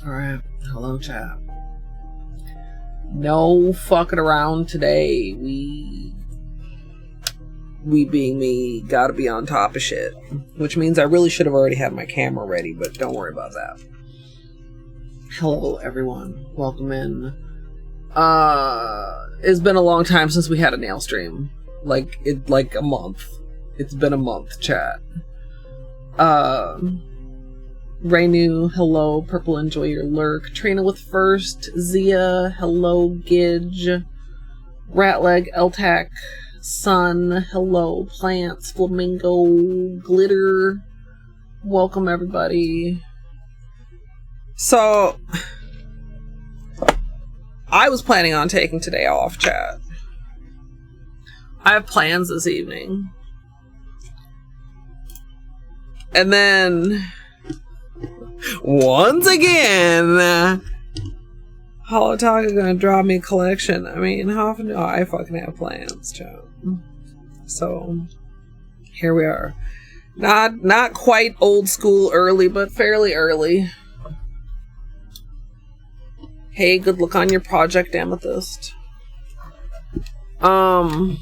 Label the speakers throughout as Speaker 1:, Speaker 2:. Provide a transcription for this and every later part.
Speaker 1: Alright, hello chat. No fucking around today. We being me, gotta be on top of shit. Which means I really should have already had my camera ready, but don't worry about that. Hello everyone, welcome in. It's been a long time since we had a nail stream. Like a month. It's been a month, chat. Rainu, hello. Purple, enjoy your lurk. Trina with first. Zia, hello. Gidge. Ratleg, Eltac, Sun, hello. Plants, Flamingo, Glitter. Welcome, everybody. So, I was planning on taking today off, chat. I have plans this evening. And then, once again, Holotaka gonna draw me a collection. I mean, how often do I fucking have plans, chat? So, here we are. Not quite old school early, but fairly early. Hey, good luck on your project, Amethyst. Oh,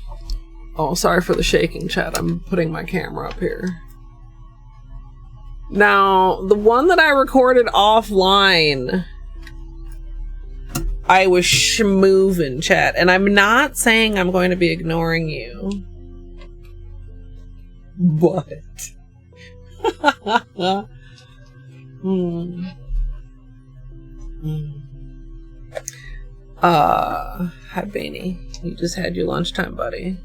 Speaker 1: sorry for the shaking, chat. I'm putting my camera up here. Now, the one that I recorded offline, I was schmoovin', chat. And I'm not saying I'm going to be ignoring you. But. Hi, Bainey. You just had your lunchtime, buddy.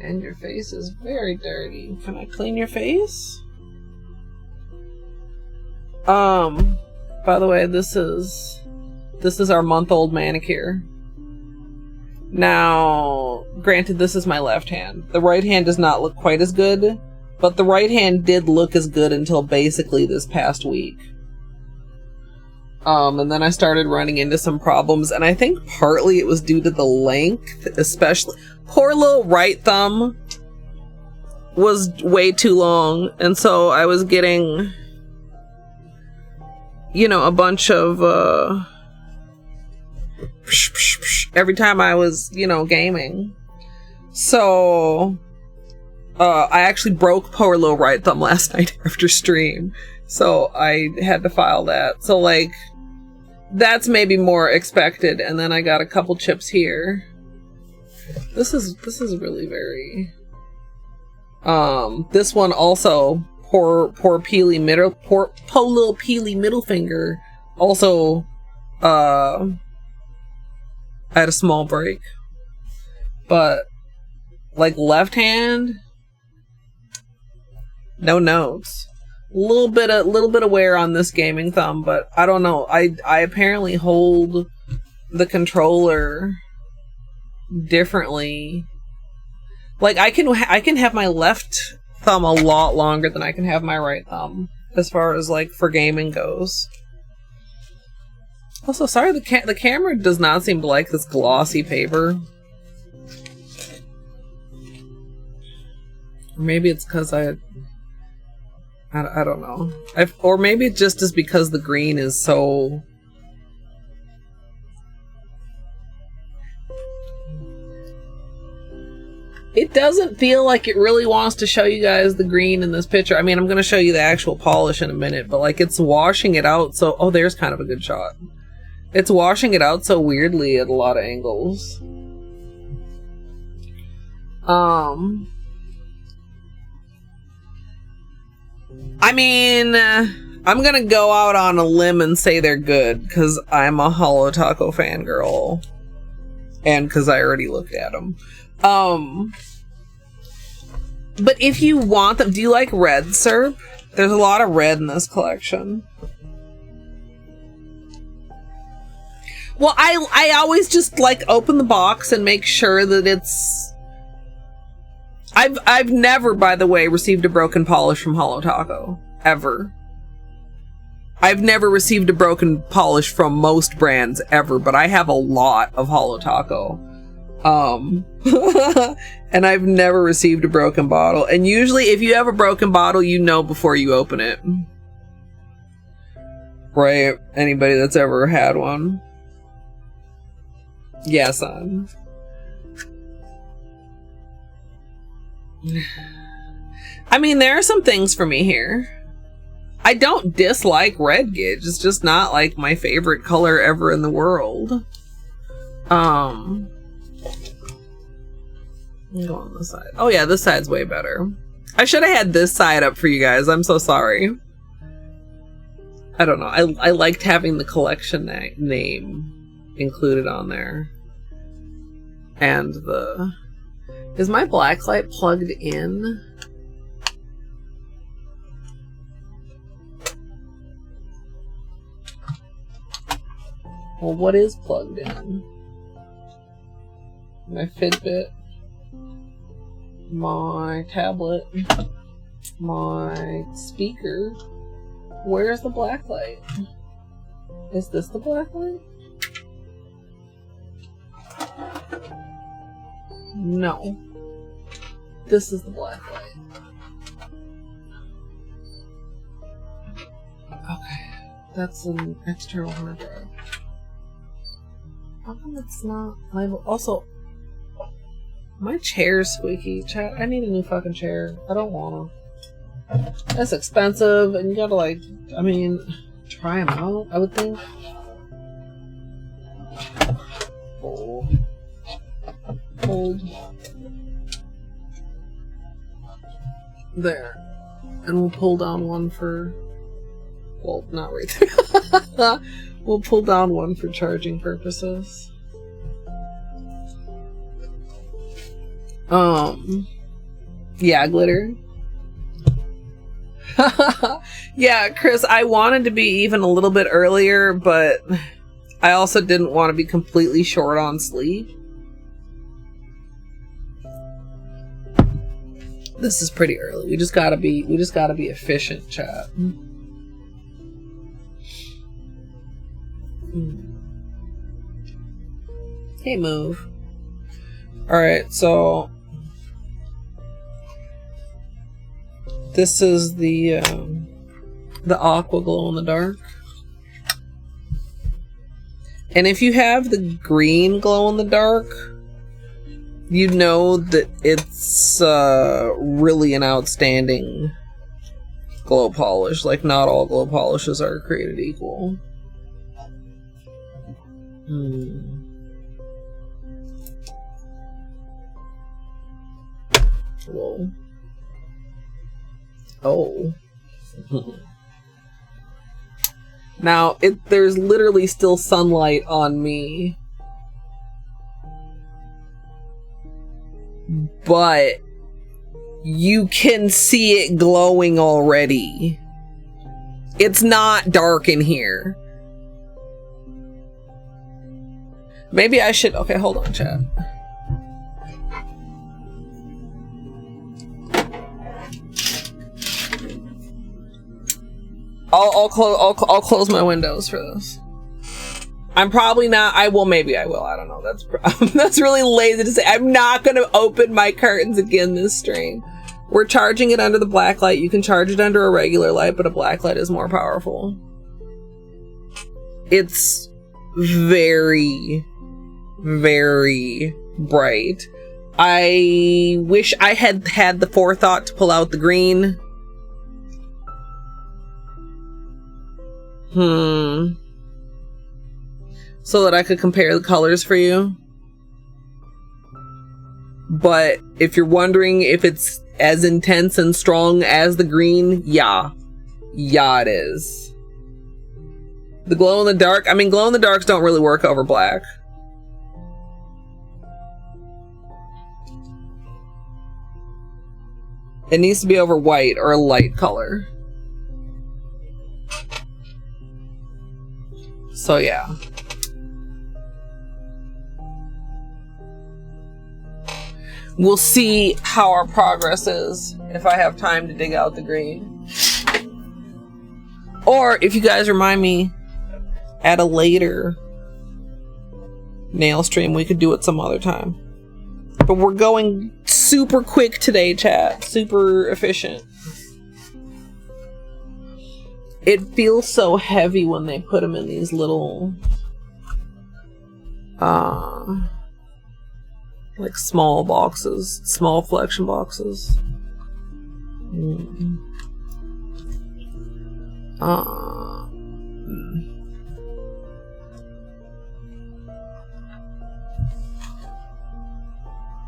Speaker 1: And your face is very dirty. Can I clean your face? By the way, this is our month-old manicure. Now, granted, this is my left hand. The right hand does not look quite as good, but the right hand did look as good until basically this past week. And then I started running into some problems, and I think partly it was due to the length, especially. Poor little right thumb was way too long, and so I was getting, you know, a bunch of, every time I was, you know, gaming. So, I actually broke poor little right thumb last night after stream. So I had to file that. So, like, that's maybe more expected. And then I got a couple chips here. This is really very, this one also, poor little peely middle finger, also, I had a small break. But, like, left hand, no notes. Little bit of wear on this gaming thumb, but I don't know. I apparently hold the controller differently. Like, I can have my left thumb a lot longer than I can have my right thumb, as far as, like, for gaming goes. Also, sorry, the camera does not seem to like this glossy paper. Maybe it's because I don't know. Or maybe it just is because the green is so... It doesn't feel like it really wants to show you guys the green in this picture. I mean, I'm going to show you the actual polish in a minute, but, like, it's washing it out so... Oh, there's kind of a good shot. It's washing it out so weirdly at a lot of angles. I mean, I'm gonna go out on a limb and say they're good, because I'm a Holotaco fangirl. And because I already looked at them. But if you want them, do you like red, Serb? There's a lot of red in this collection. Well, I always just, like, open the box and make sure that it's... I've never, by the way, received a broken polish from Holotaco. Ever. I've never received a broken polish from most brands, ever, but I have a lot of Holotaco. And I've never received a broken bottle. And usually, if you have a broken bottle, you know before you open it. Right? Anybody that's ever had one. Yeah, son. I mean, there are some things for me here. I don't dislike red gauge. It's just not like my favorite color ever in the world. Go on this side. Oh yeah, this side's way better. I should have had this side up for you guys. I'm so sorry. I don't know. I liked having the collection name included on there. And the... Is my blacklight plugged in? Well, what is plugged in? My Fitbit, my tablet, my speaker. Where's the blacklight? Is this the blacklight? No. This is the blacklight. Okay. That's an external hard drive. How come it's not labeled? Also, my chair's squeaky. I need a new fucking chair. I don't wanna. That's expensive, and you gotta, like, I mean, try them out, I would think. Hold. There. And we'll pull down one for... Well, not right there. We'll pull down one for charging purposes. Yeah, glitter. Yeah, Chris, I wanted to be even a little bit earlier, but I also didn't want to be completely short on sleep. This is pretty early. We just gotta be efficient, chat. Hey, move. Alright, so this is the aqua glow in the dark. And if you have the green glow in the dark, you know that it's really an outstanding glow polish. Like, not all glow polishes are created equal. Whoa. Oh. Now, there's literally still sunlight on me. But you can see it glowing already. It's not dark in here. Maybe I should... Okay, hold on, chat. I'll close my windows for this. I'm probably not... maybe I will. I don't know. That's really lazy to say. I'm not going to open my curtains again this stream. We're charging it under the black light. You can charge it under a regular light, but a black light is more powerful. It's very, very bright. I wish I had had the forethought to pull out the green. So that I could compare the colors for you. But if you're wondering if it's as intense and strong as the green, yeah. Yeah, it is. The glow in the dark, I mean, glow in the darks don't really work over black. It needs to be over white or a light color. So yeah. We'll see how our progress is if I have time to dig out the green. Or if you guys remind me at a later nail stream, we could do it some other time. But we're going super quick today, chat. Super efficient. It feels so heavy when they put them in these little like small boxes, small collection boxes.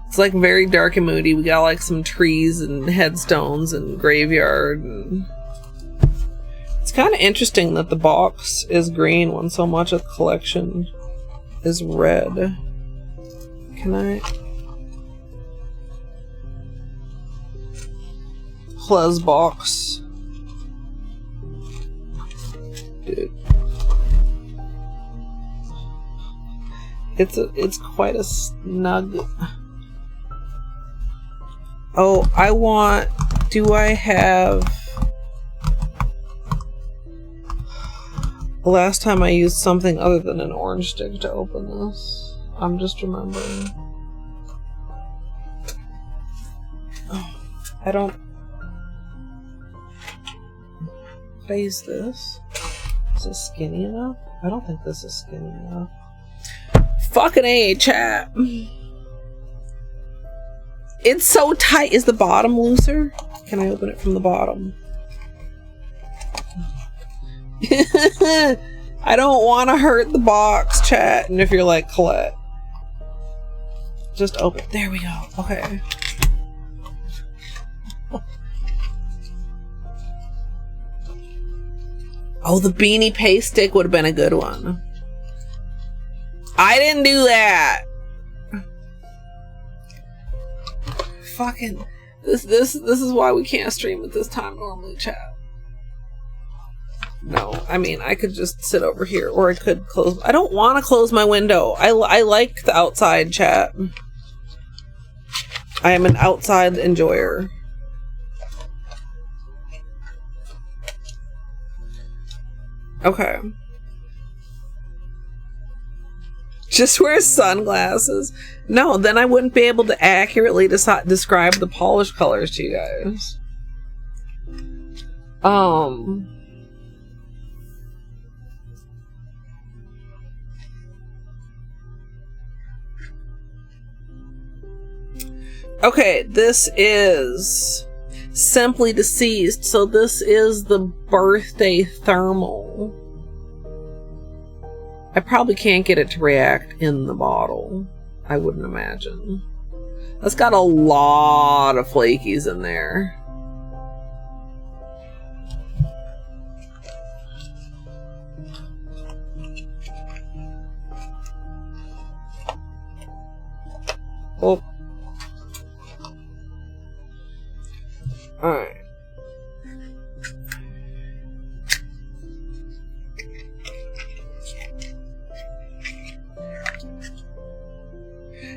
Speaker 1: It's like very dark and moody. We got like some trees and headstones and graveyard. And it's kind of interesting that the box is green when so much of the collection is red. Can I? Plus box. Dude. It's quite a snug. Oh, do I have... The last time I used something other than an orange stick to open this. I'm just remembering. Oh, I don't... Did I use this? Is this skinny enough? I don't think this is skinny enough. Fucking A, chat. It's so tight. Is the bottom looser? Can I open it from the bottom? I don't want to hurt the box, chat. And if you're like, Colette, just open. There we go. Okay. Oh, the beanie paste stick would have been a good one. I didn't do that. Fucking this is why we can't stream at this time normally, chat. No, I mean I could just sit over here, or I could close. I don't want to close my window. I like the outside, chat. I am an outside enjoyer. Okay. Just wear sunglasses. No, then I wouldn't be able to accurately describe the polish colors to you guys. Okay, this is Simply Deceased, so this is the birthday thermal. I probably can't get it to react in the bottle. I wouldn't imagine. That's got a lot of flakies in there. Oh. Alright.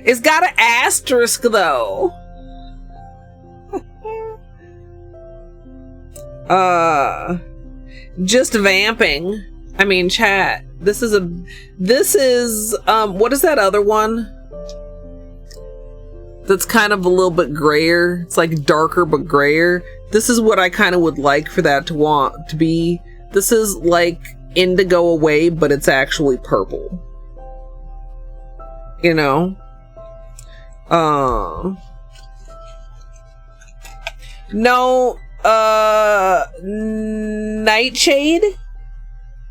Speaker 1: It's got an asterisk though. Just vamping. I mean, chat. This is what is that other one? That's kind of a little bit grayer. It's like darker but grayer. This is what I kind of would like for that to want to be. This is like indigo away, but it's actually purple. You know? No, Nightshade?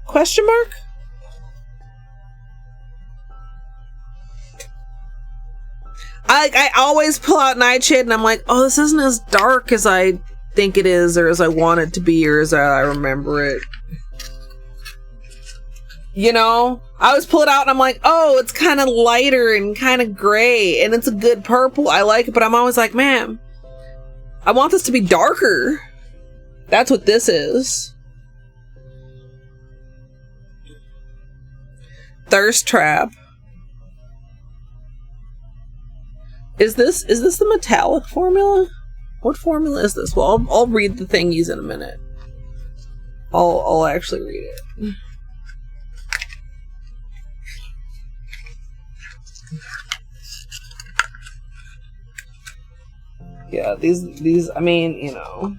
Speaker 1: Question mark? I always pull out Nightshade and I'm like, oh, this isn't as dark as I think it is, or as I want it to be, or as I remember it. You know? I always pull it out and I'm like, oh, it's kind of lighter and kind of gray, and it's a good purple. I like it, but I'm always like, man, I want this to be darker. That's what this is. Thirst Trap. Is this the metallic formula? What formula is this? Well, I'll read the thingies in a minute. I'll actually read it. Yeah, these, I mean, you know.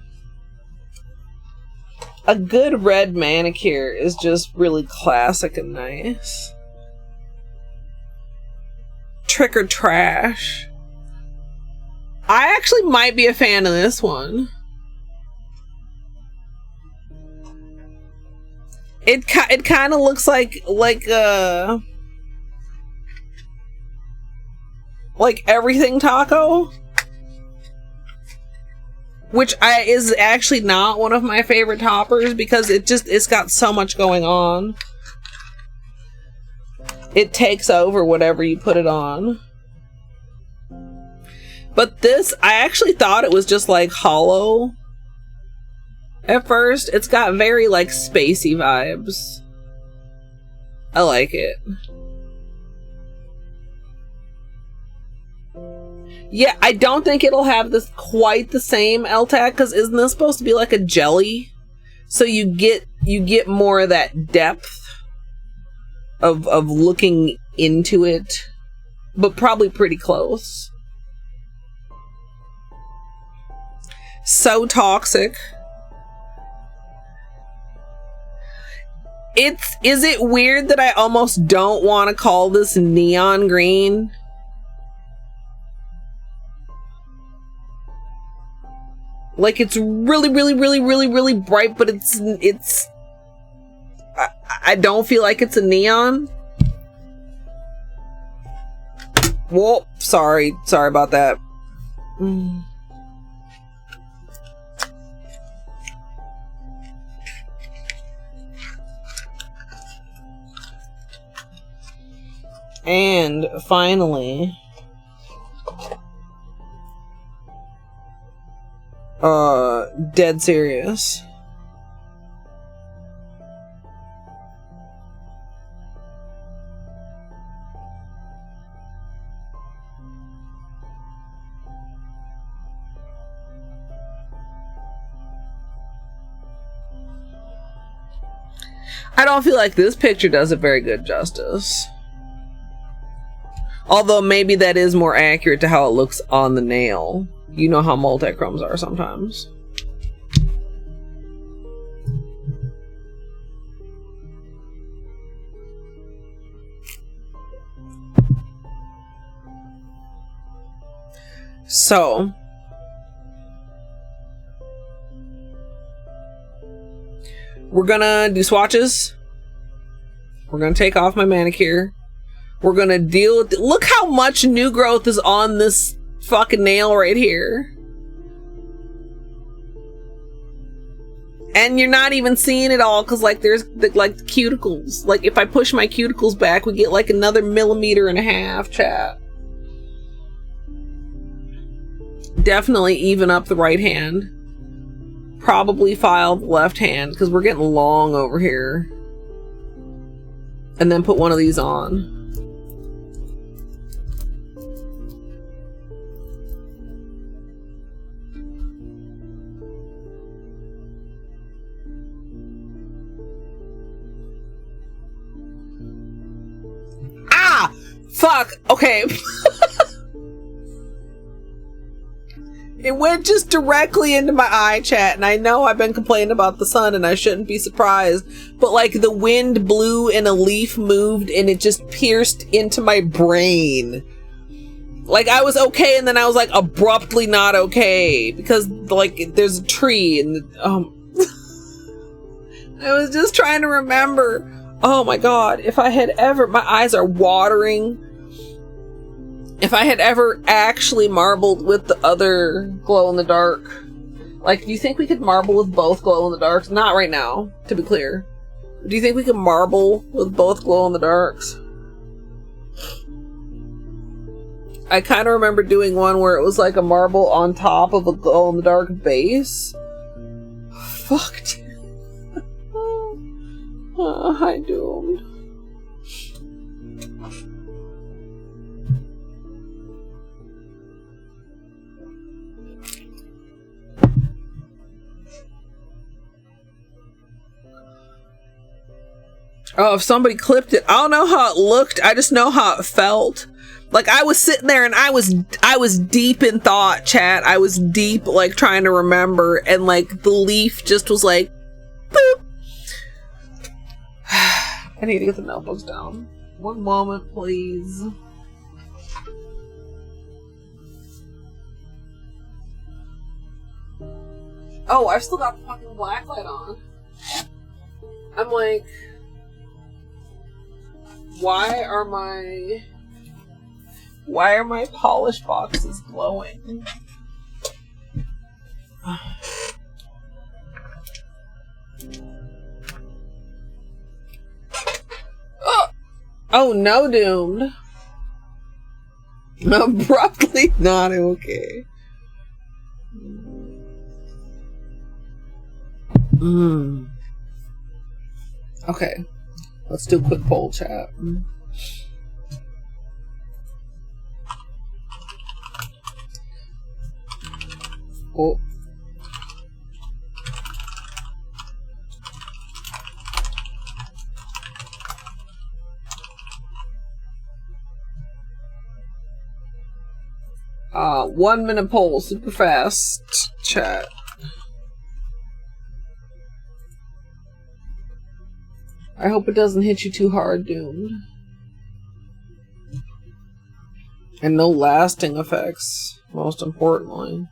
Speaker 1: A good red manicure is just really classic and nice. Trick or Trash. I actually might be a fan of this one. It kind of looks like Everything Taco, which is actually not one of my favorite toppers because it's got so much going on. It takes over whatever you put it on. But this, I actually thought it was just like Holo at first. It's got very like spacey vibes. I like it. Yeah, I don't think it'll have this quite the same LTAC, because isn't this supposed to be like a jelly? So you get more of that depth of looking into it, but probably pretty close. So Toxic. Is it weird that I almost don't want to call this neon green? Like, it's really, really, really, really, really bright, but it's I don't feel like it's a neon. Whoa, sorry about that. And finally, Dead Serious. I don't feel like this picture does it very good justice. Although maybe that is more accurate to how it looks on the nail. You know how multi-chromes are sometimes. So, we're gonna do swatches. We're gonna take off my manicure. We're gonna deal with look how much new growth is on this fucking nail right here. And you're not even seeing it all because like there's like the cuticles. Like if I push my cuticles back, we get like another 1.5 millimeters, chat. Definitely even up the right hand. Probably file the left hand because we're getting long over here. And then put one of these on. Ah! Fuck! Okay. It went just directly into my eye, chat, and I know I've been complaining about the sun and I shouldn't be surprised, but like the wind blew and a leaf moved and it just pierced into my brain. Like I was okay and then I was like abruptly not okay because like there's a tree and I was just trying to remember. Oh my god, if I had ever, my eyes are watering. If I had ever actually marbled with the other glow in the dark, like, do you think we could marble with both glow in the darks? Not right now, to be clear. Do you think we could marble with both glow in the darks? I kind of remember doing one where it was like a marble on top of a glow in the dark base. Fuck. Hi, Doomed. Oh, if somebody clipped it, I don't know how it looked. I just know how it felt. Like I was sitting there and I was deep in thought, chat. I was deep, like trying to remember, and like the leaf just was like, boop. I need to get the notebooks down. One moment, please. Oh, I've still got the fucking blacklight on. I'm like, why are my polish boxes glowing? Oh, no, Doomed. Abruptly not okay. Okay. Let's do a quick poll chat. Oh. One minute poll, super fast chat. I hope it doesn't hit you too hard, Doomed. And no lasting effects, most importantly.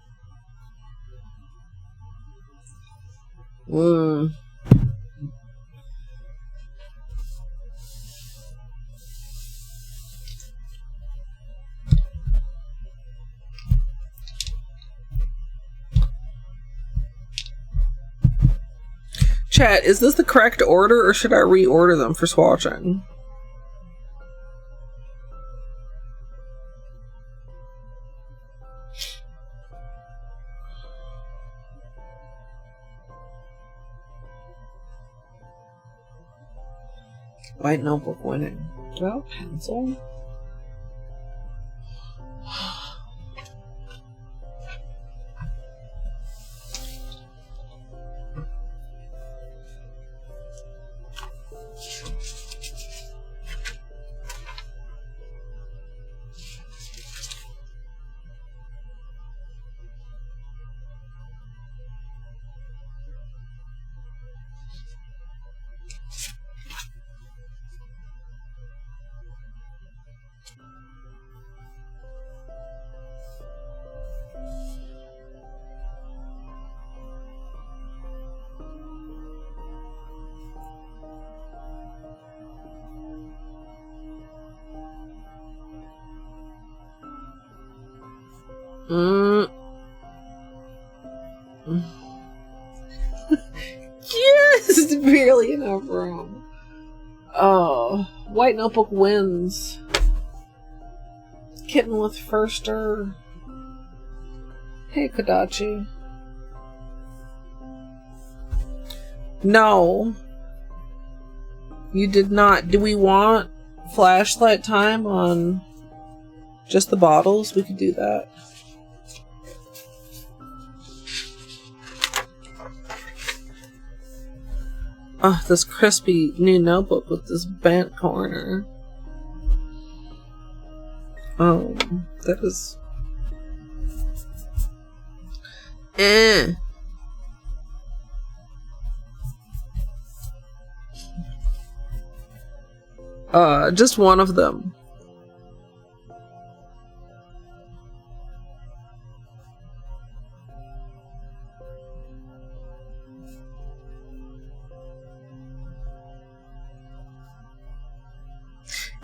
Speaker 1: Chat, is this the correct order or should I reorder them for swatching? White notebook winning. Do I have a pencil? Just barely enough room. Oh, white notebook wins. Kitten with firster. Hey, Kodachi. No. You did not. Do we want flashlight time on just the bottles? We could do that. Oh, this crispy new notebook with this bent corner. Oh, that is... just one of them.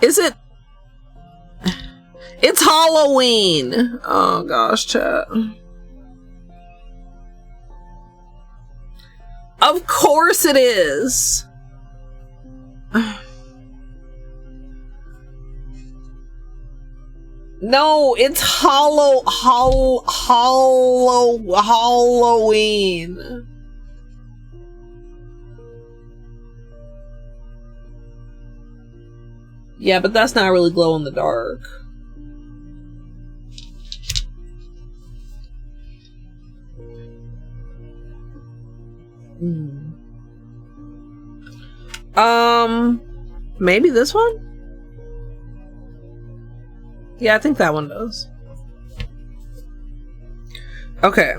Speaker 1: Is it? It's Halloween! Oh gosh, chat. Of course it is! No, it's Halloween. Yeah, but that's not really glow in the dark. Maybe this one? Yeah, I think that one does. Okay.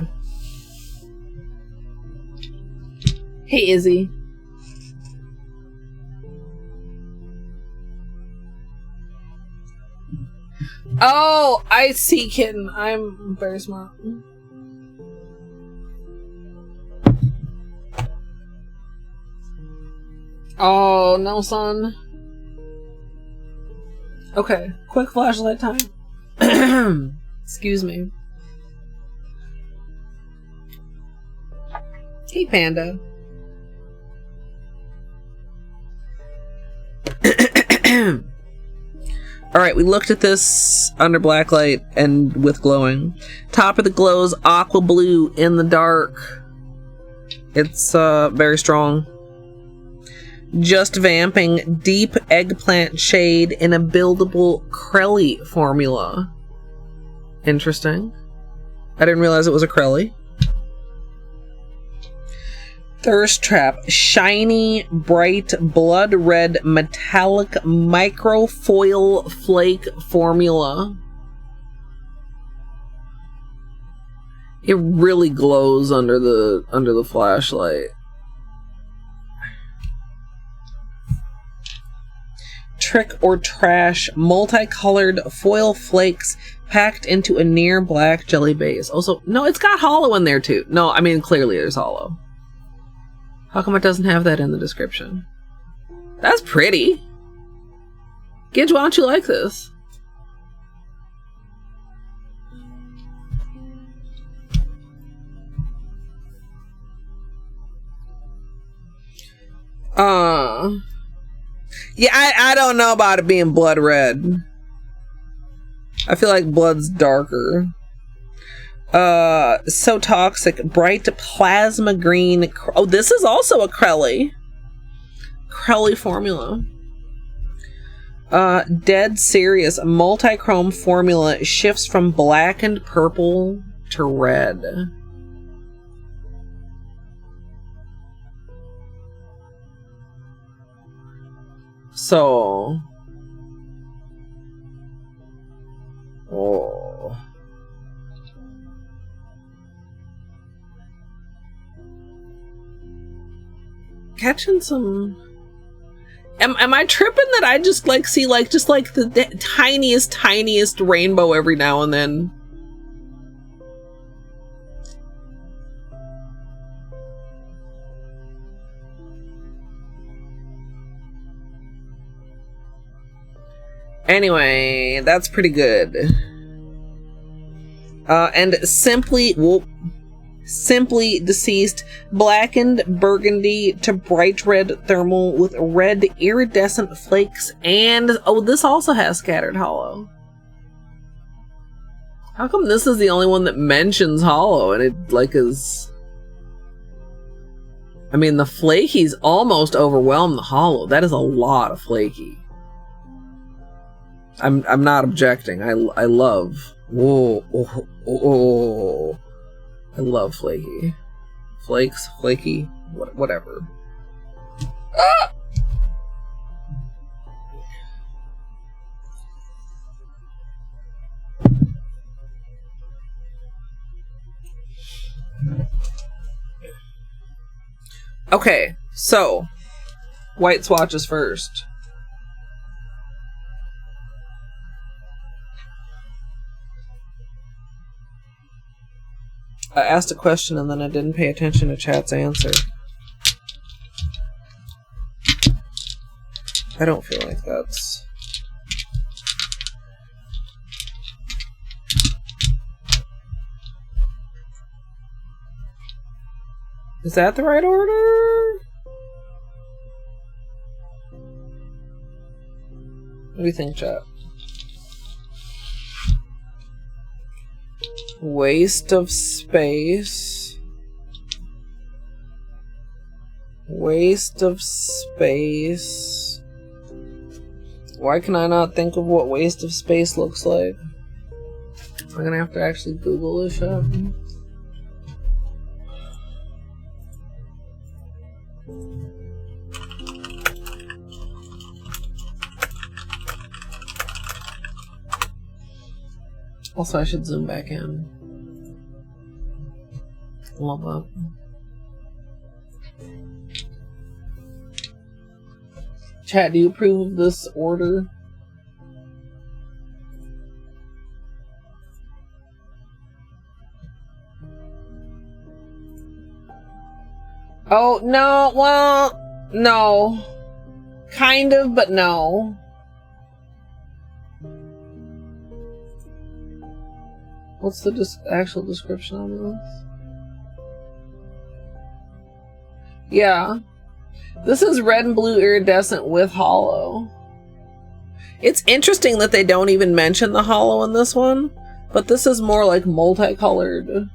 Speaker 1: Hey, Izzy. Oh, I see, kitten. I'm very smart. Oh, no, son. Okay, quick flashlight time. Excuse me. Hey, Panda. Alright, we looked at this under blacklight and with glowing. Top of the glows aqua blue in the dark. It's very strong. Just vamping deep eggplant shade in a buildable Crelly formula. Interesting. I didn't realize it was a Crelly. Thirst Trap, shiny, bright, blood red, metallic microfoil flake formula. It really glows under the flashlight. Trick or Trash, multicolored foil flakes packed into a near black jelly base. Also, no, it's got Holo in there too. No, I mean, clearly there's Holo. How come it doesn't have that in the description? That's pretty. Gidge, why don't you like this? Yeah, I don't know about it being blood red. I feel like blood's darker. So Toxic, bright plasma green. Oh, this is also a Crelly formula. Dead Serious, multi-chrome formula, shifts from black and purple to red. So, oh. Catching some. Am I tripping that I just like see like just like the tiniest rainbow every now and then? Anyway, that's pretty good. And Simply Deceased, blackened burgundy to bright red thermal with red iridescent flakes, and oh, this also has scattered Holo. How come this is the only one that mentions Holo and it like is? I mean, the flaky's almost overwhelmed the Holo. That is a lot of flaky. I'm not objecting. I love. Whoa, oh, oh, oh. I love flaky. Flakes, flaky, whatever. Ah! Okay, so white swatches first. I asked a question and then I didn't pay attention to chat's answer. I don't feel like that's... Is that the right order? What do you think, chat? Waste of space. Waste of space. Why can I not think of what waste of space looks like? I'm gonna have to actually Google this shit. Also, I should zoom back in. Love that. Chat, do you approve of this order? Oh, no, well, no. Kind of, but no. What's the actual description on this? Yeah. This is red and blue iridescent with holo. It's interesting that they don't even mention the holo in this one, but this is more like multicolored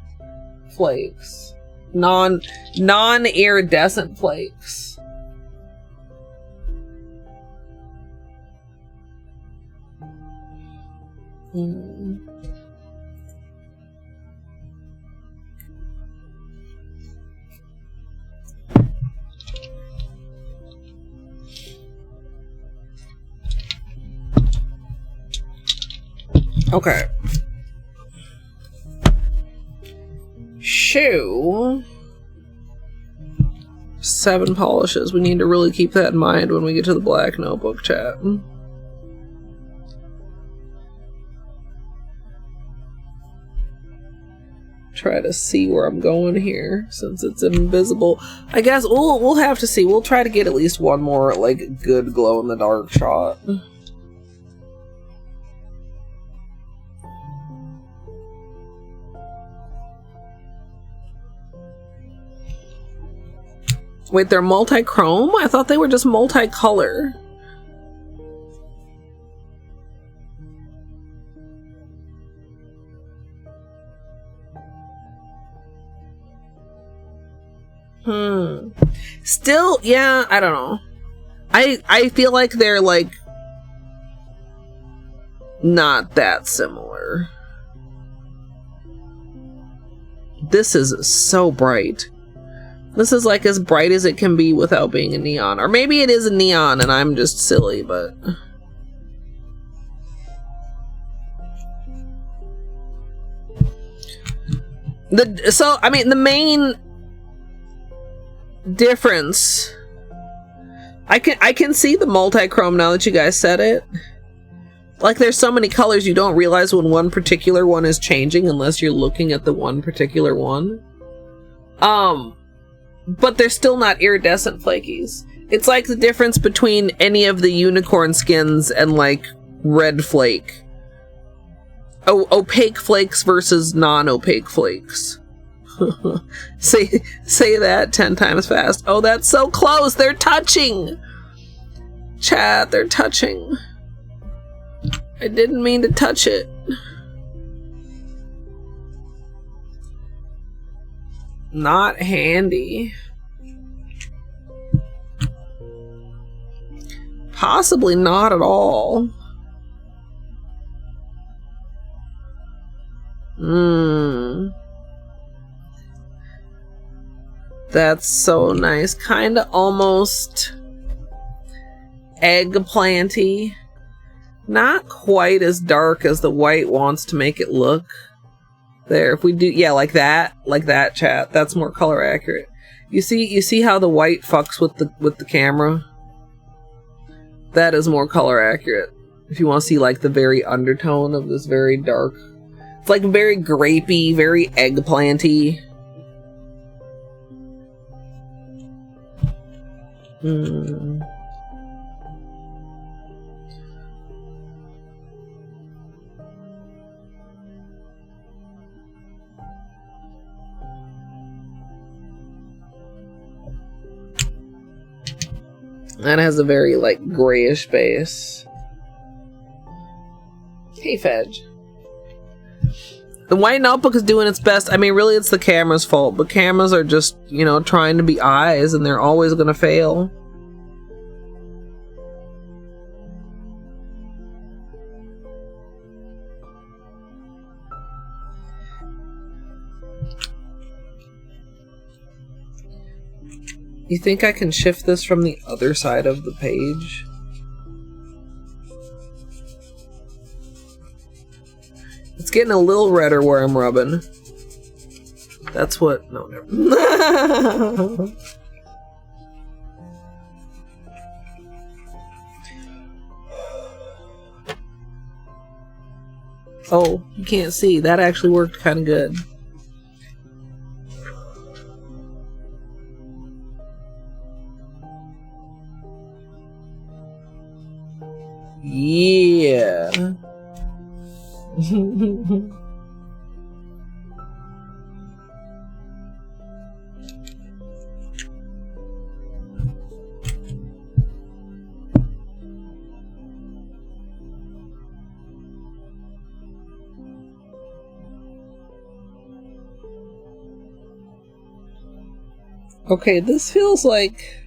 Speaker 1: flakes. Non-iridescent flakes. Okay. Shoe. 7 polishes. We need to really keep that in mind when we get to the black notebook, chat. Try to see where I'm going here since it's invisible. I guess we'll have to see. We'll try to get at least one more like good glow in the dark shot. Wait, they're multi-chrome? I thought they were just multicolor. Still, yeah, I don't know. I feel like they're like not that similar. This is so bright. This is like as bright as it can be without being a neon. Or maybe it is a neon and I'm just silly, but... So, I mean, the main difference... I can see the multi-chrome now that you guys said it. Like, there's so many colors you don't realize when one particular one is changing unless you're looking at the one particular one. But they're still not iridescent flakies. It's like the difference between any of the unicorn skins and like red flake. Opaque flakes versus non-opaque flakes. say that 10 times fast. Oh, that's so close. They're touching. Chat, they're touching. I didn't mean to touch it. Not handy. Possibly not at all. That's so nice. Kinda almost eggplanty. Not quite as dark as the white wants to make it look. There, if we do, yeah, like that, chat. That's more color accurate. You see how the white fucks with the camera? That is more color accurate. If you want to see like the very undertone of this very dark, it's like very grapey, very eggplanty. That has a very, like, grayish base. Hey, Fedge. The white notebook is doing its best. I mean, really, it's the camera's fault. But cameras are just, you know, trying to be eyes, and they're always gonna fail. You think I can shift this from the other side of the page? It's getting a little redder where I'm rubbing. That's what... No, never. Oh, you can't see. That actually worked kind of good. Yeah. Okay, this feels like...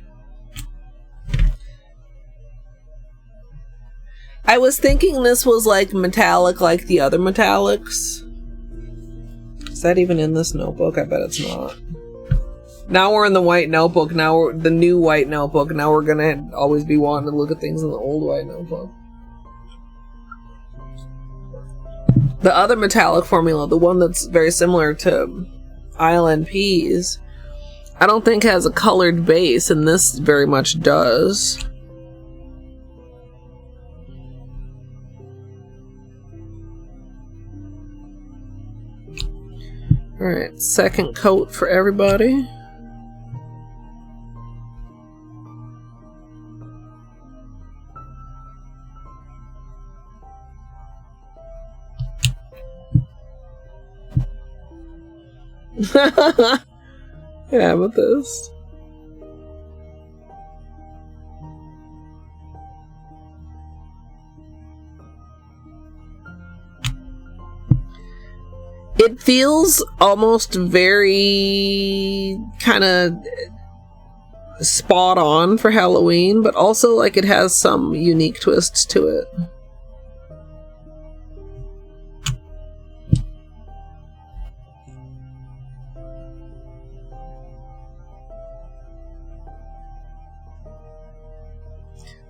Speaker 1: I was thinking this was like metallic like the other metallics. Is that even in this notebook? I bet it's not. Now we're in the white notebook. Now we're the new white notebook. Now we're gonna always be wanting to look at things in the old white notebook. The other metallic formula, the one that's very similar to ILNP's, I don't think has a colored base, and this very much does. Alright, second coat for everybody. Yeah, with this. It feels almost very kind of spot on for Halloween, but also like it has some unique twists to it.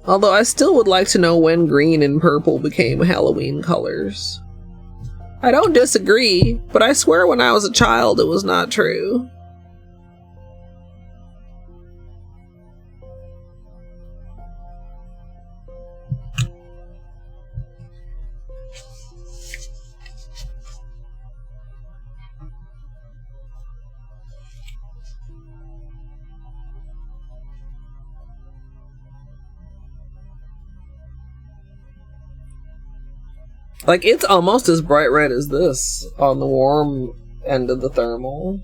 Speaker 1: Although I still would like to know when green and purple became Halloween colors. I don't disagree, but I swear when I was a child it was not true. Like, it's almost as bright red as this on the warm end of the thermal.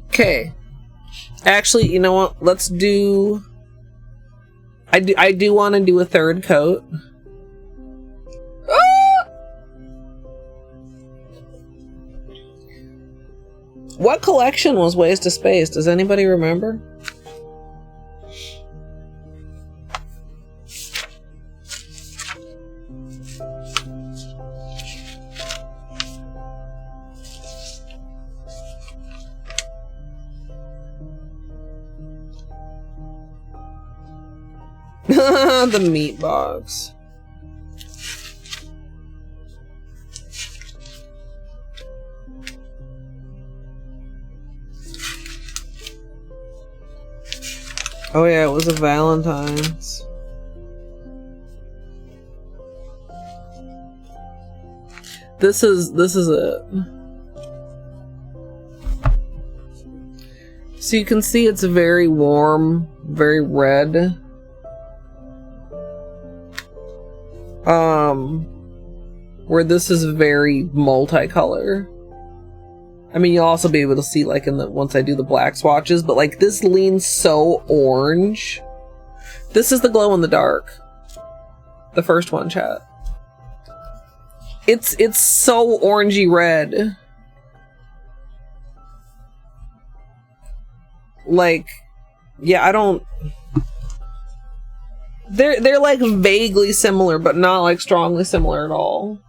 Speaker 1: Okay. Actually, you know what? Let's do... I do want to do a third coat. What collection was Waste of Space? Does anybody remember? The meat box. Oh yeah, it was a Valentine's. This is it. So you can see it's very warm, very red. Where this is very multicolor. I mean, you'll also be able to see, like, in the once I do the black swatches, but like this leans so orange. This is the glow in the dark. The first one, chat. It's so orangey red. Like, yeah, I don't. They're like vaguely similar, but not like strongly similar at all.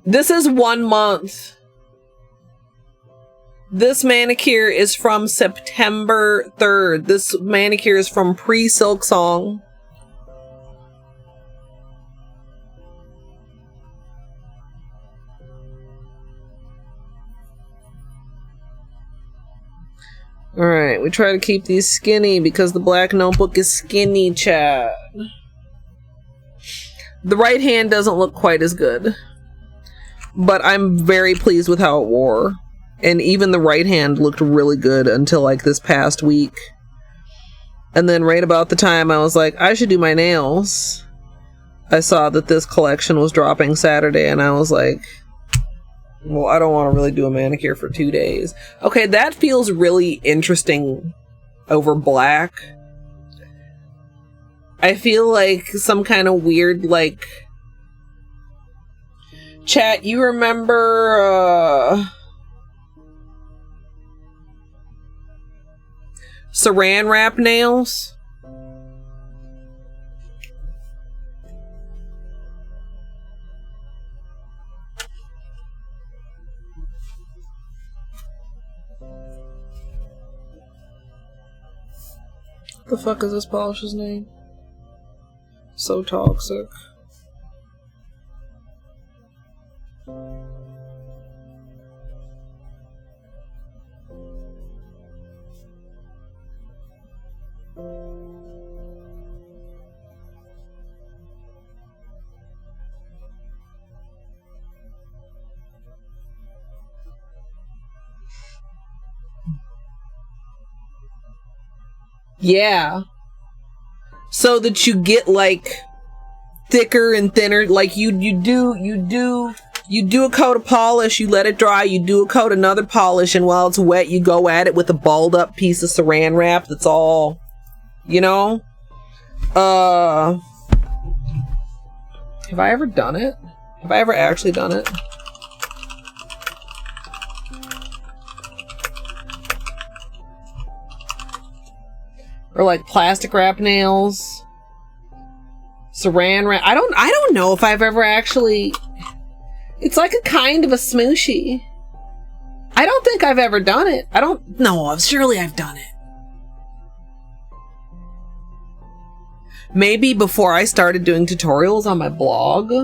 Speaker 1: This is 1 month. This manicure is from September 3rd. This manicure is from pre-Silk Song. Alright, we try to keep these skinny because the black notebook is skinny, chat. The right hand doesn't look quite as good, but I'm very pleased with how it wore. And even the right hand looked really good until like this past week. And then right about the time I was like, I should do my nails, I saw that this collection was dropping Saturday, and I was like, well, I don't want to really do a manicure for 2 days. Okay, that feels really interesting over black. I feel like some kind of weird, like... Chat, you remember, Saran wrap nails? What the fuck is this polish's name? So toxic. Yeah. So that you get like thicker and thinner, like you do a coat of polish, you let it dry, you do a coat, another polish, and while it's wet you go at it with a balled up piece of saran wrap that's all, you know. Have I ever done it? Have I ever actually done it? Or like plastic wrap nails, saran wrap. I don't know if I've ever actually. It's like a kind of a smooshie. I don't think I've ever done it. I don't know. Surely I've done it. Maybe before I started doing tutorials on my blog.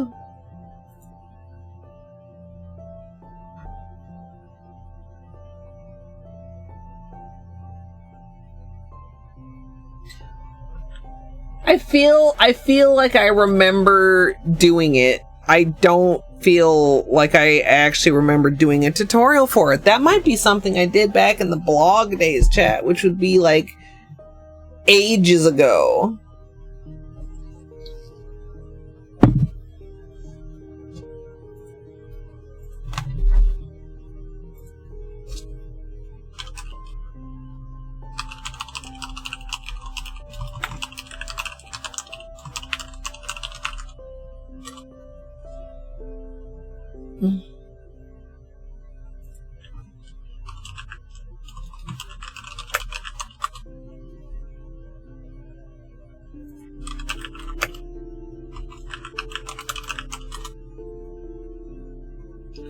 Speaker 1: I feel like I remember doing it. I don't feel like I actually remember doing a tutorial for it. That might be something I did back in the blog days, chat, which would be like ages ago.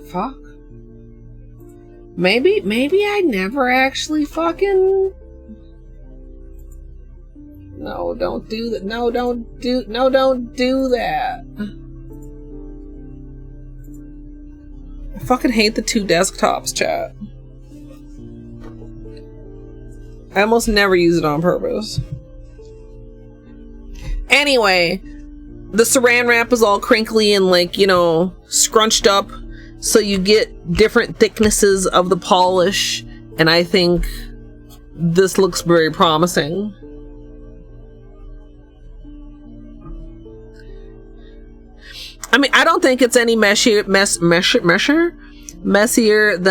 Speaker 1: Fuck. Maybe I never actually fucking... No, don't do that. No, don't do that. I fucking hate the two desktops, chat. I almost never use it on purpose. Anyway, the saran wrap is all crinkly and like, you know, scrunched up, so you get different thicknesses of the polish, and I think this looks very promising. I mean, I don't think it's any messier than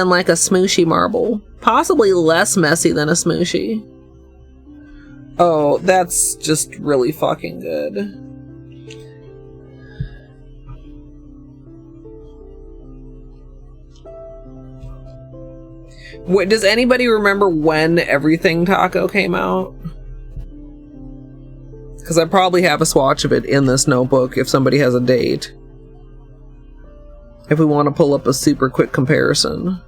Speaker 1: like a smooshy marble. Possibly less messy than a smooshy. Oh, that's just really fucking good. What, does anybody remember when Everything Taco came out? Because I probably have a swatch of it in this notebook if somebody has a date. If we want to pull up a super quick comparison.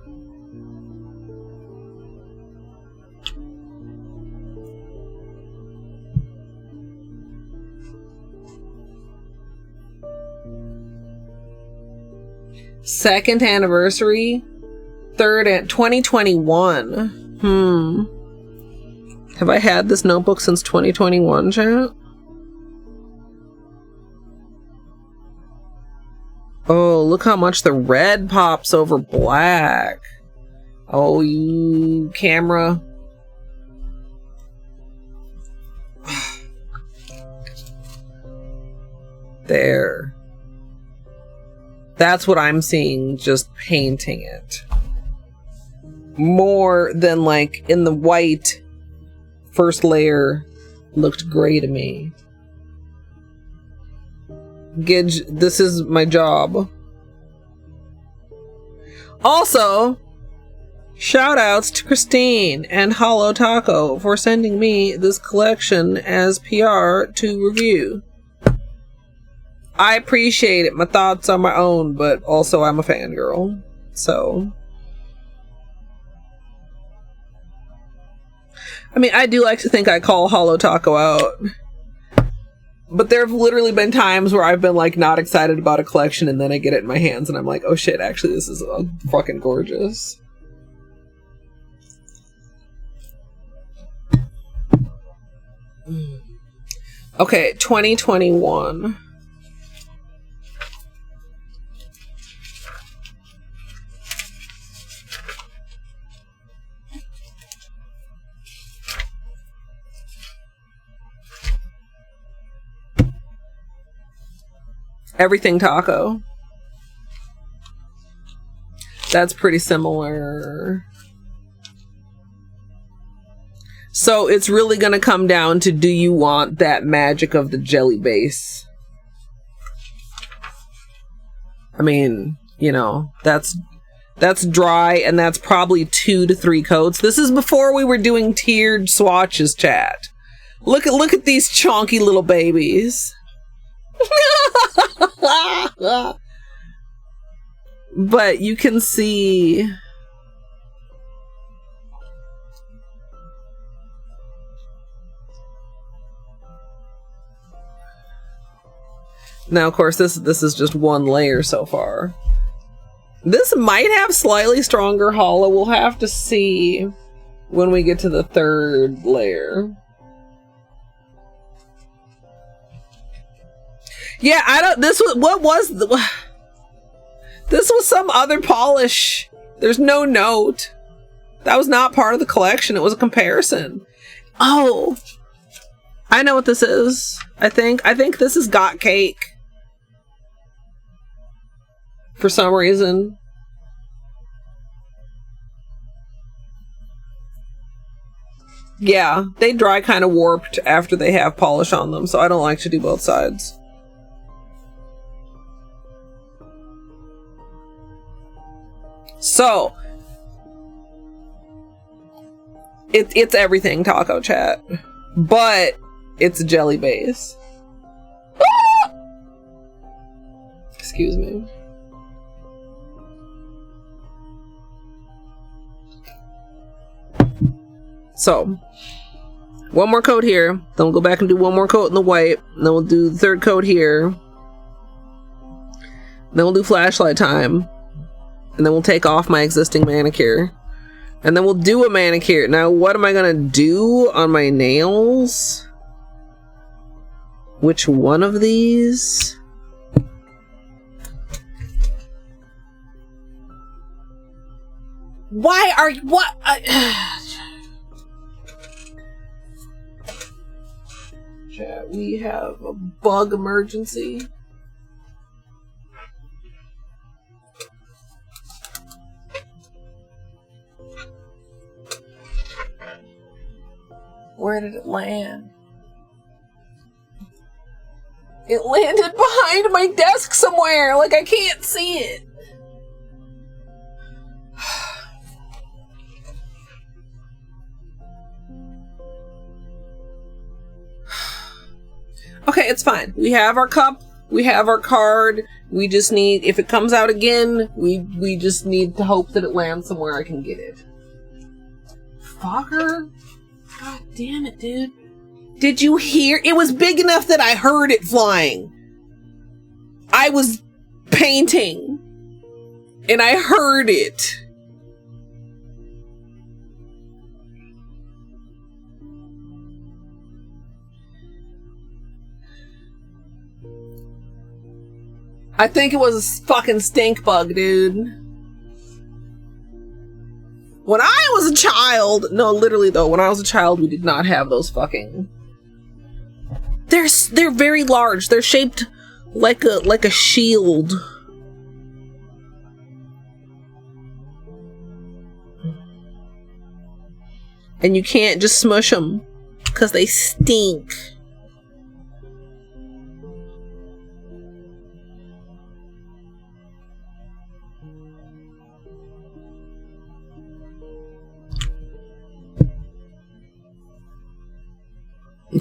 Speaker 1: Second anniversary, third at 2021. Have I had this notebook since 2021, chat? Oh, look how much the red pops over black. Oh, you camera. There. That's what I'm seeing, just painting it. More than like in the white first layer looked gray to me. Gidge, this is my job. Also, shout outs to Christine and Holo Taco for sending me this collection as PR to review. I appreciate it. My thoughts are my own, but also I'm a fangirl. So, I mean, I do like to think I call Holo Taco out. But there have literally been times where I've been like not excited about a collection and then I get it in my hands and I'm like, oh shit, actually this is fucking gorgeous. Okay, 2021. Everything Taco. That's pretty similar. So it's really going to come down to, do you want that magic of the jelly base? I mean, you know, that's dry and that's probably 2 to 3 coats. This is before we were doing tiered swatches, chat. Look at these chonky little babies. But you can see now, of course, this is just one layer so far. This might have slightly stronger holo. We'll have to see when we get to the 3rd layer. Yeah, I don't. This was what was the. This was some other polish. There's no note. That was not part of the collection. It was a comparison. Oh, I know what this is. I think this is Got Cake. For some reason. Yeah, they dry kind of warped after they have polish on them, so I don't like to do both sides. So, it's everything Taco, chat, but it's a jelly base. Ah! Excuse me. So, one more coat here, then we'll go back and do one more coat in the white, and then we'll do the 3rd coat here, then we'll do flashlight time. And then we'll take off my existing manicure. And then we'll do a manicure. Now, what am I gonna do on my nails? Which one of these? Why are you... What? Chat, we have a bug emergency. Where did it land? It landed behind my desk somewhere. Like, I can't see it. Okay, it's fine. We have our cup. We have our card. We just need, if it comes out again, we just need to hope that it lands somewhere I can get it. Fucker. God damn it, dude. Did you hear? It was big enough that I heard it flying. I was painting and I heard it. I think it was a fucking stink bug, dude. When I was a child, no, literally though, when I was a child, we did not have those fucking. They're very large. They're shaped like a shield. And you can't just smush them because they stink.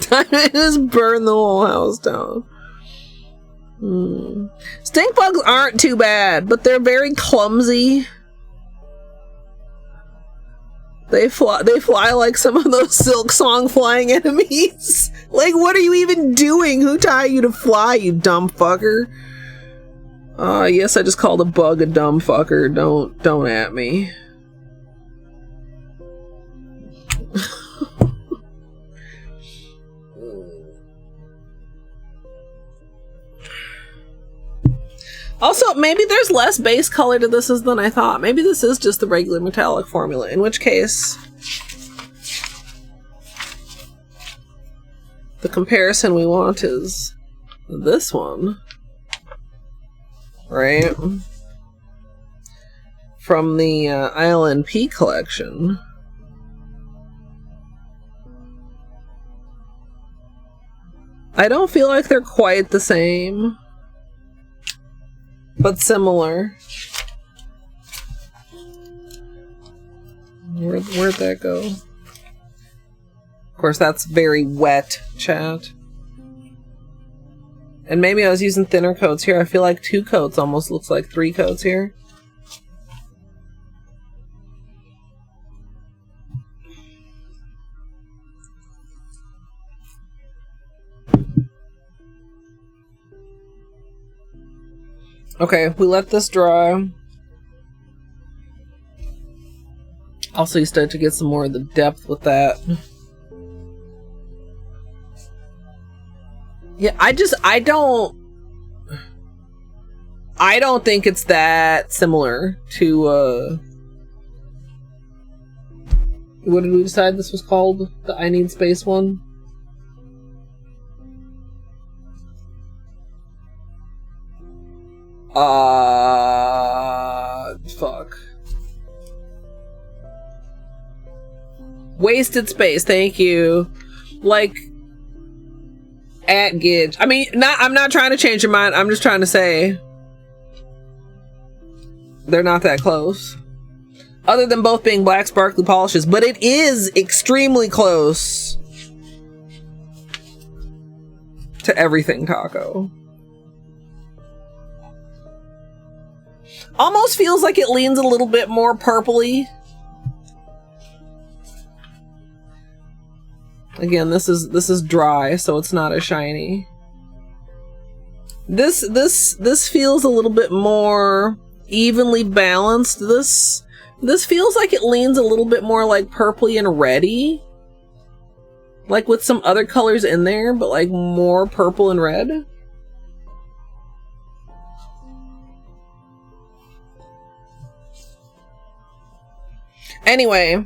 Speaker 1: Time to just burn the whole house down. Stink bugs aren't too bad, but they're very clumsy. They fly like some of those Silk Song flying enemies. Like, what are you even doing? Who taught you to fly, you dumb fucker? Yes, I just called a bug a dumb fucker. Don't at me. Also, maybe there's less base color to this than I thought. Maybe this is just the regular metallic formula, in which case the comparison we want is this one, right? From the ILNP collection. I don't feel like they're quite the same, but similar. Where'd that go? Of course, that's very wet, chat. And maybe I was using thinner coats here. I feel like 2 coats almost looks like 3 coats here. Okay, we let this dry. Also, you start to get some more of the depth with that. Yeah, I don't think it's that similar to, what did we decide this was called? The I Need Space one? Fuck. Wasted Space, thank you. Like, at Gidge. I mean, I'm not trying to change your mind. I'm just trying to say they're not that close. Other than both being black sparkly polishes, but it is extremely close to everything Taco. Almost feels like it leans a little bit more purpley. Again, this is dry, so it's not as shiny. This feels a little bit more evenly balanced. This feels like it leans a little bit more like purpley and reddy. Like with some other colors in there, but like more purple and red. Anyway,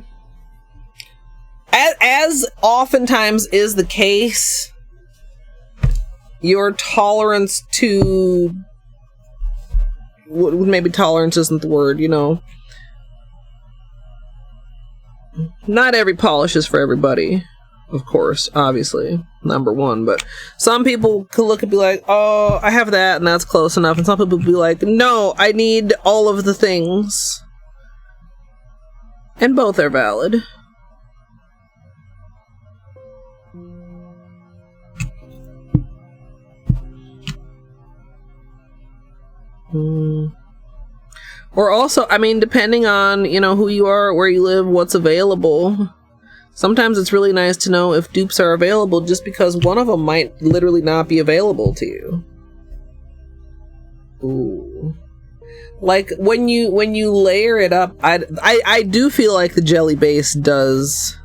Speaker 1: as oftentimes is the case, your tolerance to, maybe tolerance isn't the word, you know. Not every polish is for everybody, of course, obviously, number one, but some people could look and be like, oh, I have that and that's close enough, and some people be like, no, I need all of the things. And both are valid. Or also, I mean, depending on, you know, who you are, where you live, what's available. Sometimes it's really nice to know if dupes are available just because one of them might literally not be available to you. Ooh. Like when you layer it up, I do feel like the jelly base does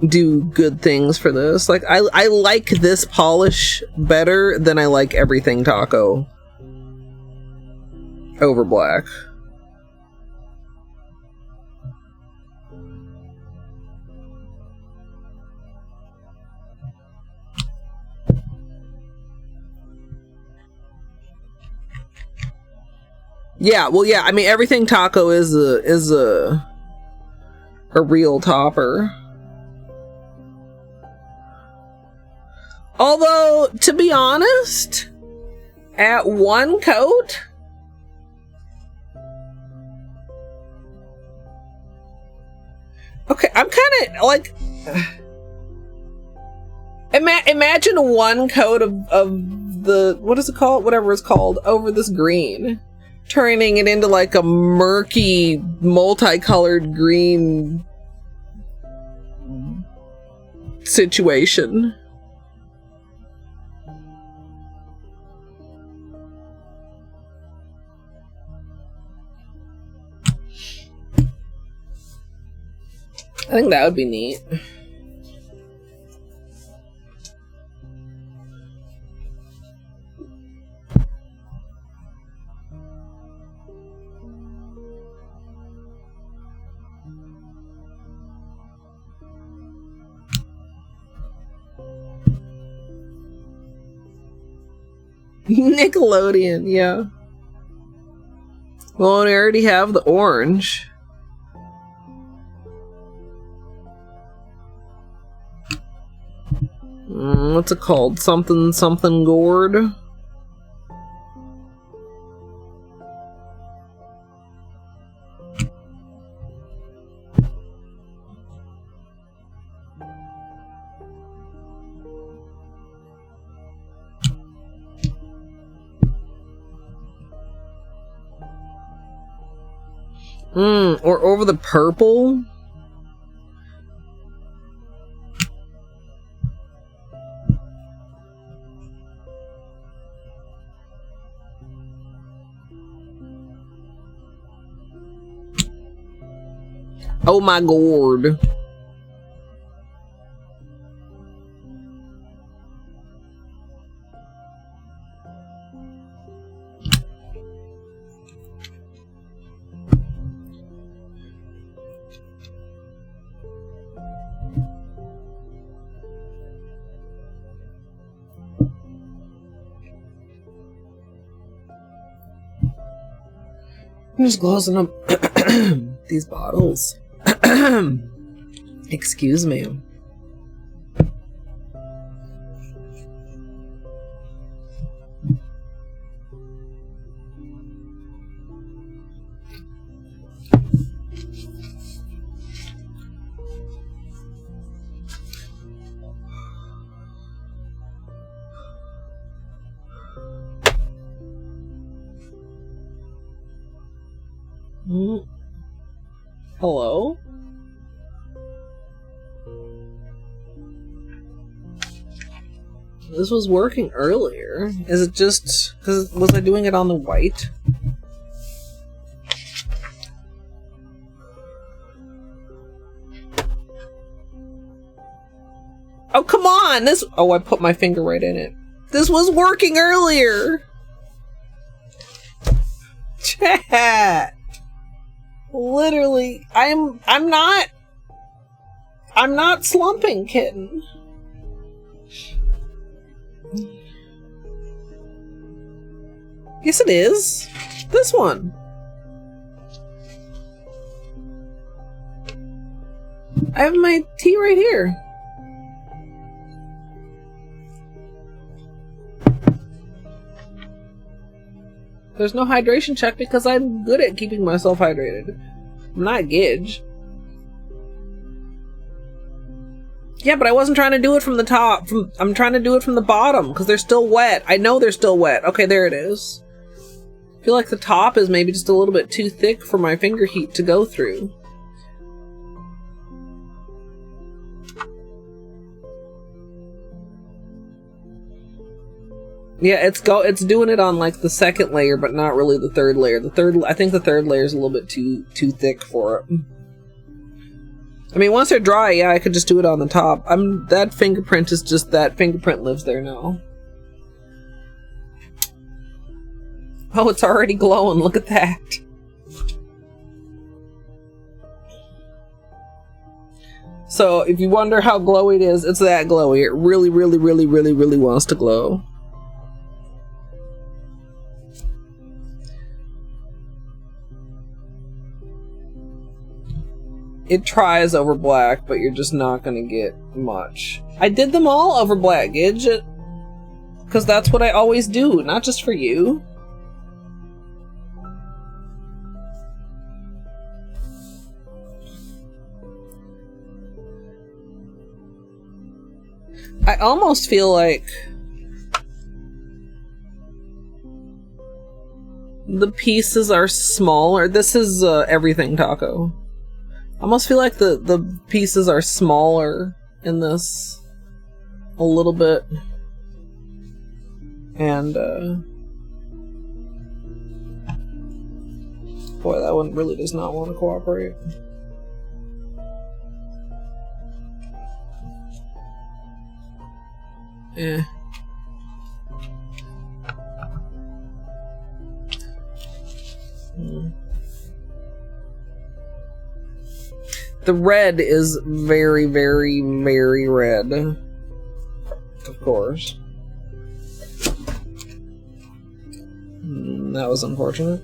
Speaker 1: do good things for this. Like, I like this polish better than I like everything Taco over black. Yeah, well, yeah, I mean, everything Taco is a real topper. Although, to be honest, at one coat, okay, I'm kind of like, imagine one coat of the, what is it called? Whatever it's called, over this green, turning it into like a murky, multicolored green situation. I think that would be neat. Nickelodeon, yeah. Well, we already have the orange. What's it called? Something something gourd? Or over the purple? Oh my gourd. I'm just closing up these bottles. Excuse me. Hello? This was working earlier. Is it just because was I doing it on the white? Oh, come on! This. Oh, I put my finger right in it. This was working earlier! Chat! Literally, I'm not slumping, kitten. Yes, it is. This one. I have my tea right here. There's no hydration check because I'm good at keeping myself hydrated. I'm not Gidge. Yeah, but I wasn't trying to do it from the top. I'm trying to do it from the bottom because they're still wet. I know they're still wet. Okay, there it is. I feel like the top is maybe just a little bit too thick for my finger heat to go through. Yeah, it's doing it on like the second layer, but not really the third layer. I think the third layer is a little bit too thick for it. I mean, once they're dry, yeah, I could just do it on the top. That fingerprint is just that fingerprint lives there now. Oh, it's already glowing. Look at that. So, if you wonder how glowy it is, it's that glowy. It really, really, really, really, really wants to glow. It tries over black, but you're just not going to get much. I did them all over black, Gidget. Because that's what I always do, not just for you. I almost feel like the pieces are smaller. This is everything taco. I almost feel like the pieces are smaller in this a little bit. And boy, that one really does not want to cooperate. Eh. The red is very, very, very red. Of course. That was unfortunate.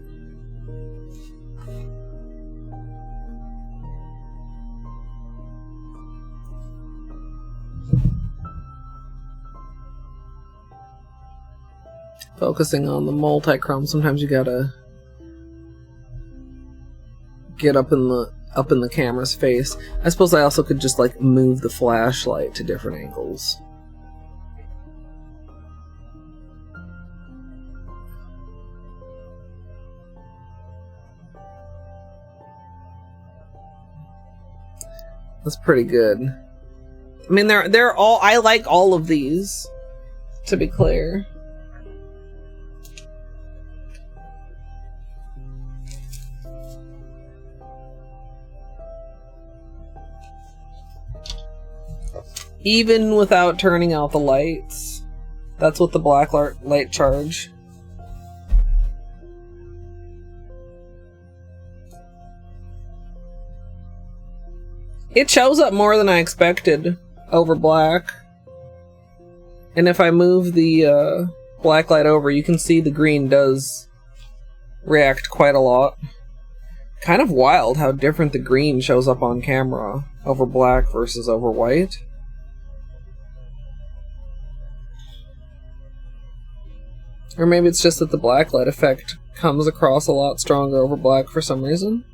Speaker 1: Focusing on the multi-chrome, sometimes you gotta get up in the camera's face. I suppose I also could just like move the flashlight to different angles. That's pretty good. I mean, they're all, I like all of these, to be clear. Even without turning out the lights. That's what the black light charge. It shows up more than I expected over black. And if I move the black light over, you can see the green does react quite a lot. Kind of wild how different the green shows up on camera over black versus over white. Or maybe it's just that the blacklight effect comes across a lot stronger over black for some reason.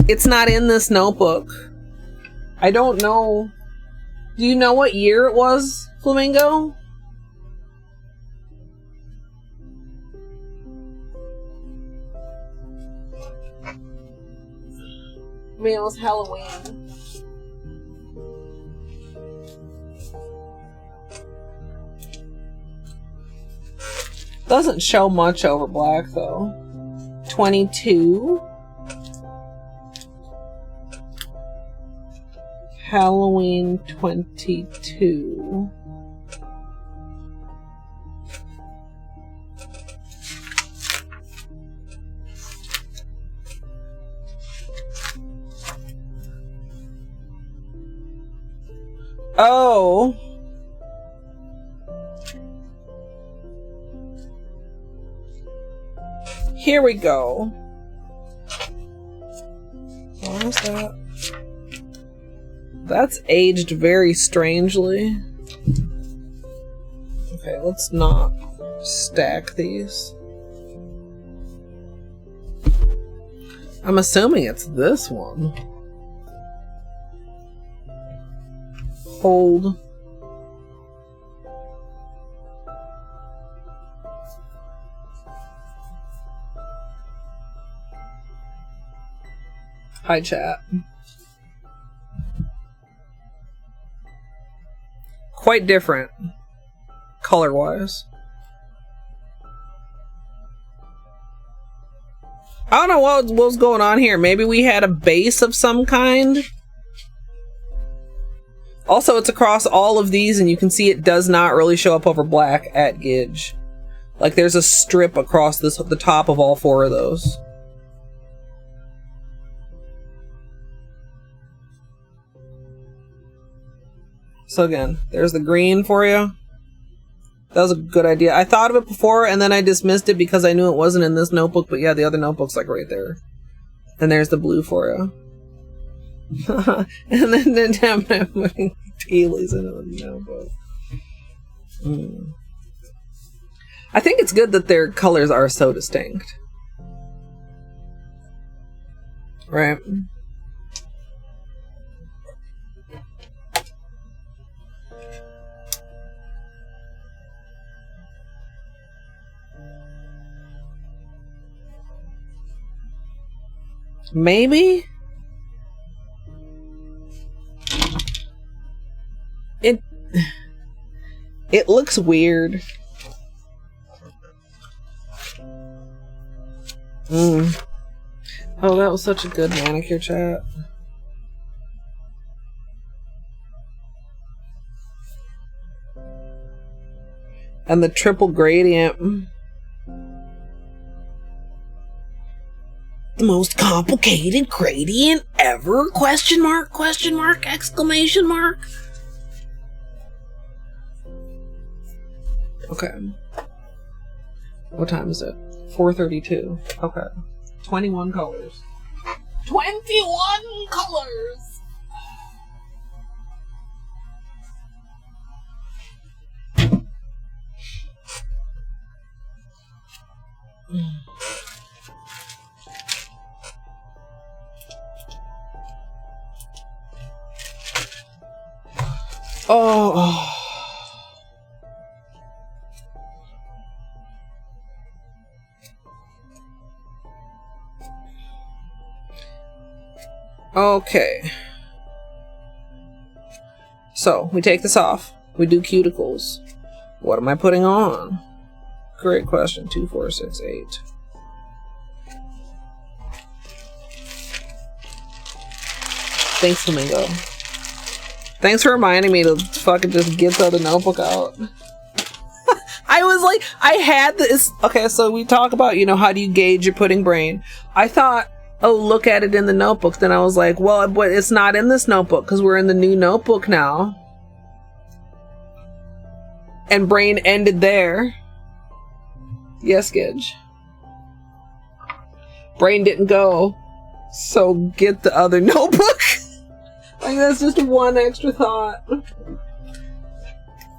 Speaker 1: It's not in this notebook. I don't know. Do you know what year it was, Flamingo? I mean, it was Halloween. Doesn't show much over black, though. 22. Halloween 22. Oh. Here we go. What was that? That's aged very strangely. Okay, let's not stack these. I'm assuming it's this one. Hold. Hi, chat. Quite different. color-wise. I don't know what was going on here. Maybe we had a base of some kind. Also, it's across all of these, and you can see it does not really show up over black at Gidge. Like, there's a strip across the top of all 4 of those. So again, there's the green for you. That was a good idea. I thought of it before and then I dismissed it because I knew it wasn't in this notebook, but yeah, the other notebook's like right there. And there's the blue for you. And then I'm putting Tealies into the notebook. I think it's good that their colors are so distinct. Right? Maybe it looks weird. Oh, that was such a good manicure chat. And the triple gradient. The most complicated gradient ever? Question mark, exclamation mark. Okay. What time is it? 4:32. Okay. 21 colors. 21 colors! Oh. Okay. So, we take this off. We do cuticles. What am I putting on? Great question. 2, 4, 6, 8. Thanks, Flamingo. Thanks for reminding me to fucking just get the other notebook out. I was like, I had this. Okay, so we talk about, you know, how do you gauge your pudding brain? I thought, oh, look at it in the notebook. Then I was like, well, but it's not in this notebook because we're in the new notebook now. And brain ended there. Yes, Gidge. Brain didn't go. So get the other notebook. Like, that's just one extra thought.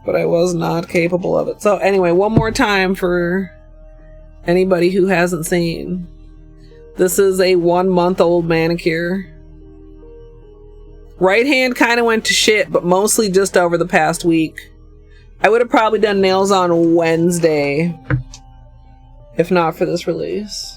Speaker 1: But I was not capable of it. So anyway, one more time for anybody who hasn't seen. This is a 1-month-old manicure. Right hand kind of went to shit, but mostly just over the past week. I would have probably done nails on Wednesday if not for this release.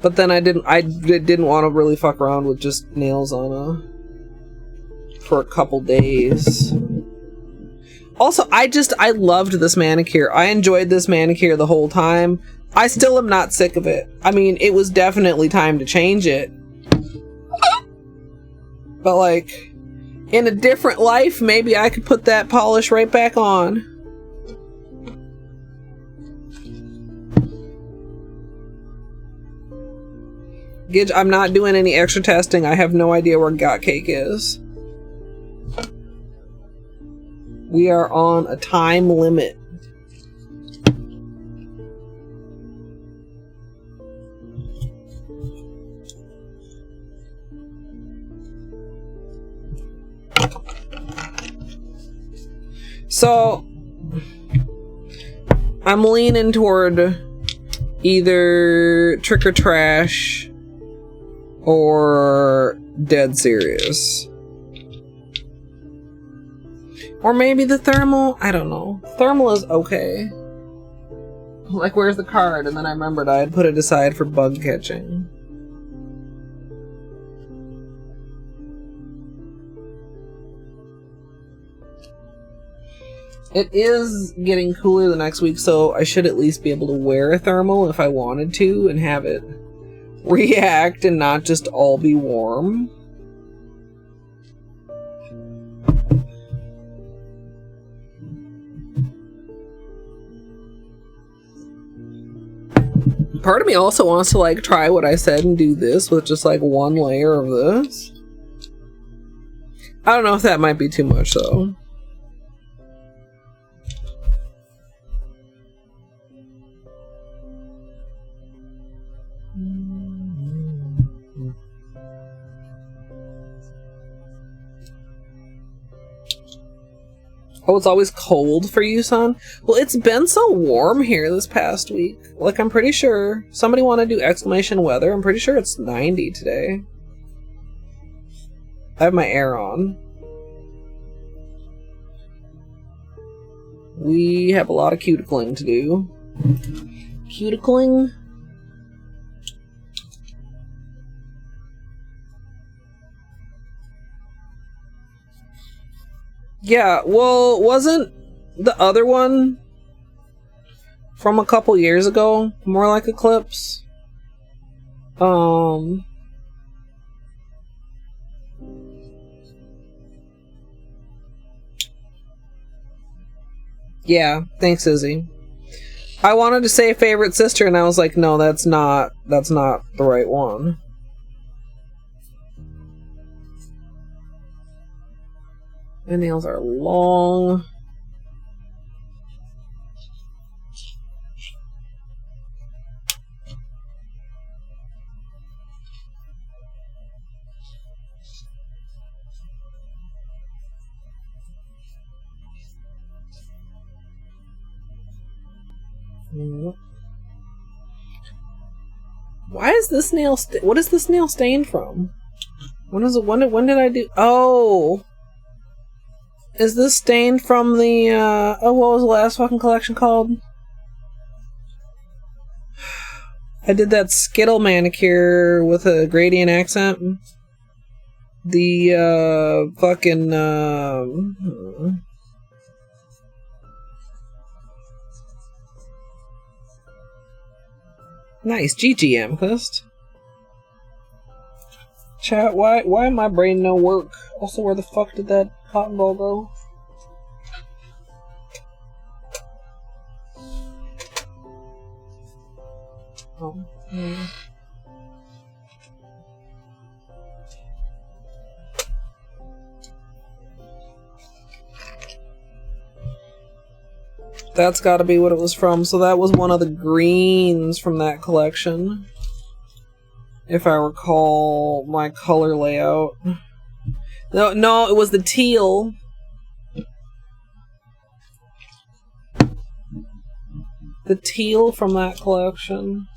Speaker 1: But then I didn't want to really fuck around with just nails on for a couple days. Also, I loved this manicure. I enjoyed this manicure the whole time. I still am not sick of it. I mean, it was definitely time to change it. But like, in a different life, maybe I could put that polish right back on. Gidge, I'm not doing any extra testing. I have no idea where Got Cake is. We are on a time limit. So, I'm leaning toward either Trick or Trash or Dead Serious. Or maybe the Thermal. I don't know. Thermal is okay. Like, where's the card? And then I remembered I had put it aside for bug catching. It is getting cooler the next week, so I should at least be able to wear a thermal if I wanted to and have it react and not just all be warm. Part of me also wants to like try what I said and do this with just like one layer of this. I don't know if that might be too much though. Oh, it's always cold for you, son? Well, it's been so warm here this past week. Like, I'm pretty sure... Somebody want to do exclamation weather? I'm pretty sure it's 90 today. I have my air on. We have a lot of cuticling to do. Cuticling? Yeah, well, wasn't the other one from a couple years ago more like Eclipse? Yeah, thanks, Izzy. I wanted to say favorite sister, and I was like, no, that's not the right one. My nails are long. Why is this nail what is this nail stained from? When did I do? Oh, is this stained from the oh, what was the last fucking collection called? I did that Skittle manicure with a gradient accent. The fucking nice GG Amethyst. Chat, why my brain no work? Also, where the fuck did that cotton ball go? Oh, yeah. That's gotta be what it was from. So that was one of the greens from that collection. If I recall my color layout. No, it was the teal. The teal from that collection.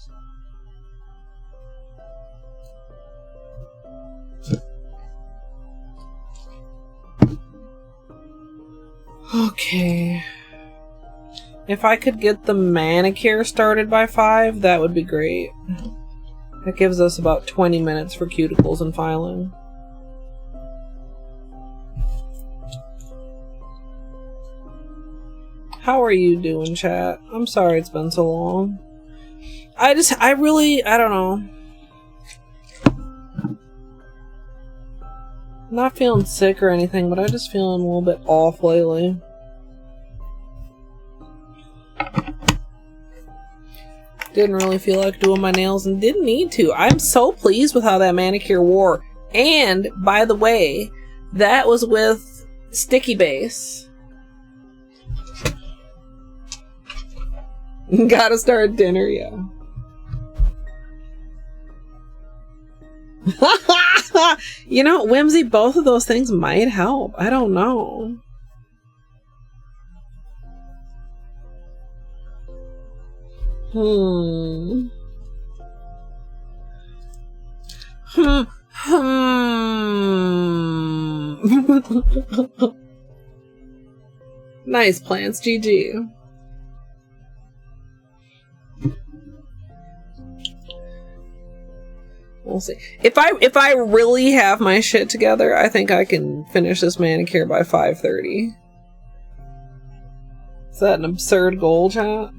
Speaker 1: Okay. If I could get the manicure started by 5, that would be great. That gives us about 20 minutes for cuticles and filing. How are you doing, chat? I'm sorry it's been so long. I don't know. I'm not feeling sick or anything, but I'm just feeling a little bit off lately. Didn't really feel like doing my nails and didn't need to. I'm so pleased with how that manicure wore. And, by the way, that was with sticky base. Gotta start dinner, yeah. You know, Whimsy, both of those things might help. I don't know. Nice plants, GG. We'll see. If I really have my shit together, I think I can finish this manicure by 5:30. Is that an absurd goal, chat?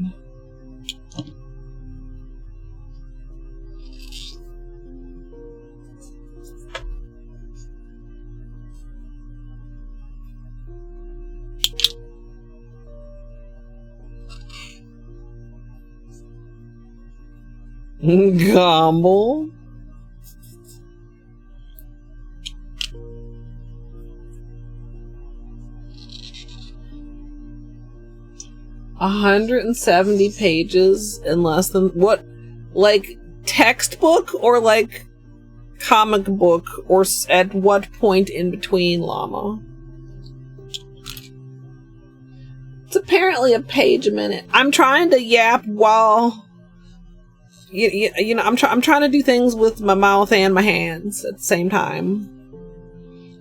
Speaker 1: Gomble. $170 pages in less than what? Like textbook or like comic book, or at what point in between, llama? It's apparently a page a minute. I'm trying to yap while you know, I'm trying to do things with my mouth and my hands at the same time,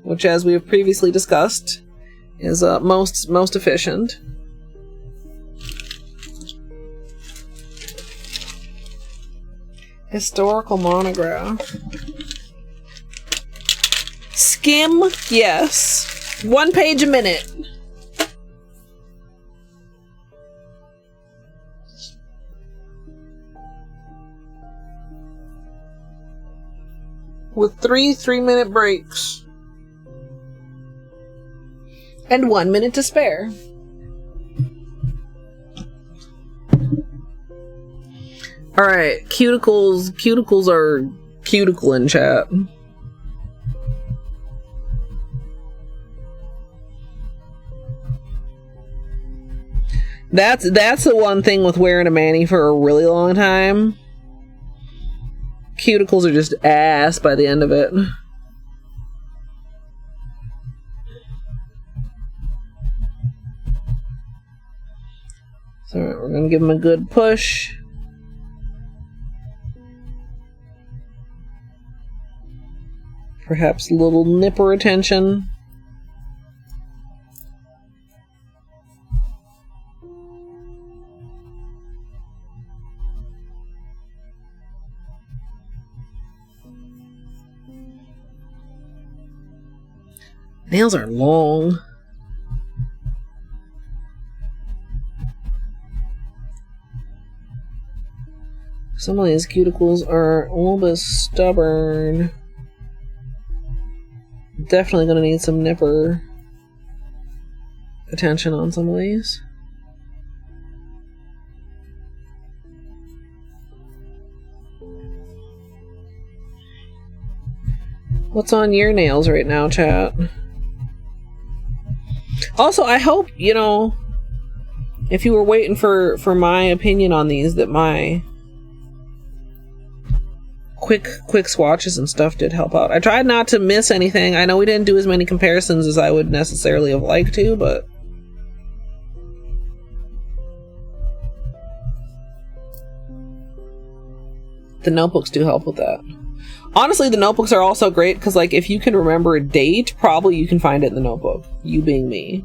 Speaker 1: which, as we have previously discussed, is most efficient. Historical monograph. Skim, yes. 1 page a minute. With 3 3-minute breaks. And 1 minute to spare. Alright, cuticles are cuticle in chat. That's the one thing with wearing a mani for a really long time. Cuticles are just ass by the end of it. So we're gonna give them a good push. Perhaps a little nipper attention. Nails are long. Some of these cuticles are a little bit stubborn. Definitely gonna need some nipper attention on some of these. What's on your nails right now, chat? Also, I hope, you know, if you were waiting for my opinion on these, that my quick swatches and stuff did help out. I tried not to miss anything. I know we didn't do as many comparisons as I would necessarily have liked to, but the notebooks do help with that. Honestly, the notebooks are also great because, like, if you can remember a date, probably you can find it in the notebook. You being me.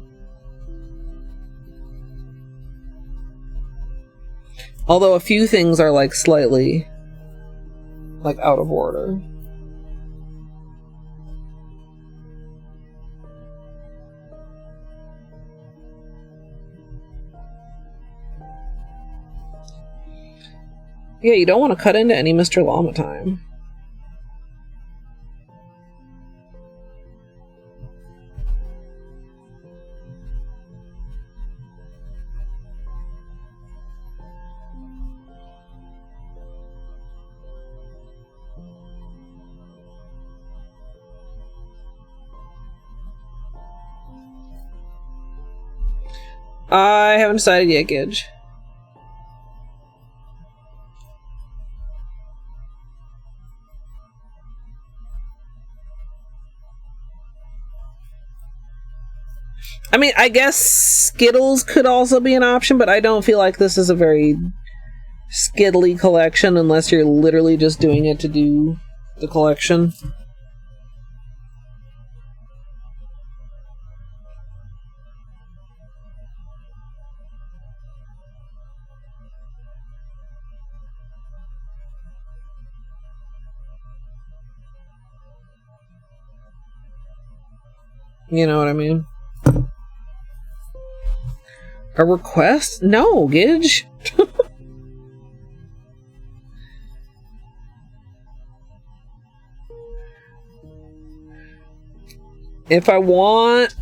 Speaker 1: Although a few things are, like, slightly, like, out of order. Yeah, you don't want to cut into any Mr. Llama time. I haven't decided yet, Gidge. I mean, I guess Skittles could also be an option, but I don't feel like this is a very Skittly collection unless you're literally just doing it to do the collection. You know what I mean? A request? No, Gidge. If I want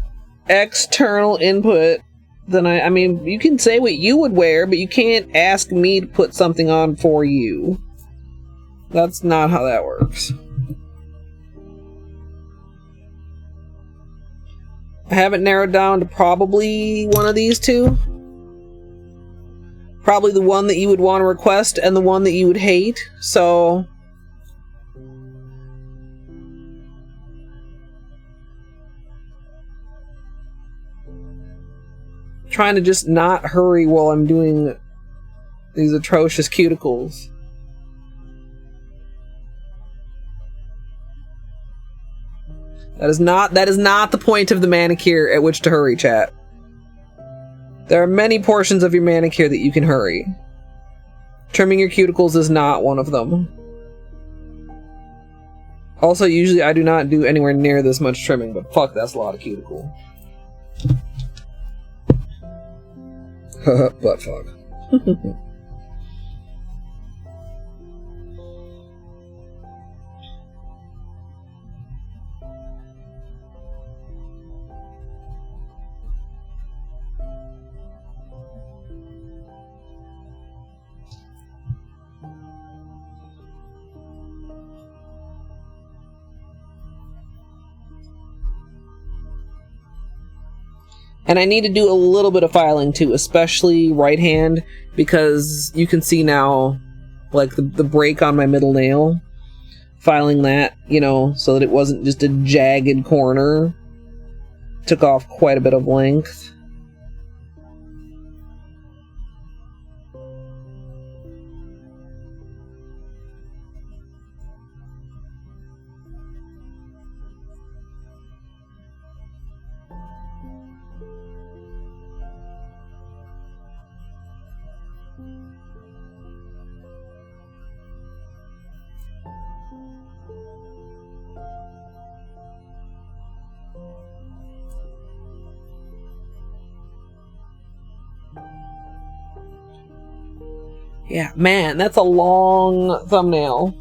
Speaker 1: external input, then I mean, you can say what you would wear, but you can't ask me to put something on for you. That's not how that works. I have it narrowed down to probably one of these two. Probably the one that you would want to request and the one that you would hate. So trying to just not hurry while I'm doing these atrocious cuticles. That is not the point of the manicure at which to hurry, chat. There are many portions of your manicure that you can hurry. Trimming your cuticles is not one of them. Also, usually I do not do anywhere near this much trimming, but fuck, that's a lot of cuticle. Butt fuck. And I need to do a little bit of filing too, especially right hand, because you can see now, like, the break on my middle nail. Filing that, you know, so that it wasn't just a jagged corner. Took off quite a bit of length. Yeah, man, that's a long thumbnail.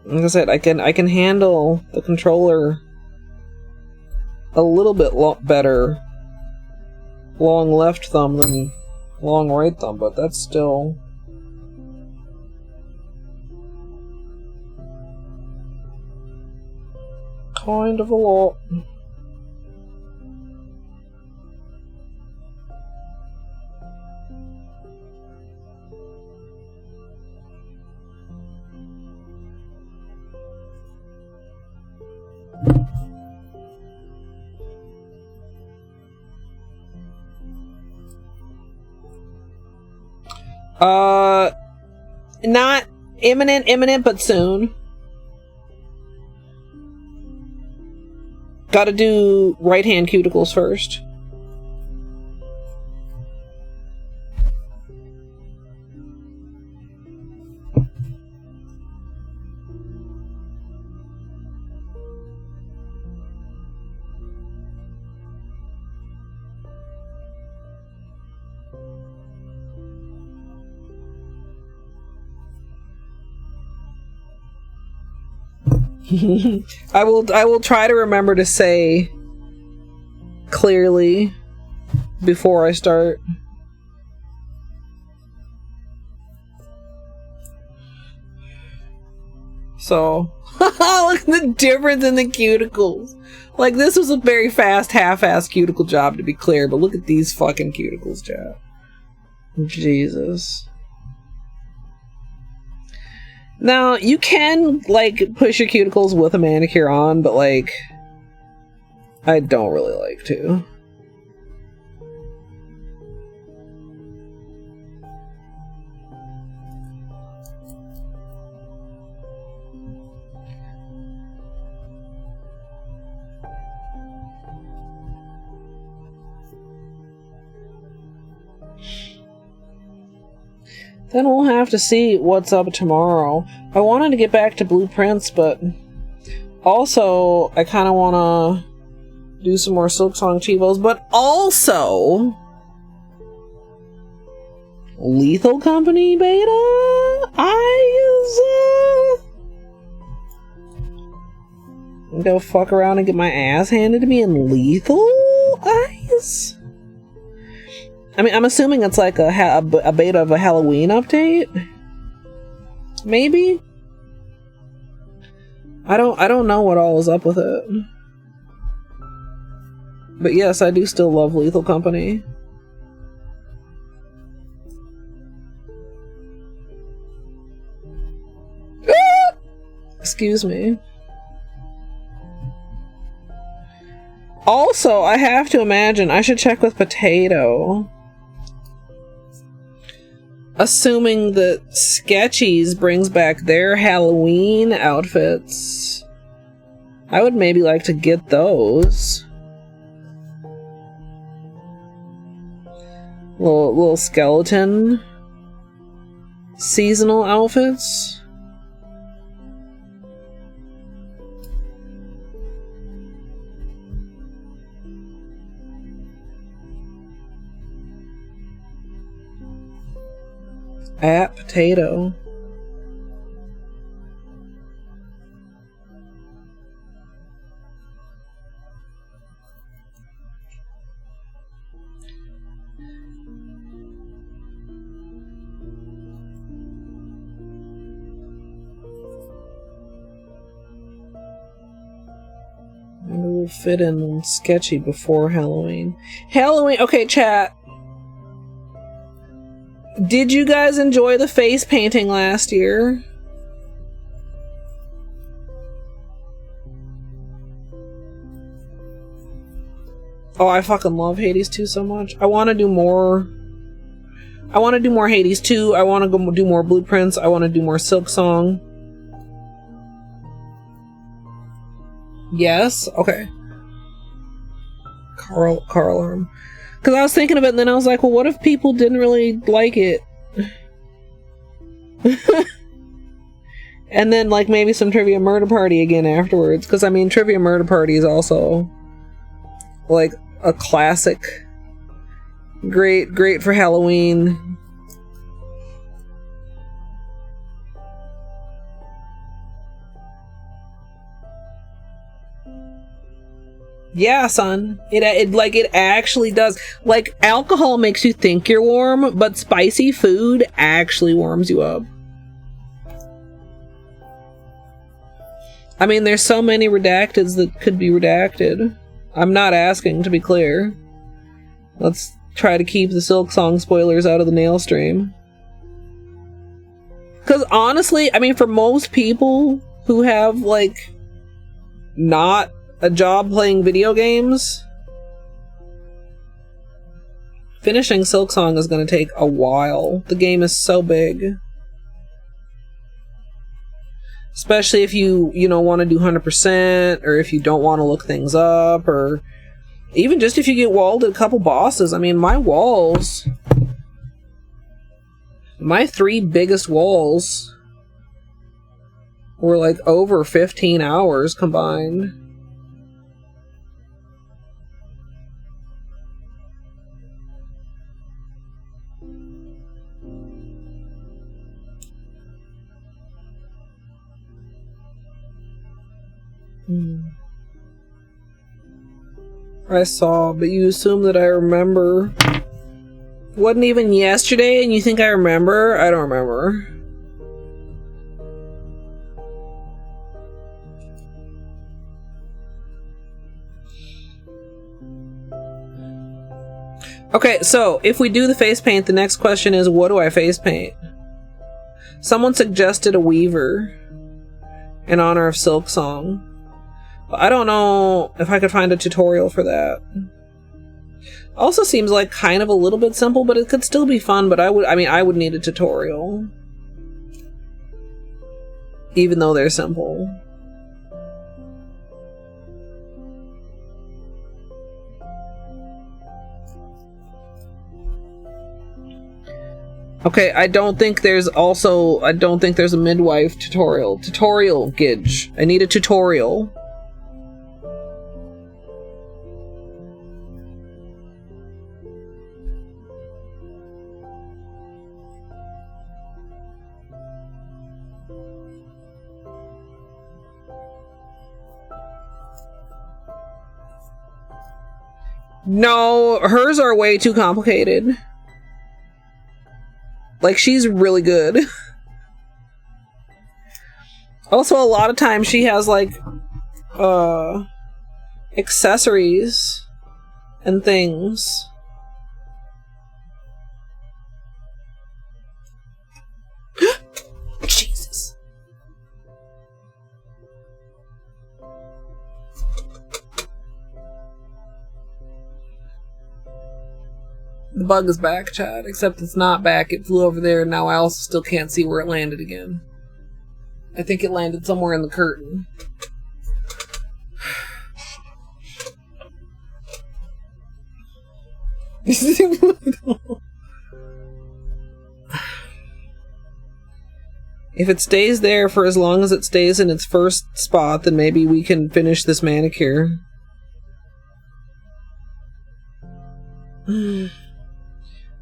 Speaker 1: Like I said, I can handle the controller a little bit better long left thumb than long right thumb, but that's still kind of a lot. Not imminent, but soon. Gotta do right hand cuticles first. I will try to remember to say clearly before I start. So, look at the difference in the cuticles. Like, this was a very fast, half-assed cuticle job, to be clear, but look at these fucking cuticles, chat. Jesus. Now, you can, like, push your cuticles with a manicure on, but, like, I don't really like to. Then we'll have to see what's up tomorrow. I wanted to get back to blueprints, but also I kind of want to do some more Silksong Chivos, but also Lethal Company beta. Go fuck around and get my ass handed to me in Lethal Eyes. I mean, I'm assuming it's like a beta of a Halloween update. Maybe. I don't know what all is up with it. But yes, I do still love Lethal Company. Excuse me. Also, I have to imagine I should check with Potato. Assuming that Sketchies brings back their Halloween outfits, I would maybe like to get those. Little skeleton seasonal outfits. At Potato. Maybe we'll fit in Sketchy before Halloween. Halloween, okay, chat. Did you guys enjoy the face painting last year? Oh, I fucking love Hades 2 so much. I want to do more. I want to do more Hades 2. I want to go do more blueprints. I want to do more Silksong. Yes? Okay. Carl arm. Because I was thinking of it, and then I was like, well, what if people didn't really like it? And then, like, maybe some Trivia Murder Party again afterwards. Because, I mean, Trivia Murder Party is also, like, a classic. Great for Halloween. Yeah, son. It actually does. Like, alcohol makes you think you're warm, but spicy food actually warms you up. I mean, there's so many redacteds that could be redacted. I'm not asking, to be clear. Let's try to keep the Silksong spoilers out of the nail stream. Because honestly, I mean, for most people who have, like, not a job playing video games, finishing Silksong is going to take a while. The game is so big. Especially if you want to do 100%, or if you don't want to look things up, or even just if you get walled at a couple bosses. I mean, my 3 biggest walls were like over 15 hours combined. I saw, but you assume that I remember. Wasn't even yesterday and you think I remember? I don't remember. Okay, so if we do the face paint, the next question is, what do I face paint? Someone suggested a Weaver in honor of Silksong. I don't know if I could find a tutorial for that. Also seems like kind of a little bit simple, but it could still be fun, but I would need a tutorial. Even though they're simple. Okay, I don't think there's a midwife tutorial. Tutorial, Gidge. I need a tutorial. No, hers are way too complicated. Like, she's really good. Also, a lot of times she has, like, accessories and things. Jesus. The bug is back, Chad, except it's not back. It flew over there, and now I also still can't see where it landed again. I think it landed somewhere in the curtain. If it stays there for as long as it stays in its first spot, then maybe we can finish this manicure.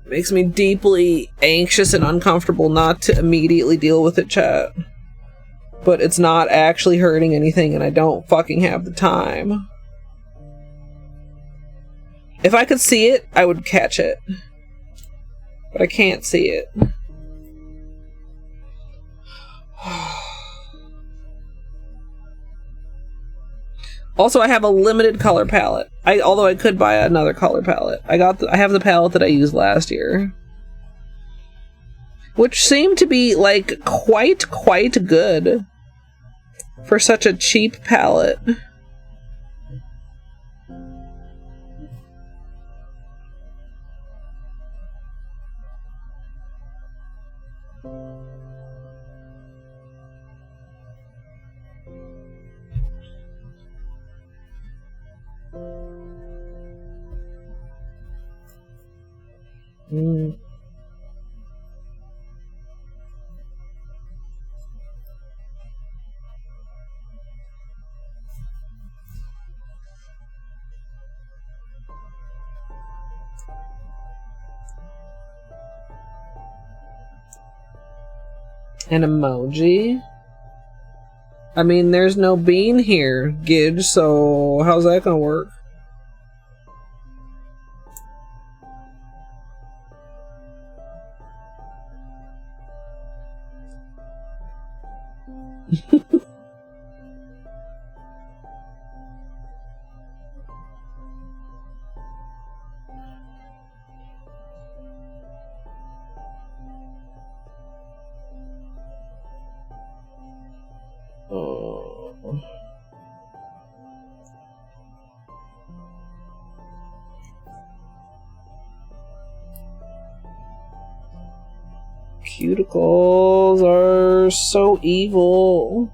Speaker 1: Makes me deeply anxious and uncomfortable not to immediately deal with it, chat. But it's not actually hurting anything, and I don't fucking have the time. If I could see it, I would catch it. But I can't see it. Also, I have a limited color palette. Although I could buy another color palette. I have the palette that I used last year, which seemed to be like quite good for such a cheap palette. An emoji? I mean, there's no bean here, Gidge, so how's that gonna work? Cuticles are so evil.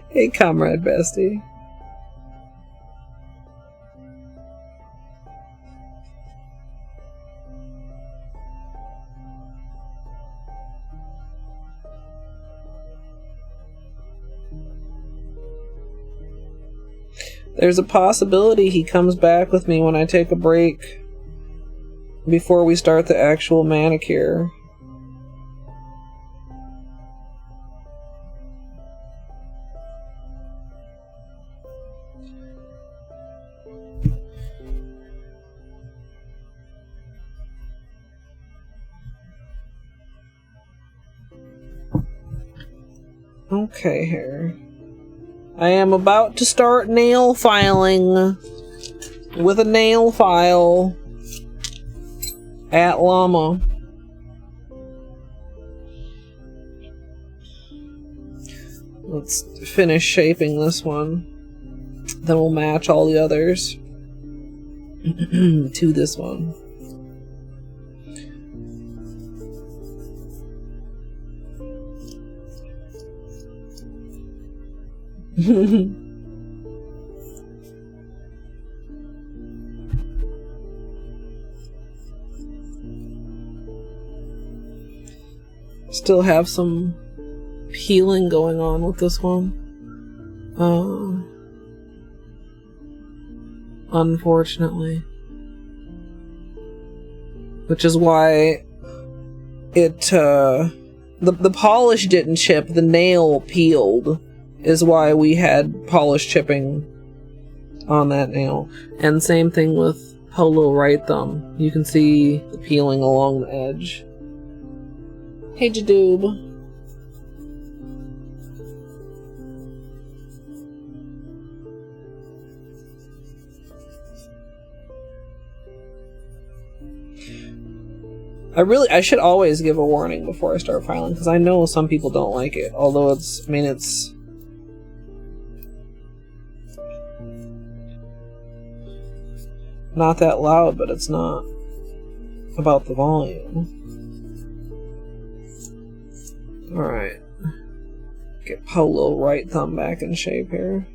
Speaker 1: Hey, comrade bestie. There's a possibility he comes back with me when I take a break before we start the actual manicure. Okay, here. I am about to start nail filing with a nail file at Llama. Let's finish shaping this one. Then we'll match all the others to this one. Still have some peeling going on with this one. Unfortunately. Which is why it, the polish didn't chip, the nail peeled, is why we had polish chipping on that nail. And same thing with Holo right thumb. You can see the peeling along the edge. Hey, Jadoob. I should always give a warning before I start filing, because I know some people don't like it. Although it's not that loud, but it's not about the volume. Alright. Get Holo right thumb back in shape here.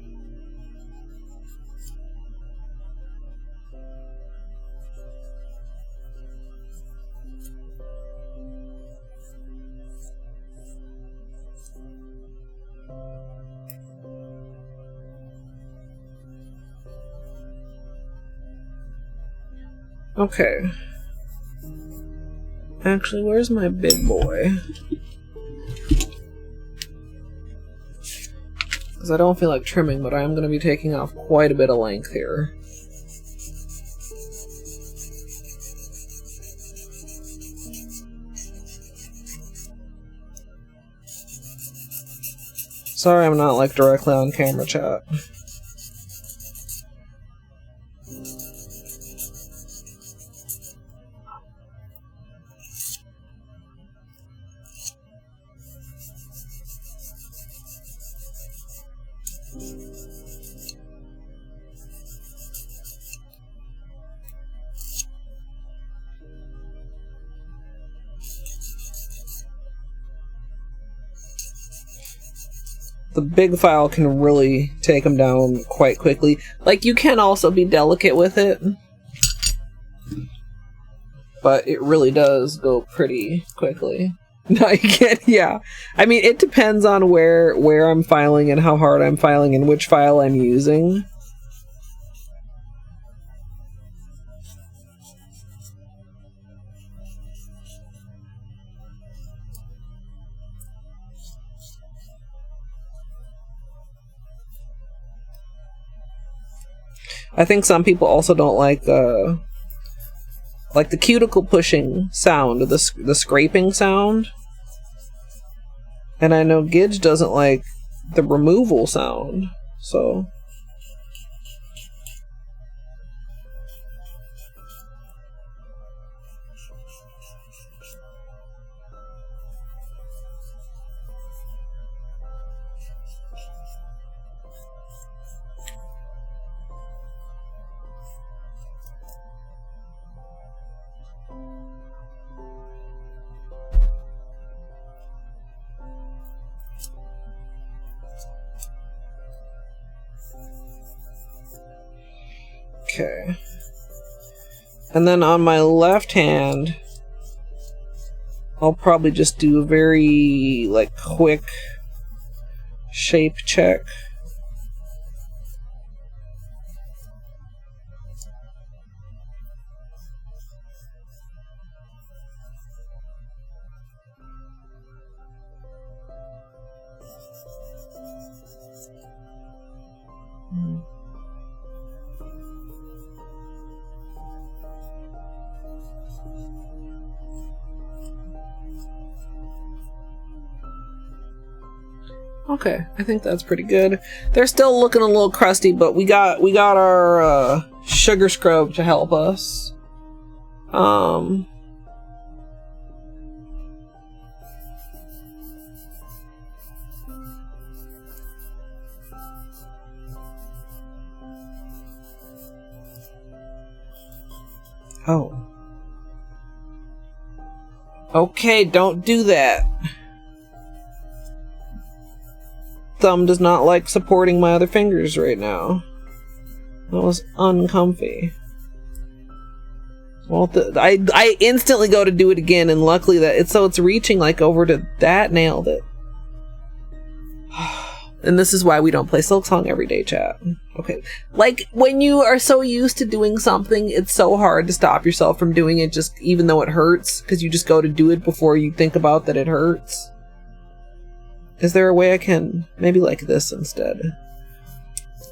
Speaker 1: Okay. Actually, where's my big boy? Because I don't feel like trimming, but I am going to be taking off quite a bit of length here. Sorry I'm not like directly on camera chat. The big file can really take them down quite quickly. Like, you can also be delicate with it, but it really does go pretty quickly. No, you can't. Yeah, I mean, it depends on where I'm filing and how hard I'm filing and which file I'm using. I think some people also don't like the cuticle pushing sound, the scraping sound. And I know Gidge doesn't like the removal sound, so... Okay. And then on my left hand, I'll probably just do a very, like, quick shape check. Okay, I think that's pretty good. They're still looking a little crusty, but we got our sugar scrub to help us. Oh. Okay, don't do that. Thumb does not like supporting my other fingers right now. That was uncomfy. Well, I instantly go to do it again, and luckily it's reaching like over to that nail that. And this is why we don't play Silk Song every day, chat. Okay, like when you are so used to doing something, it's so hard to stop yourself from doing it, just even though it hurts, because you just go to do it before you think about that it hurts. Is there a way I can maybe like this instead?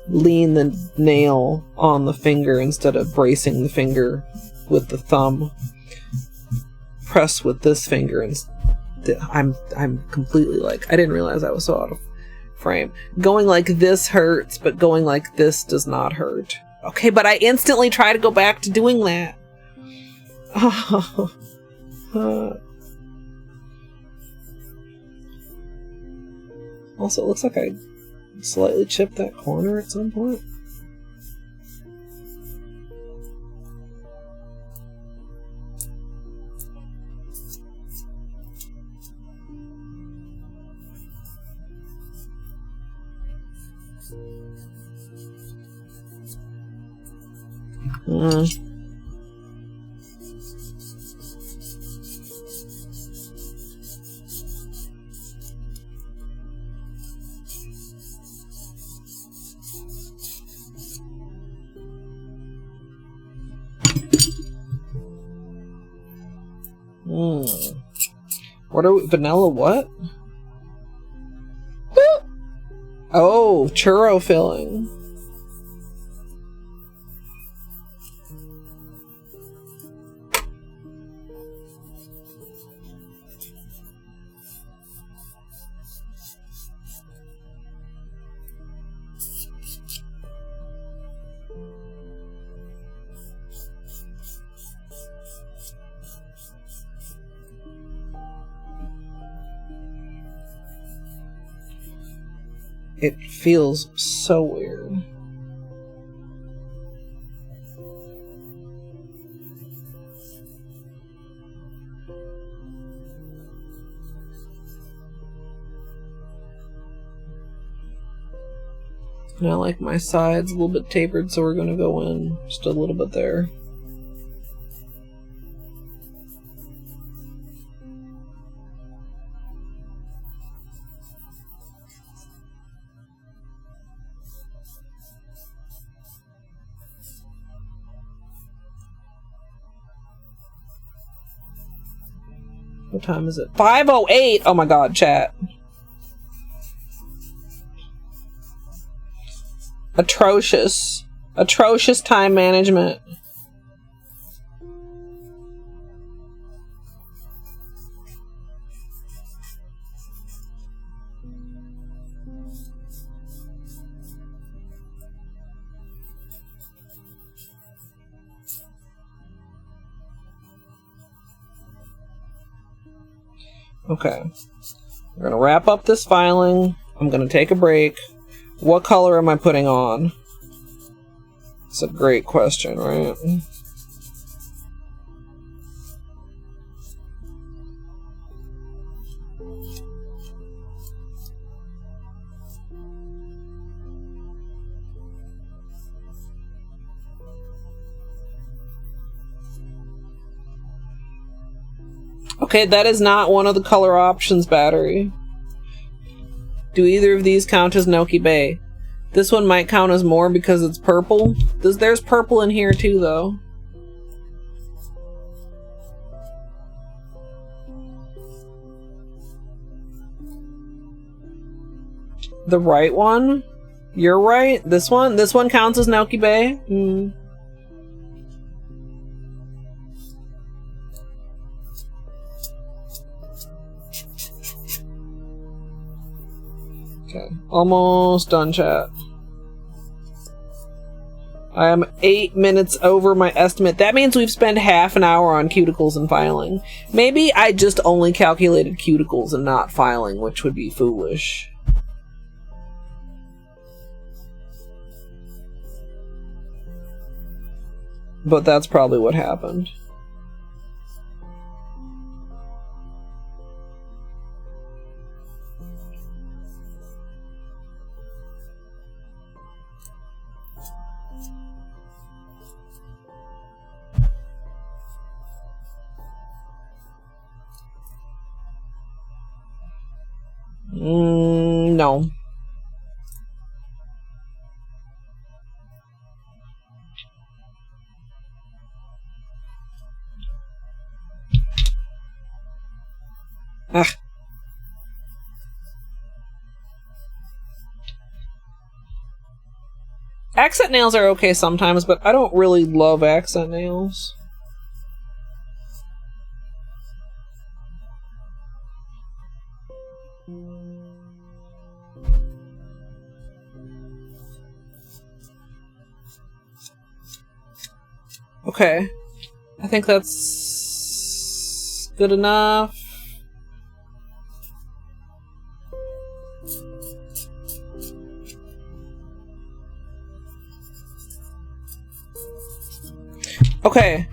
Speaker 1: Lean the nail on the finger instead of bracing the finger with the thumb. Press with this finger, and I'm completely like, I didn't realize I was so out of frame. Going like this hurts, but going like this does not hurt. Okay, but I instantly try to go back to doing that. Also, it looks like I slightly chipped that corner at some point. What are we? Vanilla what? Oh, churro filling. It feels so weird. And I like my sides a little bit tapered, so we're going to go in just a little bit there. What time is it? 5:08! Oh my god, chat. Atrocious. Atrocious time management. Okay. We're gonna wrap up this filing. I'm gonna take a break. What color am I putting on? It's a great question, right? Okay, that is not one of the color options, battery. Do either of these count as Noki Bay? This one might count as more because it's purple. There's purple in here too, though. The right one? You're right. This one? This one counts as Noki Bay? Hmm. Okay, almost done, chat. I am 8 minutes over my estimate. That means we've spent half an hour on cuticles and filing. Maybe I just only calculated cuticles and not filing, which would be foolish. But that's probably what happened. No. Ugh. Accent nails are okay sometimes, but I don't really love accent nails. Okay. I think that's good enough. Okay.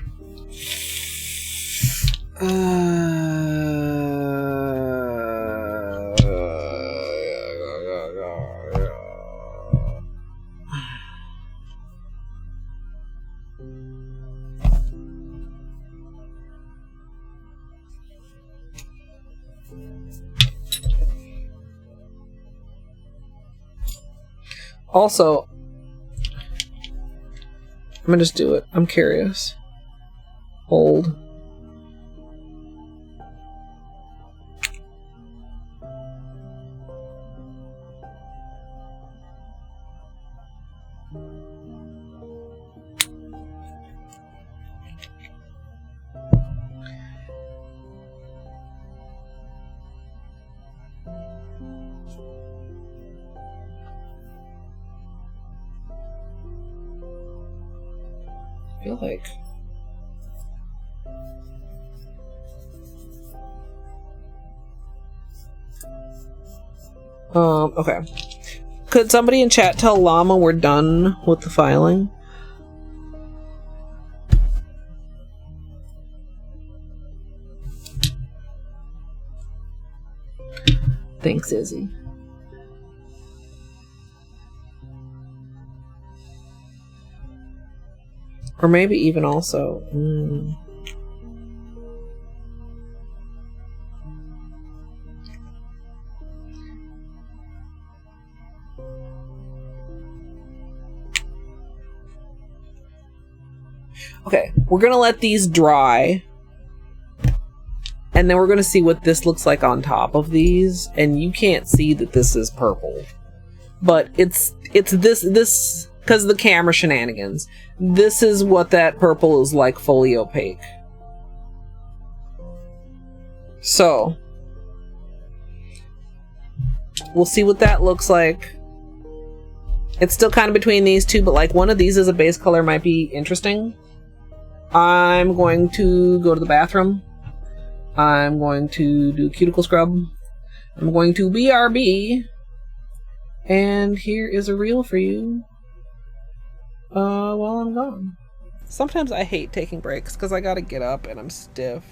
Speaker 1: Also, I'm gonna just do it. I'm curious. Hold. I feel like okay. Could somebody in chat tell Llama we're done with the filing? Thanks, Izzy. Or maybe even also... Okay, we're gonna let these dry. And then we're gonna see what this looks like on top of these. And you can't see that this is purple. But it's this because of the camera shenanigans. This is what that purple is like, fully opaque. So we'll see what that looks like. It's still kind of between these two, but like one of these as a base color might be interesting. I'm going to go to the bathroom. I'm going to do cuticle scrub. I'm going to BRB. And here is a reel for you while I'm gone. Sometimes I hate taking breaks because I gotta get up and I'm stiff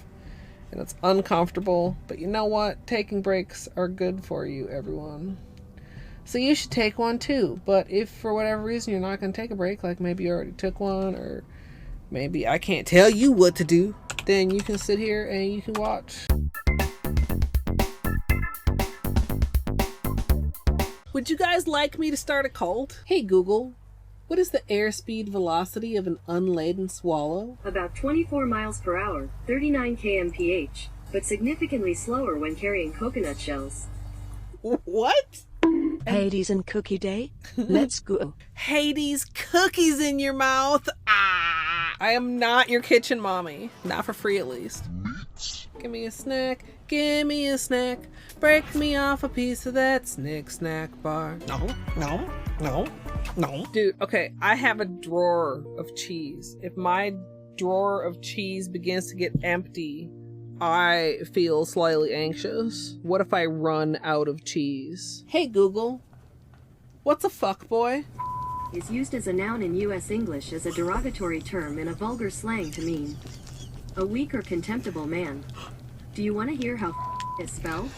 Speaker 1: and it's uncomfortable. But you know what? Taking breaks are good for you, everyone. So you should take one too. But if for whatever reason you're not gonna take a break, like maybe you already took one, or maybe I can't tell you what to do, then you can sit here and you can watch. Would you guys like me to start a cult? Hey Google, what is the airspeed velocity of an unladen swallow?
Speaker 2: About 24 miles per hour, 39 kmph, but significantly slower when carrying coconut shells.
Speaker 1: What?
Speaker 3: Hades and Cookie Day? Let's go.
Speaker 1: Hades, cookies in your mouth. Ah! I am not your kitchen mommy. Not for free, at least. Give me a snack. Give me a snack. Break me off a piece of that Snick Snack bar. No. Dude, okay, I have a drawer of cheese. If my drawer of cheese begins to get empty, I feel slightly anxious. What if I run out of cheese? Hey Google, what's a fuckboy?
Speaker 2: Is used as a noun in U.S. English as a derogatory term in a vulgar slang to mean a weak or contemptible man. Do you want to hear how is spelled?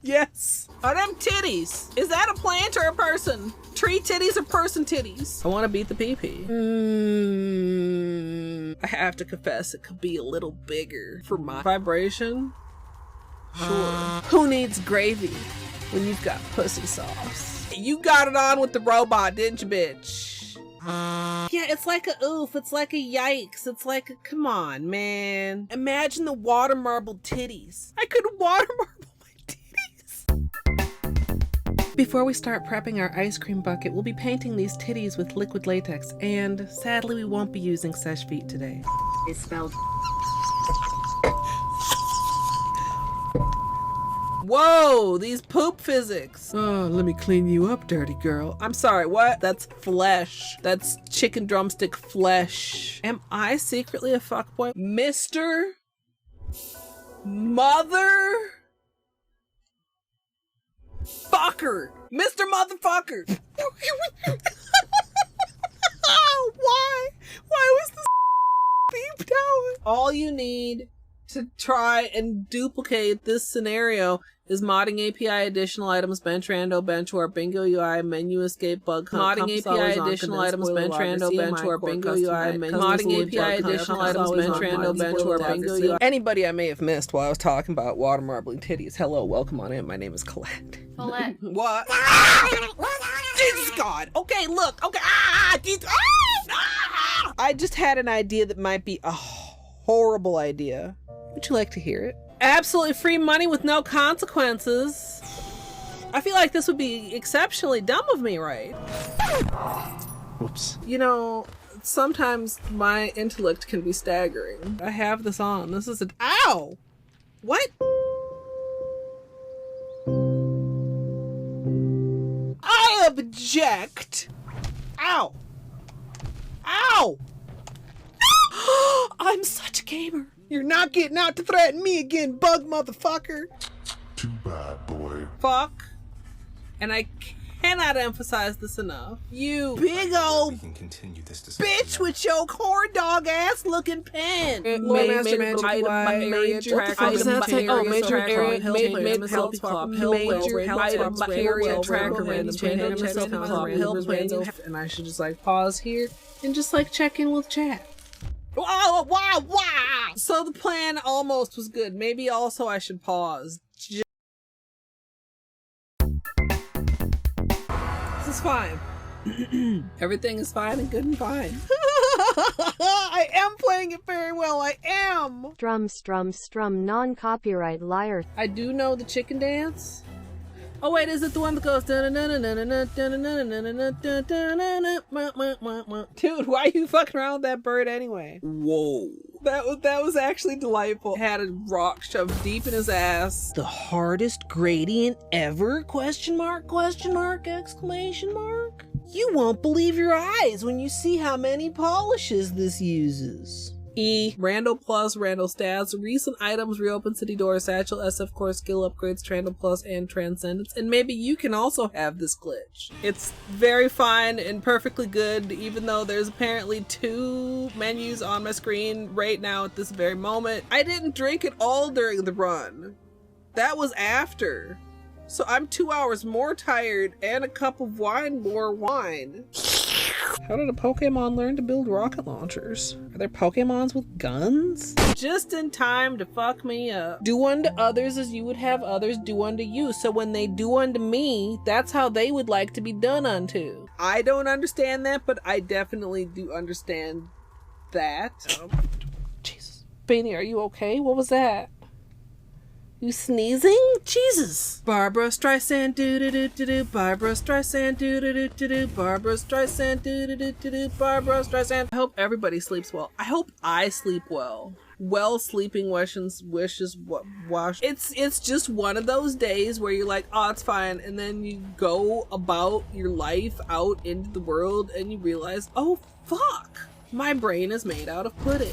Speaker 1: Yes. Are them titties? Is that a plant or a person? Tree titties or person titties? I want to beat the pee-pee. I have to confess, it could be a little bigger for my vibration. Sure. Who needs gravy when you've got pussy sauce? You got it on with the robot, didn't you, bitch? Yeah, it's like a oof, it's like a yikes, it's like a, come on, man. Imagine the water marble titties. I could water marble my titties. Before we start prepping our ice cream bucket, we'll be painting these titties with liquid latex, and sadly we won't be using Seche Vite today.
Speaker 2: Is spelled.
Speaker 1: Whoa, these poop physics. Oh, let me clean you up, dirty girl. I'm sorry, what? That's flesh. That's chicken drumstick flesh. Am I secretly a fuckboy? Mr. Mother Fucker. Mr. Motherfucker. Why? Why was this beeped out? All you need to try and duplicate this scenario is modding API additional items, bench rando, benchwarp, bingo UI, menu escape, bug hunt, modding API additional items, bench rando, benchwarp, bingo UI, modding API additional items, bench rando, benchwarp, bingo UI. Anybody I may have missed while I was talking about water marbling titties, hello, welcome on in. My name is Colette.
Speaker 2: Colette.
Speaker 1: What? Jesus God. Okay, look. Okay. I just had an idea that might be a horrible idea. Would you like to hear it? Absolutely free money with no consequences. I feel like this would be exceptionally dumb of me, right?
Speaker 4: Whoops.
Speaker 1: You know, sometimes my intellect can be staggering. I have this on. This is ow! What? I object! Ow! Ow! I'm such a gamer. You're not getting out to threaten me again, bug motherfucker.
Speaker 4: Too bad, boy.
Speaker 1: Fuck. And I cannot emphasize this enough. You big old
Speaker 5: We can continue this discussion
Speaker 1: bitch with your corn dog ass looking pen.
Speaker 6: Major
Speaker 1: and I should just like pause here and just like check in with chat. Wow. So the plan almost was good. Maybe also I should pause. This is fine. Everything is fine and good and fine. I am playing it very well. I am.
Speaker 7: Strum, non-copyright liar.
Speaker 1: I do know the chicken dance. Oh wait, is it the one that goes? Dude, why are you fucking around with that bird anyway? Whoa. That was actually delightful. Had a rock shoved deep in his ass. The hardest gradient ever? Question mark, exclamation mark. You won't believe your eyes when you see how many polishes this uses. Rando Plus, Rando Stats, recent items, reopen city doors, satchel, SF core, skill upgrades, Rando Plus, and Transcendence. And maybe you can also have this glitch. It's very fine and perfectly good, even though there's apparently 2 menus on my screen right now at this very moment. I didn't drink it all during the run. That was after. So I'm 2 hours more tired and a cup of more wine. How did a Pokemon learn to build rocket launchers? Are there Pokemons with guns? Just in time to fuck me up. Do unto others as you would have others do unto you. So when they do unto me, that's how they would like to be done unto. I don't understand that, but I definitely do understand that. Jesus. Beanie, are you okay? What was that? You sneezing? Jesus. Barbara Streisand do-do-do-do-do. Barbara Streisand do-do-do-do-do. Barbara Streisand do-do-do-do-do. Barbara Streisand. I hope everybody sleeps well. I hope I sleep well. Well sleeping wishes wash. It's just one of those days where you're like, oh, it's fine, and then you go about your life out into the world and you realize, oh fuck, my brain is made out of pudding.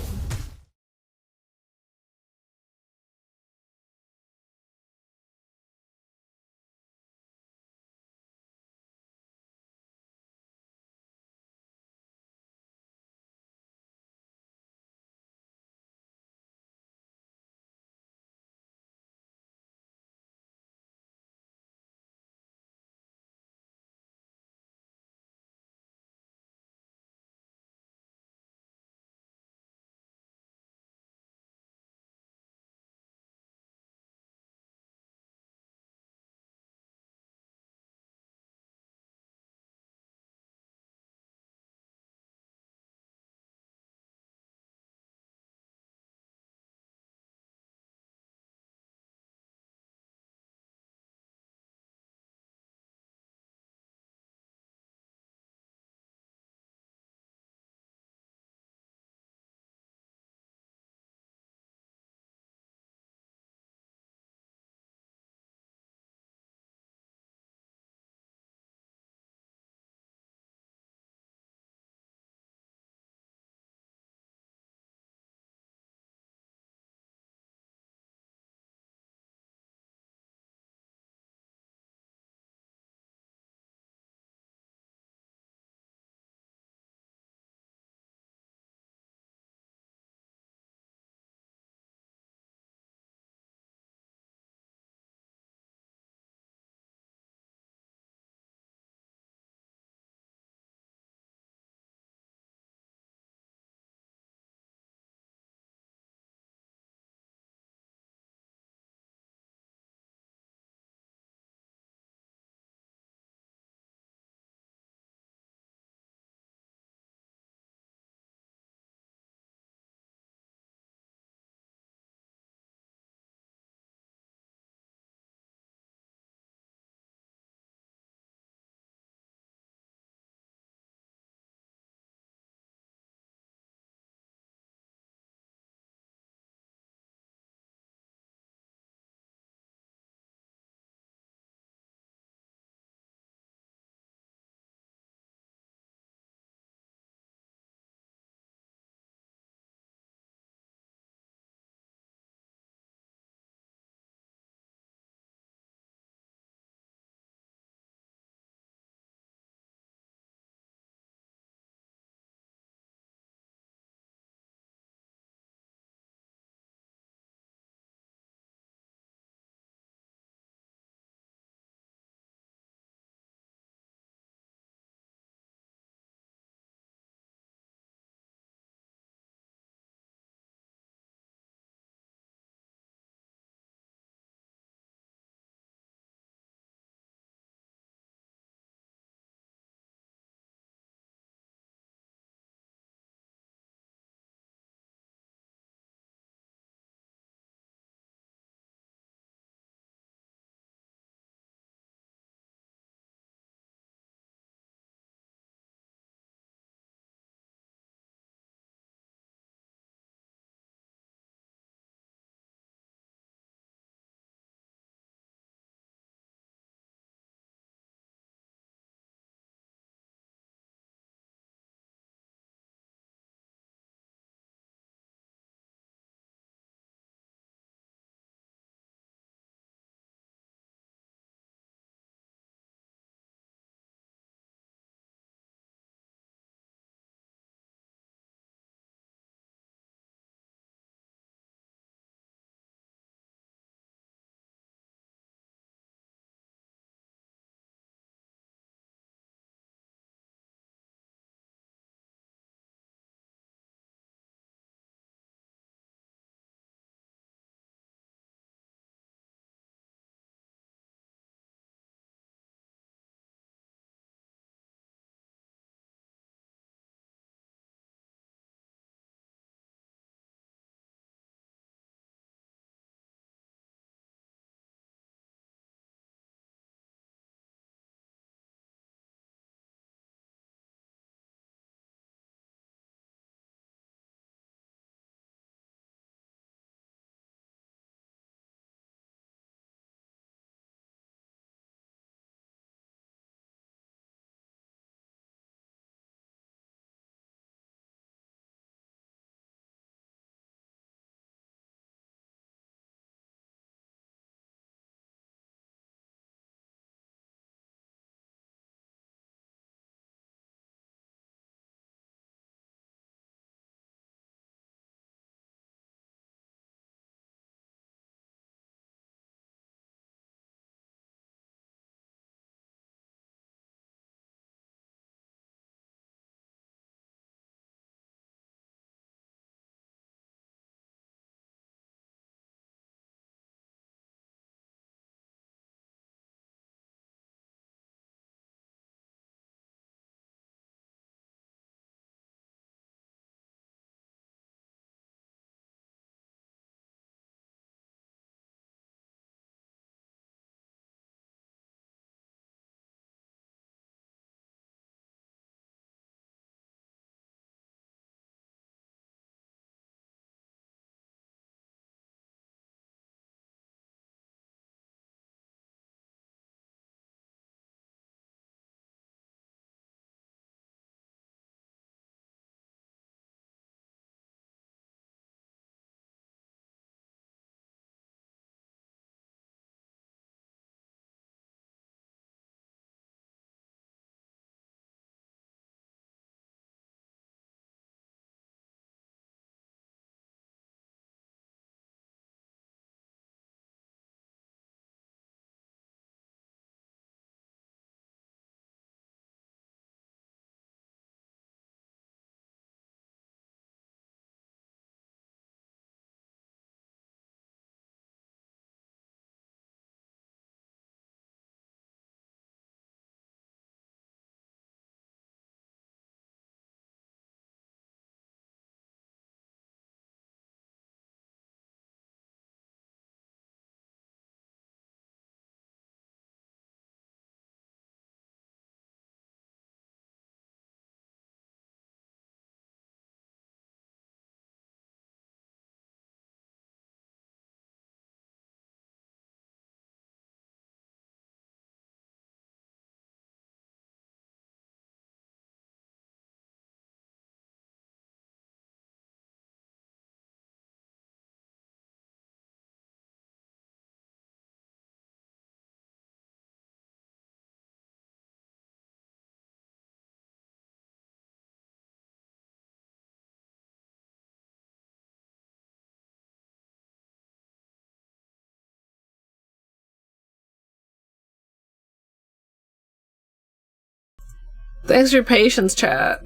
Speaker 1: Thanks for your patience, chat.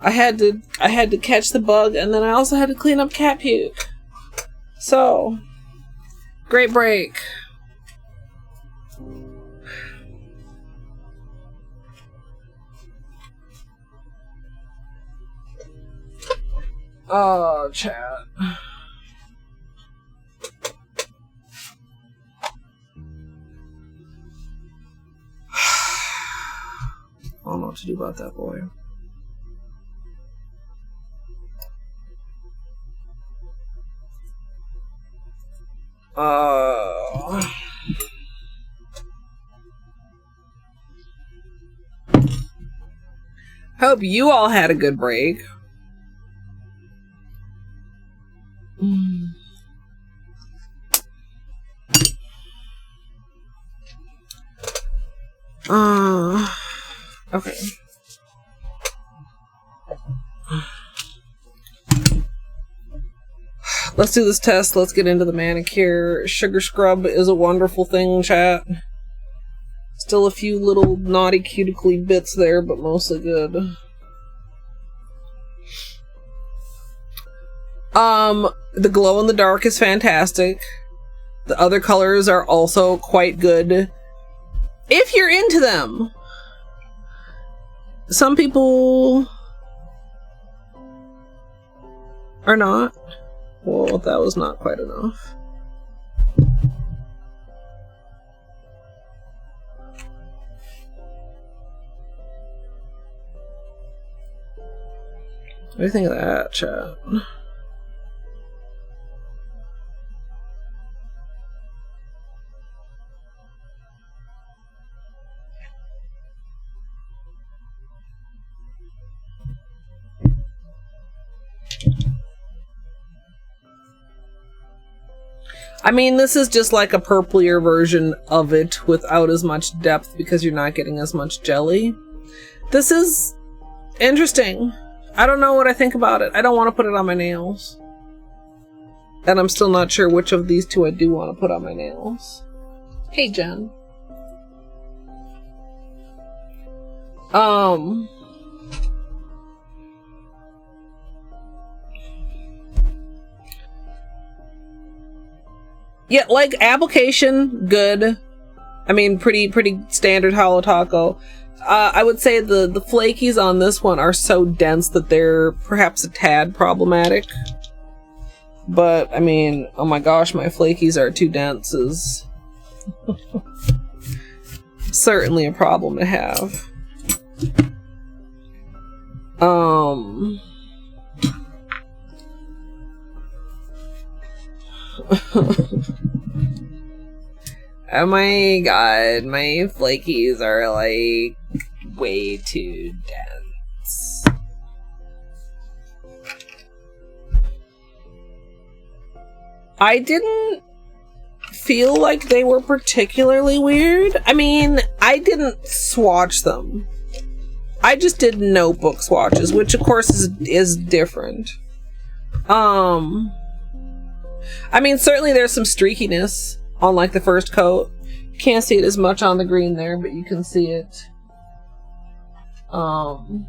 Speaker 1: I had to catch the bug, and then I also had to clean up cat puke. So, great break. Oh, chat. I don't know what to do about that boy. Hope you all had a good break. Okay. Let's do this test. Let's get into the manicure. Sugar scrub is a wonderful thing, chat. Still a few little naughty cutically bits there, but mostly good. The glow in the dark is fantastic. The other colors are also quite good if you're into them. Some people are not. Well, that was not quite enough. What do you think of that, chat? I mean, this is just like a purplier version of it without as much depth because you're not getting as much jelly. This is interesting. I don't know what I think about it. I don't want to put it on my nails. And I'm still not sure which of these two I do want to put on my nails. Hey, Jen. Yeah, like, application, good. I mean, pretty standard Holo Taco. I would say the flakies on this one are so dense that they're perhaps a tad problematic. But, I mean, oh my gosh, my flakies are too dense is certainly a problem to have. Oh my god, my flakies are like way too dense. I didn't feel like they were particularly weird. I mean, I didn't swatch them. I just did notebook swatches, which of course is different. I mean, certainly there's some streakiness on like the first coat. Can't see it as much on the green there, but you can see it on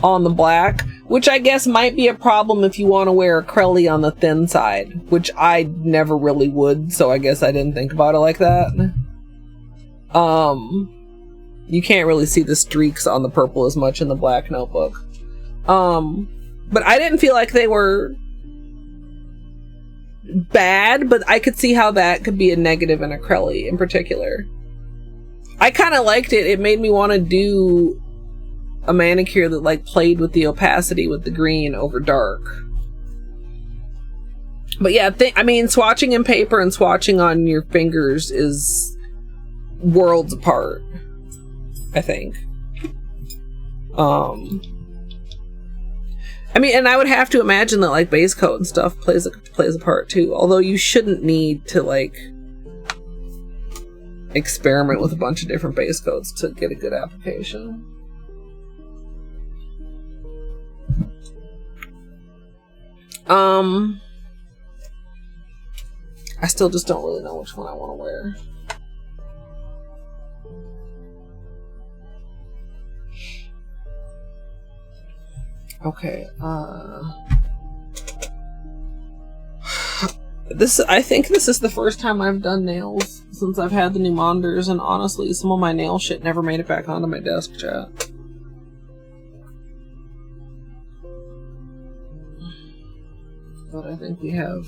Speaker 1: the black, which I guess might be a problem if you want to wear acrylic on the thin side, which I never really would, so I guess I didn't think about it like that. You can't really see the streaks on the purple as much in the black notebook. But I didn't feel like they were bad, but I could see how that could be a negative in acrylic in particular. I kind of liked it. It made me want to do a manicure that like played with the opacity with the green over dark. But yeah, I mean, swatching in paper and swatching on your fingers is worlds apart, I think. I mean, and I would have to imagine that like base coat and stuff plays a part too. Although you shouldn't need to like experiment with a bunch of different base coats to get a good application. I still just don't really know which one I want to wear. Okay, I think this is the first time I've done nails since I've had the new monitors, and honestly, some of my nail shit never made it back onto my desk, chat. But I think we have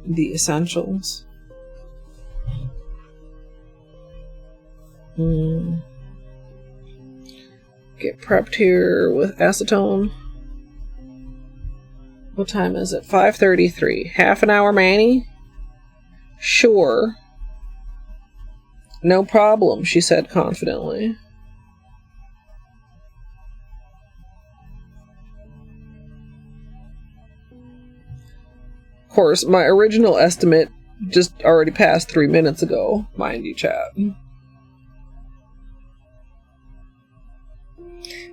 Speaker 1: the essentials. Get prepped here with acetone. What time is it? 5:33. Half an hour, Manny? Sure. No problem, she said confidently. Of course, my original estimate just already passed 3 minutes ago, mind you, chat.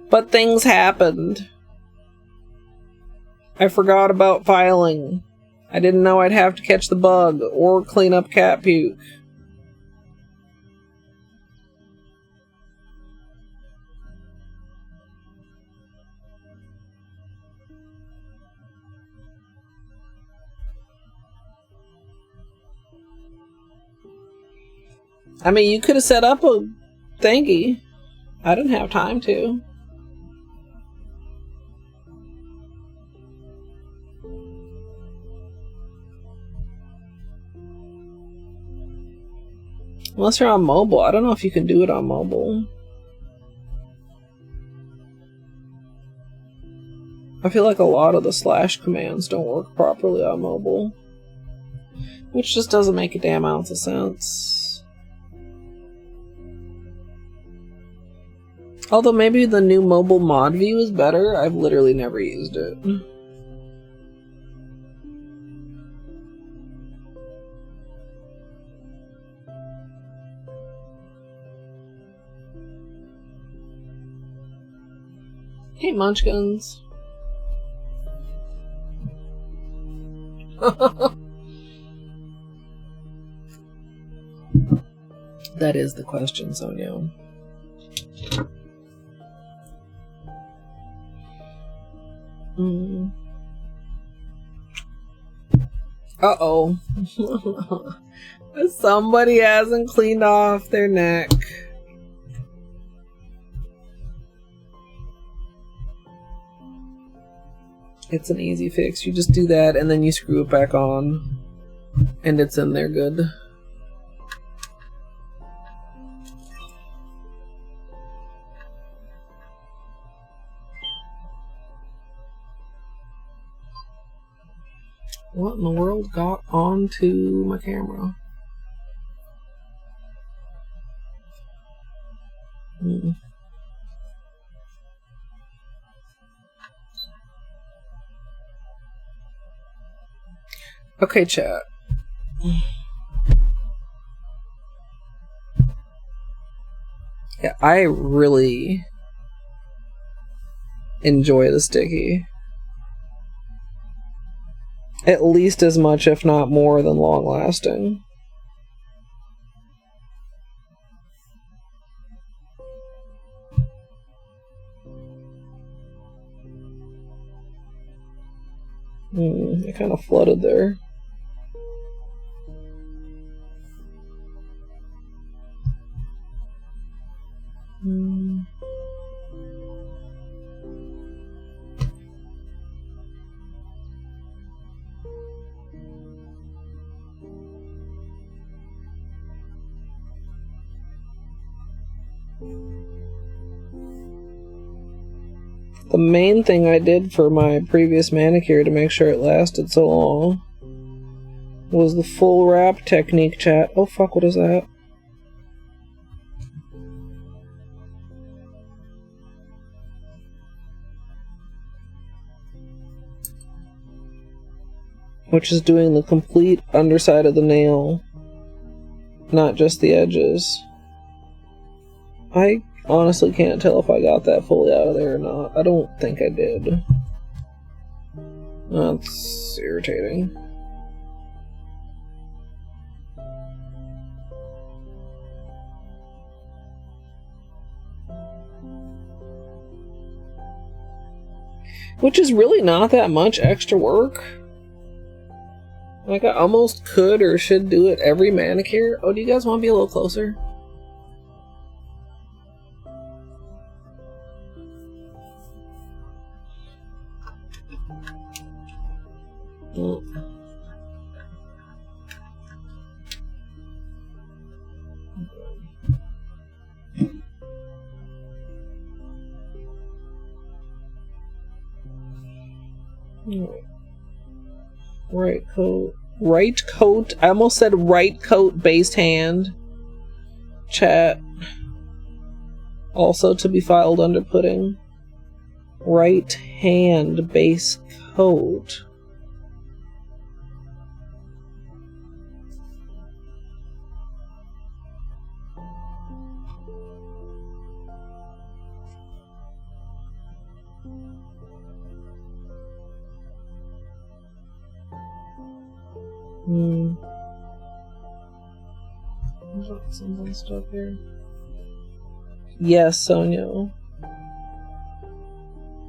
Speaker 1: But things happened. I forgot about filing. I didn't know I'd have to catch the bug or clean up cat puke. I mean, you could have set up a thingy. I didn't have time to. Unless you're on mobile. I don't know if you can do it on mobile. I feel like a lot of the slash commands don't work properly on mobile. Which just doesn't make a damn ounce of sense. Although maybe the new mobile mod view is better. I've literally never used it. Hey, Munchkins. That is the question, Sonia. Uh-oh. Somebody hasn't cleaned off their neck. It's an easy fix. You just do that and then you screw it back on. And it's in there good. What in the world got onto my camera? Okay, chat. Yeah, I really enjoy the sticky. At least as much, if not more, than long lasting. It kind of flooded there. The main thing I did for my previous manicure to make sure it lasted so long was the full wrap technique, chat. Oh fuck, what is that? Which is doing the complete underside of the nail, not just the edges. I honestly can't tell if I got that fully out of there or not. I don't think I did. That's irritating. Which is really not that much extra work. Like, I almost could or should do it every manicure. Oh, do you guys want to be a little closer? Right coat. I almost said right coat based hand. Chat. Also to be filed under pudding. Right hand base coat. Something stuck here. Yes, Sonia.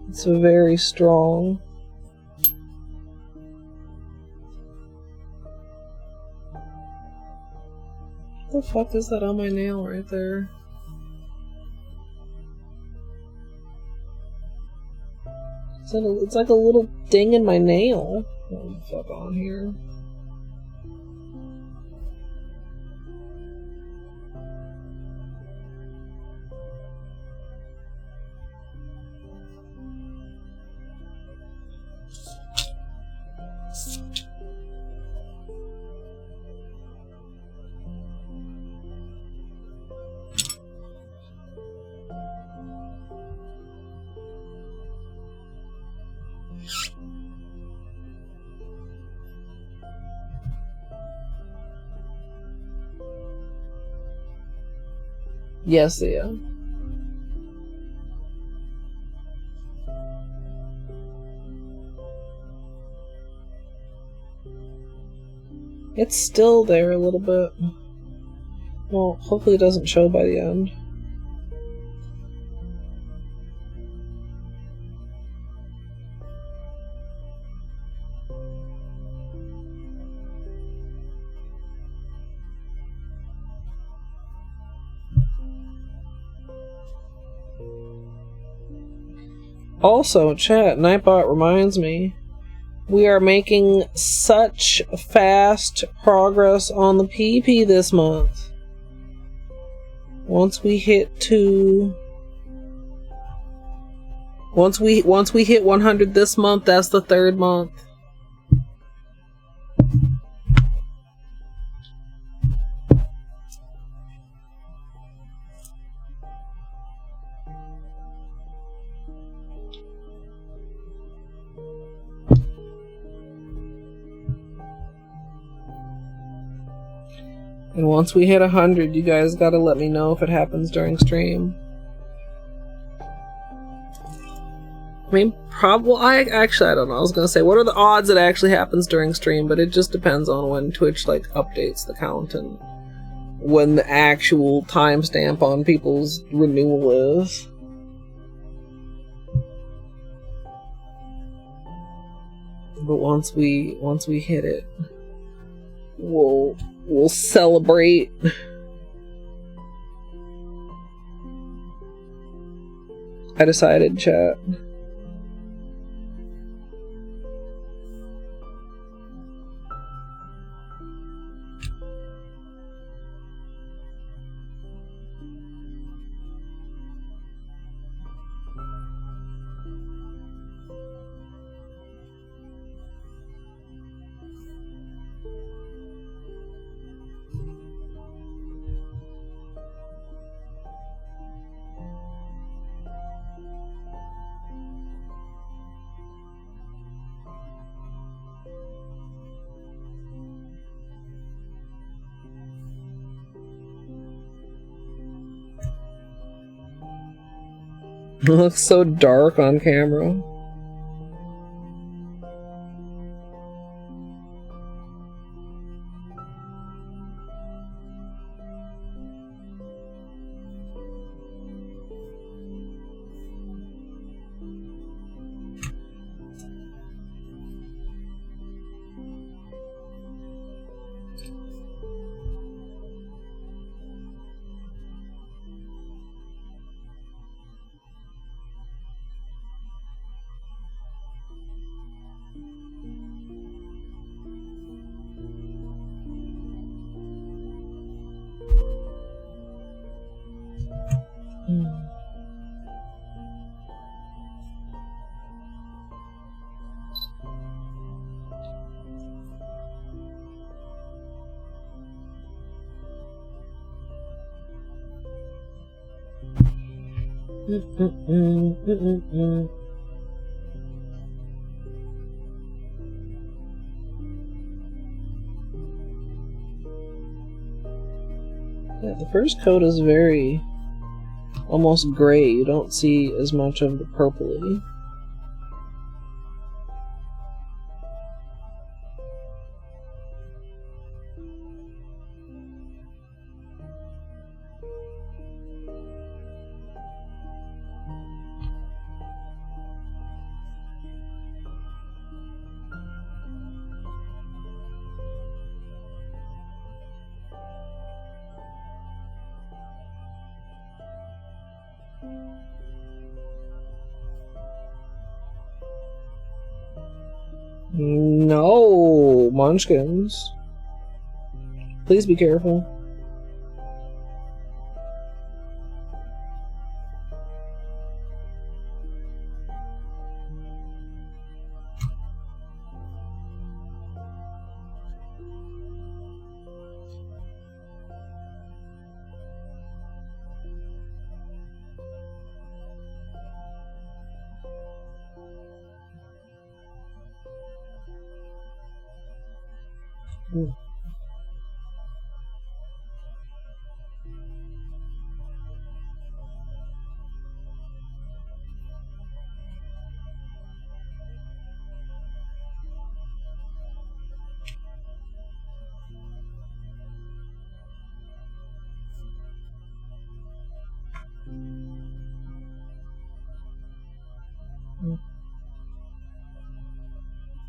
Speaker 1: It's very strong. What the fuck is that on my nail right there? It's like a little ding in my nail. What the fuck on here? Yes, yeah. It's still there a little bit. Well, hopefully it doesn't show by the end. Also, chat, Nightbot reminds me, we are making such fast progress on the PP this month. Once we hit 100 this month, that's the third month. And once we hit 100, you guys gotta let me know if it happens during stream. I mean, I don't know. I was gonna say, what are the odds it actually happens during stream? But it just depends on when Twitch, like, updates the count and when the actual timestamp on people's renewal is. But once we hit it, we'll celebrate. I decided, chat. It looks so dark on camera. Yeah, the first coat is very almost gray. You don't see as much of the purpley. No, munchkins. Please be careful.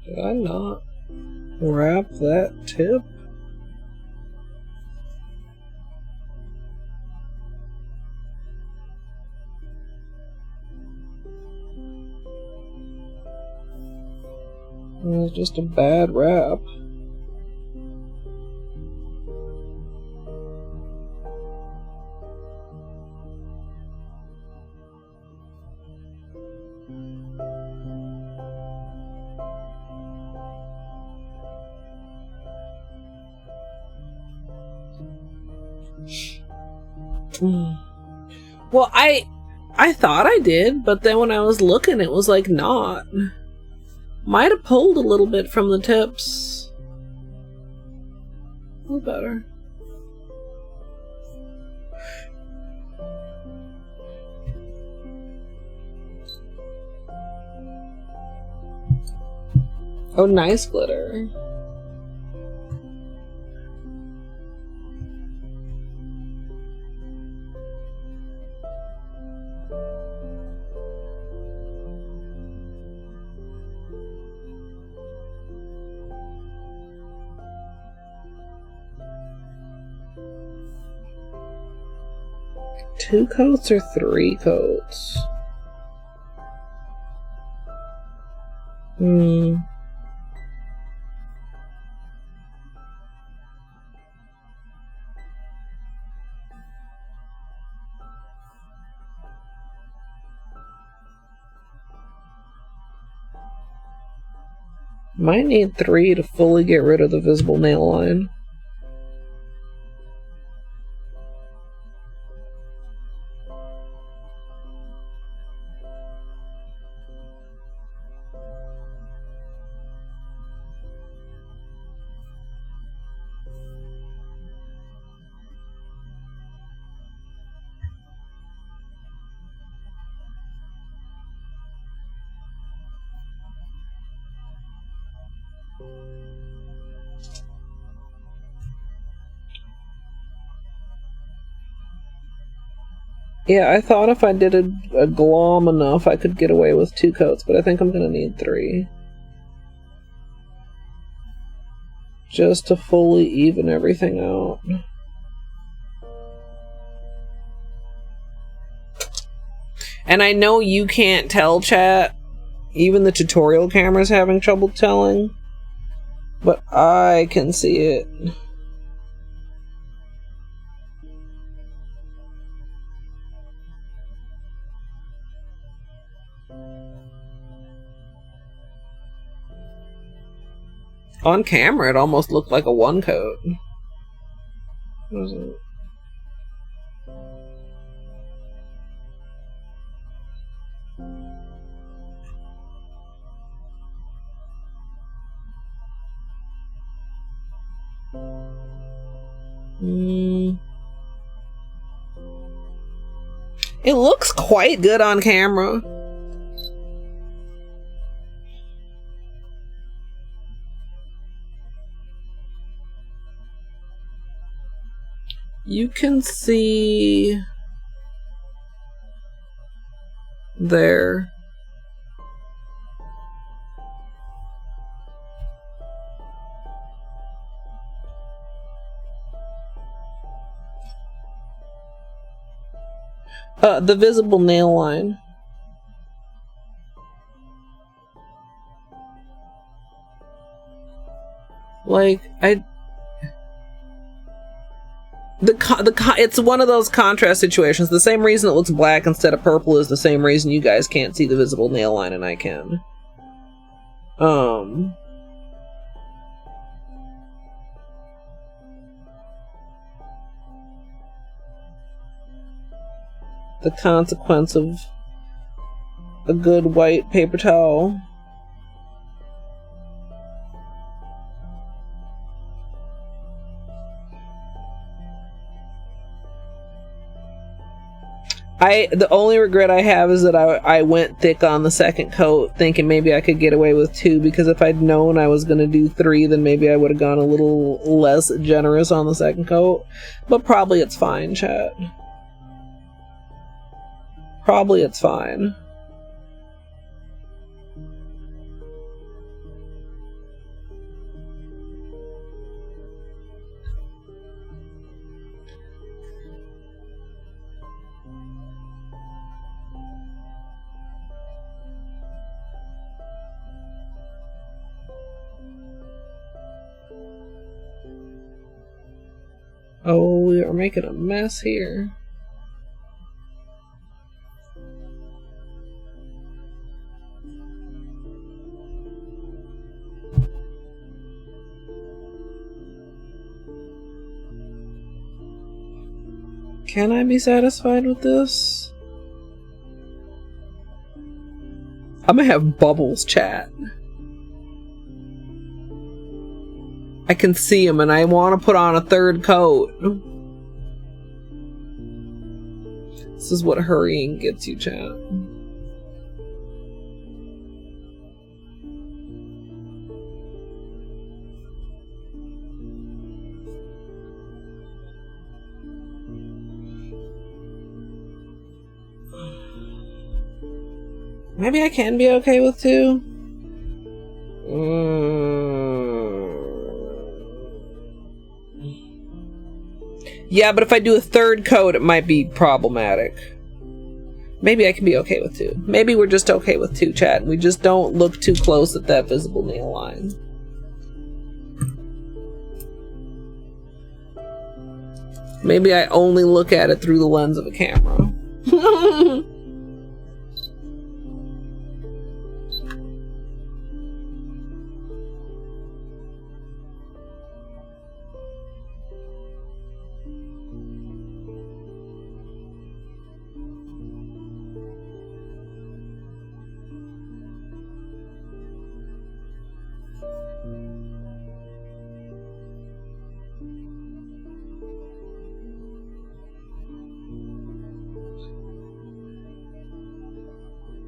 Speaker 1: Did I not wrap that tip? It was just a bad wrap. Well, I thought I did, but then when I was looking, it was like not. Might have pulled a little bit from the tips. A little better. Oh, nice glitter. Two coats or three coats? Might need 3 to fully get rid of the visible nail line. Yeah, I thought if I did a glom enough, I could get away with 2 coats, but I think I'm gonna need 3. Just to fully even everything out. And I know you can't tell, chat. Even the tutorial camera's having trouble telling. But I can see it. On camera, it almost looked like a one coat. What is it? It looks quite good on camera. You can see there. The visible nail line. Like, it's one of those contrast situations. The same reason it looks black instead of purple is the same reason you guys can't see the visible nail line and I can. The consequence of a good white paper towel. The only regret I have is that I went thick on the second coat, thinking maybe I could get away with 2, because if I'd known I was going to do 3, then maybe I would have gone a little less generous on the second coat. But probably it's fine, chat. Probably it's fine. Oh, we are making a mess here. Can I be satisfied with this? I'm gonna have bubbles, chat. I can see them and I want to put on a third coat. This is what hurrying gets you, chat. Maybe I can be okay with 2. Yeah, but if I do a third coat, it might be problematic. Maybe I can be okay with 2. Maybe we're just okay with 2, chat. We just don't look too close at that visible nail line. Maybe I only look at it through the lens of a camera.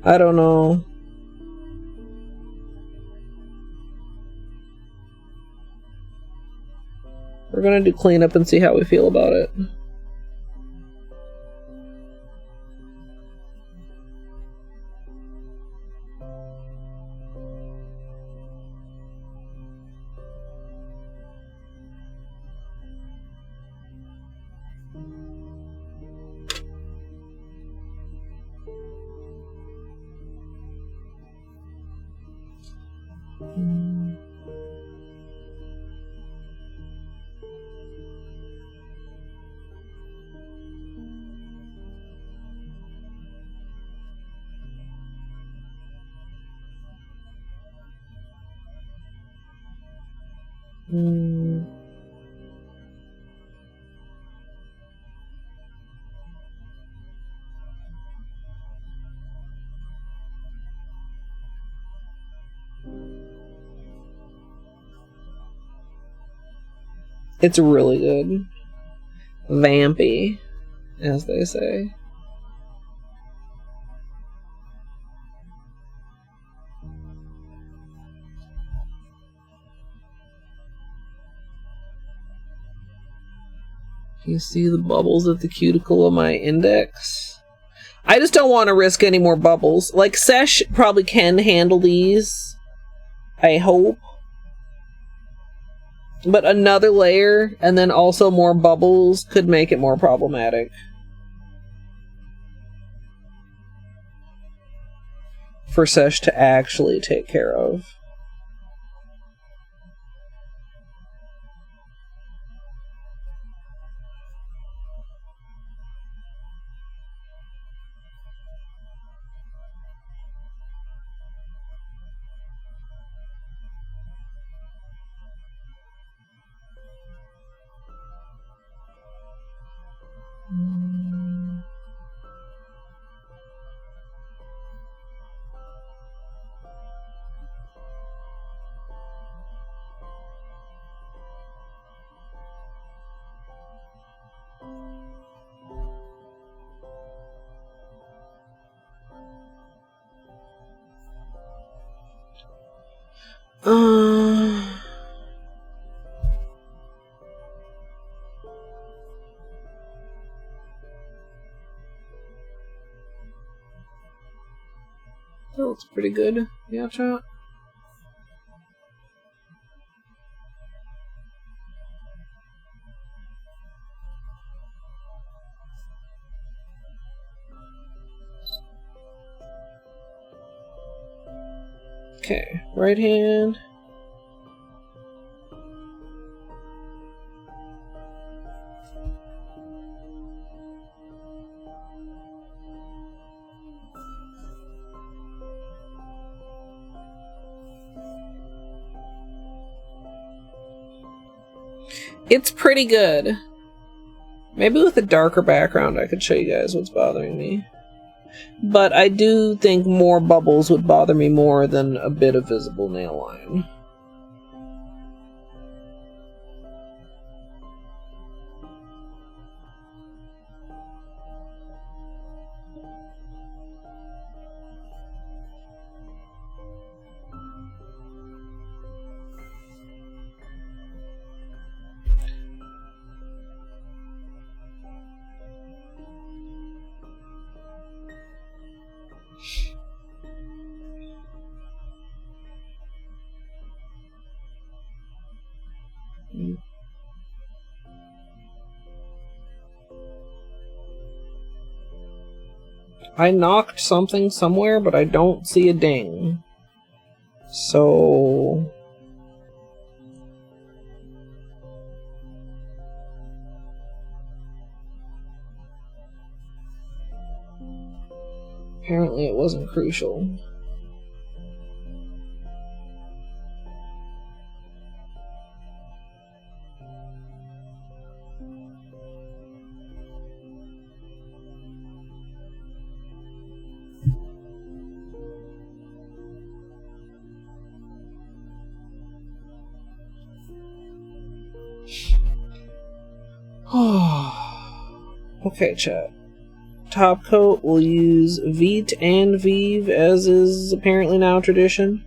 Speaker 1: I don't know. We're gonna do cleanup and see how we feel about it. It's really good. Vampy, as they say. You see the bubbles at the cuticle of my index? I just don't want to risk any more bubbles. Like, Seche probably can handle these. I hope. But another layer, and then also more bubbles, could make it more problematic. For Seche to actually take care of. That looks pretty good. Yeah, chat. Okay, right hand. It's pretty good. Maybe with a darker background I could show you guys what's bothering me. But I do think more bubbles would bother me more than a bit of visible nail line. I knocked something somewhere, but I don't see a ding. So... apparently it wasn't crucial. Okay, chat. Top coat, we'll use Vite and Vive, as is apparently now tradition.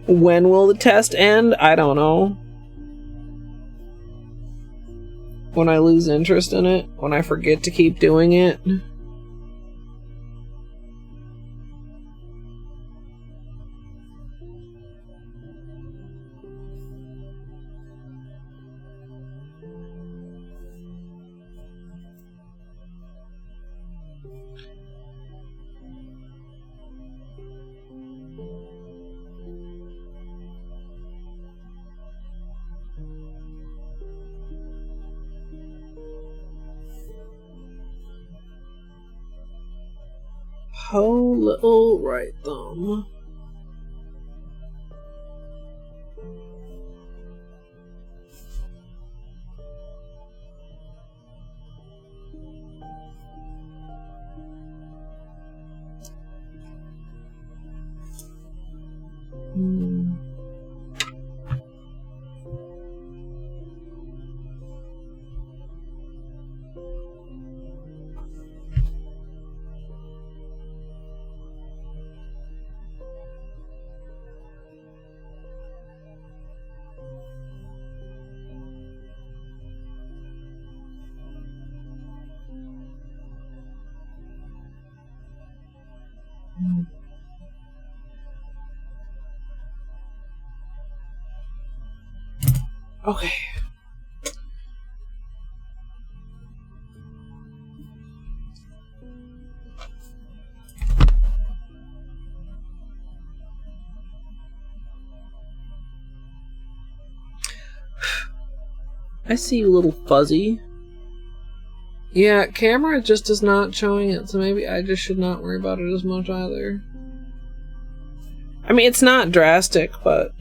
Speaker 1: When will the test end? I don't know. When I lose interest in it? When I forget to keep doing it? Holo right thumb. Okay. I see you, little fuzzy. Yeah, camera just is not showing it, so maybe I just should not worry about it as much either. I mean, it's not drastic, but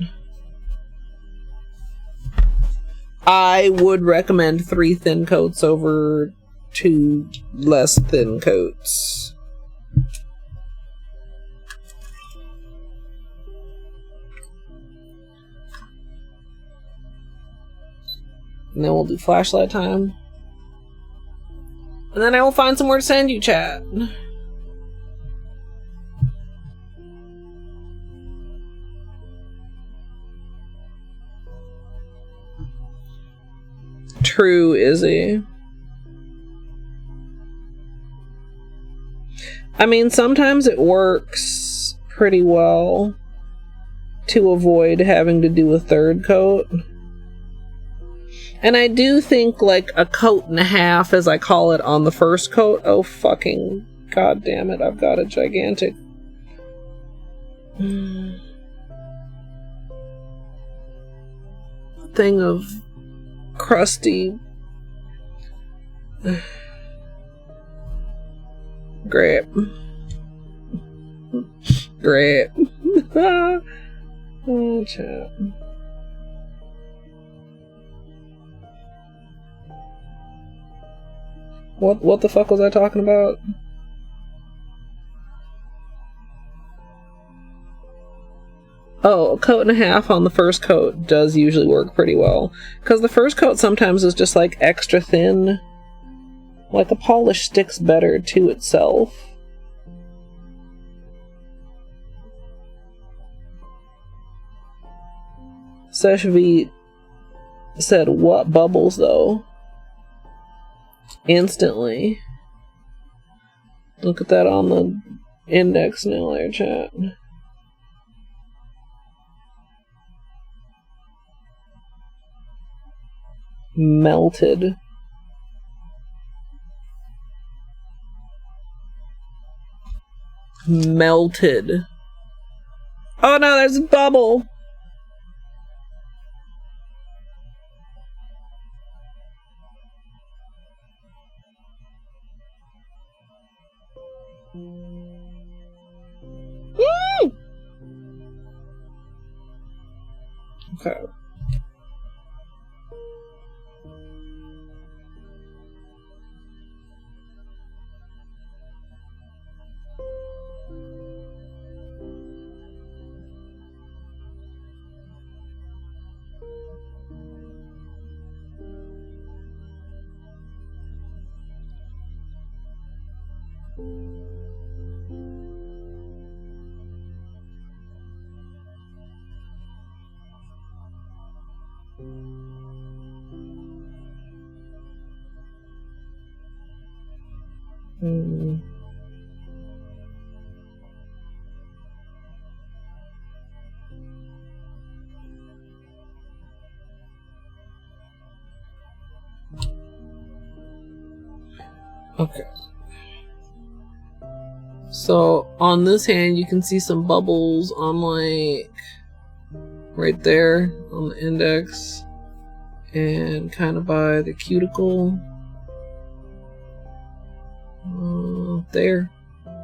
Speaker 1: I would recommend 3 thin coats over 2 less thin coats. And then we'll do flashlight time. And then I will find somewhere to send you, chat. True, Izzy. I mean, sometimes it works pretty well to avoid having to do a 3rd coat. And I do think like a coat and a half, as I call it, on the 1st coat. Oh fucking god damn it, I've got a gigantic thing of crusty grape. Grape. Oh, chat. What the fuck was I talking about? Oh, a coat and a half on the 1st coat does usually work pretty well. Because the 1st coat sometimes is just like extra thin. Like a polish sticks better to itself. Seche Vite said, what bubbles though? Instantly. Look at that on the index now there, chat. Melted. Melted. Oh no, there's a bubble. Okay. Okay. So on this hand, you can see some bubbles on like right there on the index and kind of by the cuticle. There. A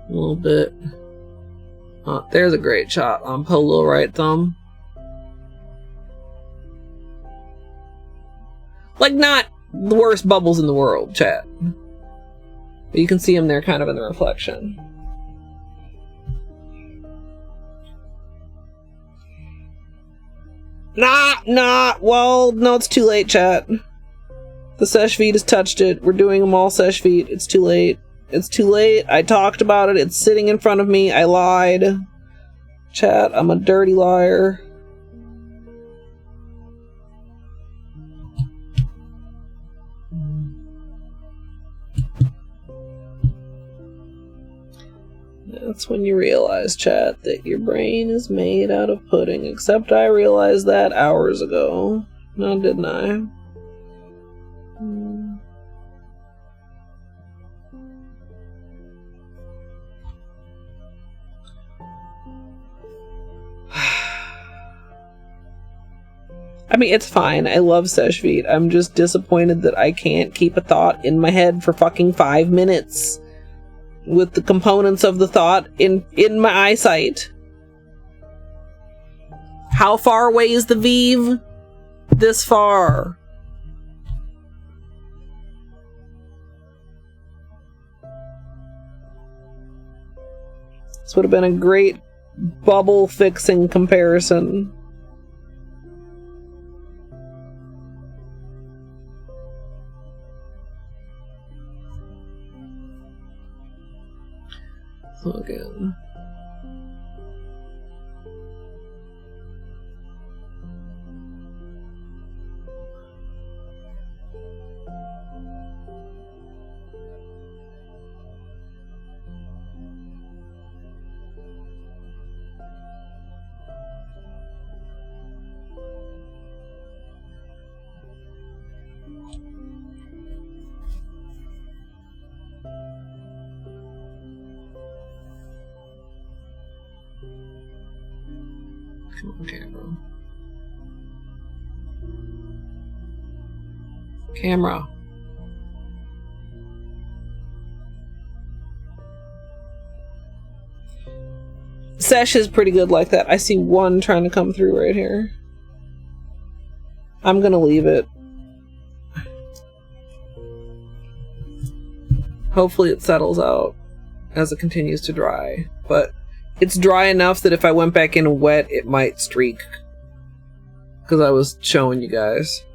Speaker 1: little bit. There's a great shot on Polo right thumb. Like, not the worst bubbles in the world, chat. But you can see them there kind of in the reflection. Well, no, it's too late, chat. The Seche Vite has touched it. We're doing them all Seche Vite. It's too late. It's too late. I talked about it. It's sitting in front of me. I lied. Chat, I'm a dirty liar. That's when you realize, chat, that your brain is made out of pudding. Except I realized that hours ago. No, didn't I? I mean, it's fine. I love Seche Vite. I'm just disappointed that I can't keep a thought in my head for fucking 5 minutes with the components of the thought in my eyesight. How far away is the Vive? This far. This would have been a great bubble fixing comparison. Again. Come on, camera. Camera. Seche is pretty good like that. I see one trying to come through right here. I'm gonna leave it. Hopefully it settles out as it continues to dry. But it's dry enough that if I went back in wet, it might streak. Because I was showing you guys.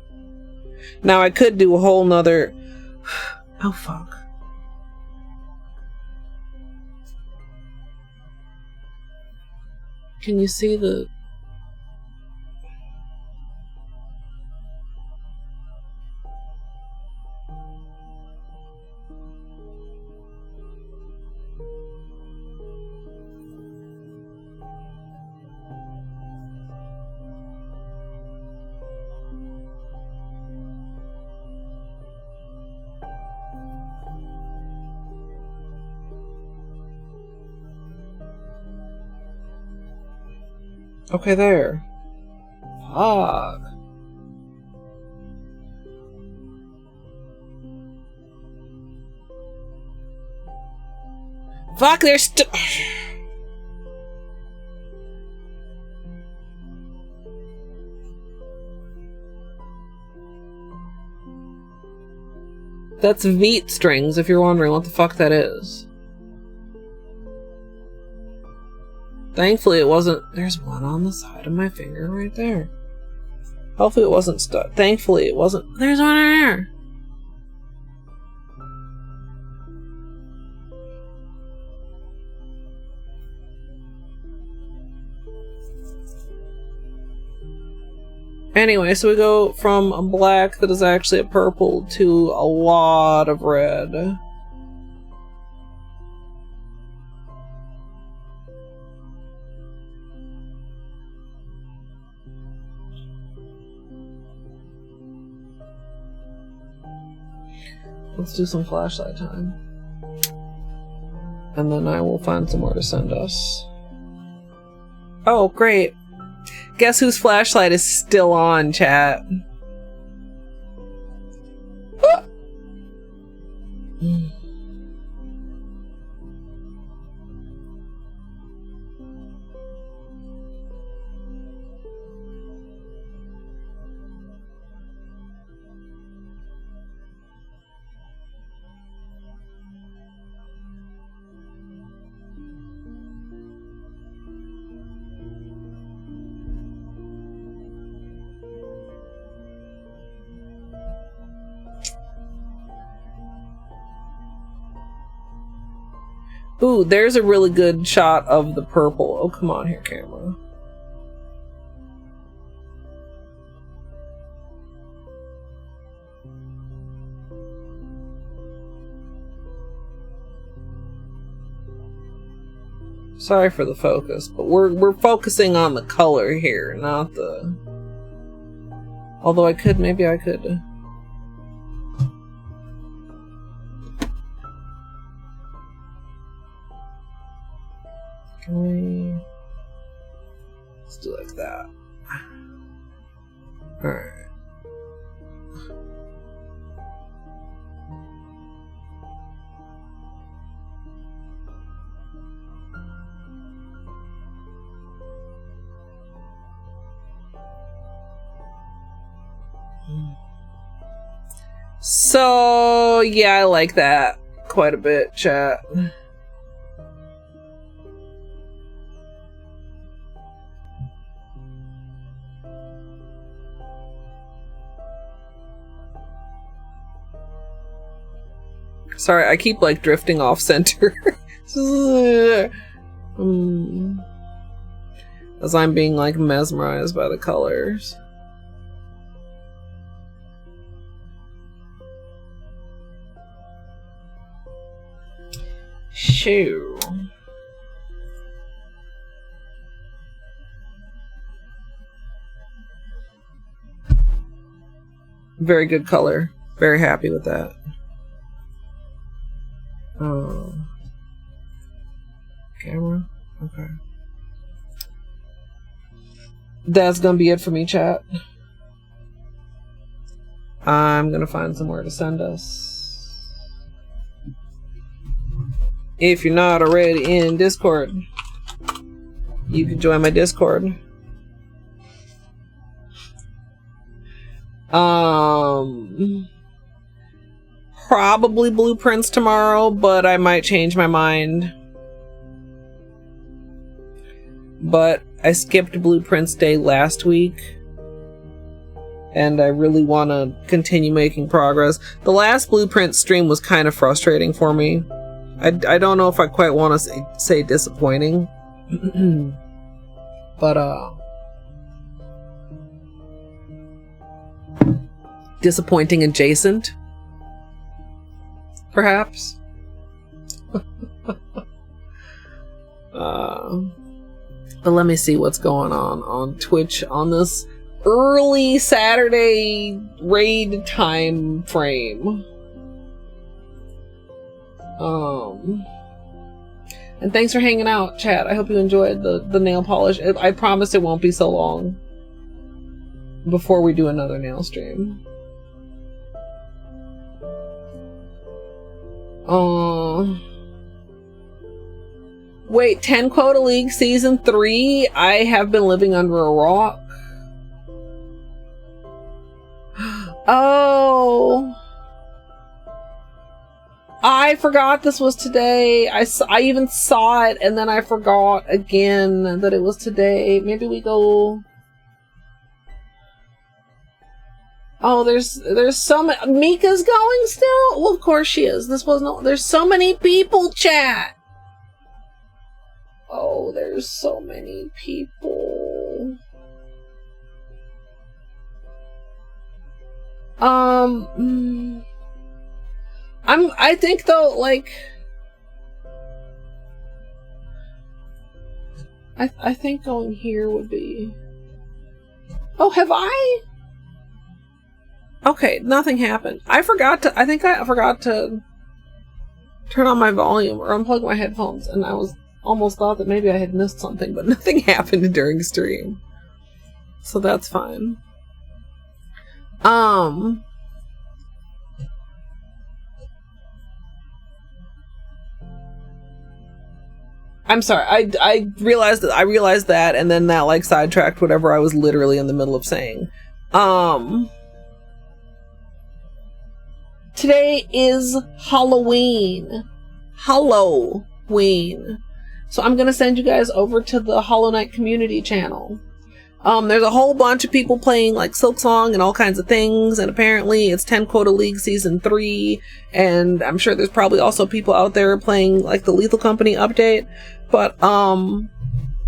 Speaker 1: Now I could do a whole nother... Oh, fuck. Can you see the... Okay, there. Fuck. Fuck, there's still... That's Vite strings, if you're wondering what the fuck that is. Thankfully it wasn't... There's one on the side of my finger right there. Hopefully it wasn't stuck. Thankfully it wasn't... There's one there! Anyway, so we go from a black that is actually a purple to a lot of red. Let's do some flashlight time. And then I will find somewhere to send us. Oh, great. Guess whose flashlight is still on, chat? Ah! Ooh, there's a really good shot of the purple. Oh, come on here, camera. Sorry for the focus, but we're focusing on the color here, not the... Although maybe I could... Can we... Let's do like that. Alright. So, yeah, I like that quite a bit, chat. Sorry, I keep like drifting off center. As I'm being like mesmerized by the colors. Shoo. Very good color. Very happy with that. Oh. Camera? Okay. That's gonna be it for me, chat. I'm gonna find somewhere to send us. If you're not already in Discord, you can join my Discord. Probably blueprints tomorrow, but I might change my mind. But I skipped blueprints day last week, and I really want to continue making progress. The last blueprint stream was kind of frustrating for me. I don't know if I quite want to say disappointing. But disappointing adjacent, perhaps. But let me see what's going on Twitch on this early Saturday raid time frame. And thanks for hanging out, chat. I hope you enjoyed the nail polish. I promise it won't be so long before we do another nail stream. Wait, 10 Quota League Season 3? I have been living under a rock. Oh, I forgot this was today. I even saw it and then I forgot again that it was today. Maybe we go... Oh, there's so many... Mika's going still? Well, of course she is. This wasn't... There's so many people, chat. Oh, there's so many people. I think though, like, I think going here would be... Oh, have I? Okay, nothing happened. I think I forgot to turn on my volume or unplug my headphones, and I was almost thought that maybe I had missed something, but nothing happened during stream. So that's fine. I'm sorry. I realized that, and then that like sidetracked whatever I was literally in the middle of saying. Today is Halloween. Halloween. So I'm gonna send you guys over to the Hollow Knight community channel. There's a whole bunch of people playing like Silksong and all kinds of things, and apparently it's 10 Quota League Season 3, and I'm sure there's probably also people out there playing like the Lethal Company update, but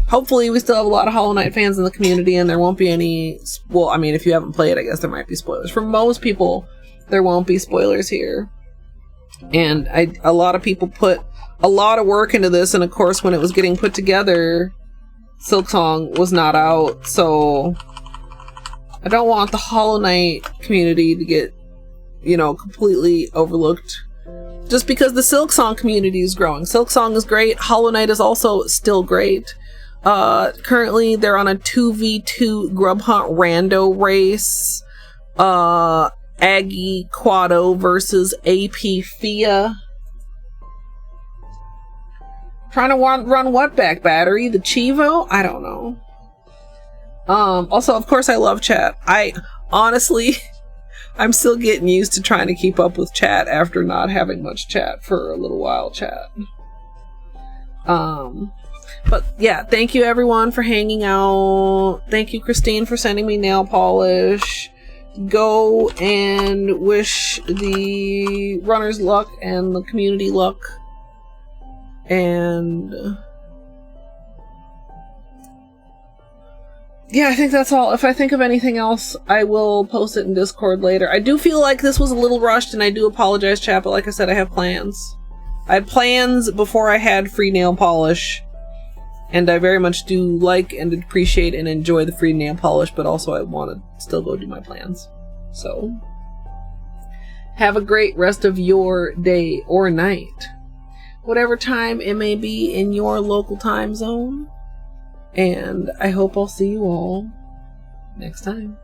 Speaker 1: hopefully we still have a lot of Hollow Knight fans in the community, and there won't be any, well, I mean, if you haven't played, I guess there might be spoilers. For most people, there won't be spoilers here. And a lot of people put a lot of work into this, and of course when it was getting put together, Silksong was not out, so I don't want the Hollow Knight community to get, you know, completely overlooked just because the Silksong community is growing. Silksong is great. Hollow Knight is also still great. Currently they're on a 2v2 Grub Hunt rando race. Aggie Quado versus AP Fia. Trying to run what back battery? The Chivo? I don't know. Also, of course, I love chat. Honestly, I'm still getting used to trying to keep up with chat after not having much chat for a little while, chat. But yeah, thank you everyone for hanging out. Thank you, Christine, for sending me nail polish. Go and wish the runners luck and the community luck. And yeah, I think that's all. If I think of anything else, I will post it in Discord later. I do feel like this was a little rushed, and I do apologize, chat, but like I said, I have plans. I had plans before I had free nail polish, and I very much do like and appreciate and enjoy the free nail polish, but also I want to still go do my plans. So, have a great rest of your day or night, whatever time it may be in your local time zone. And I hope I'll see you all next time.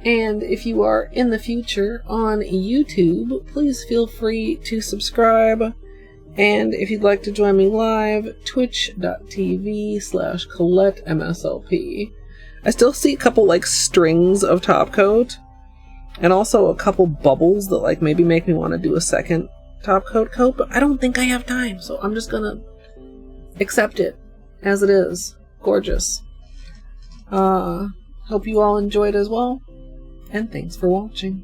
Speaker 1: And if you are in the future on YouTube, please feel free to subscribe. And if you'd like to join me live, twitch.tv/Colette MSLP. I still see a couple like strings of top coat. And also a couple bubbles that like maybe make me want to do a second top coat, but I don't think I have time, so I'm just gonna accept it as it is. Gorgeous. Hope you all enjoyed as well, and thanks for watching.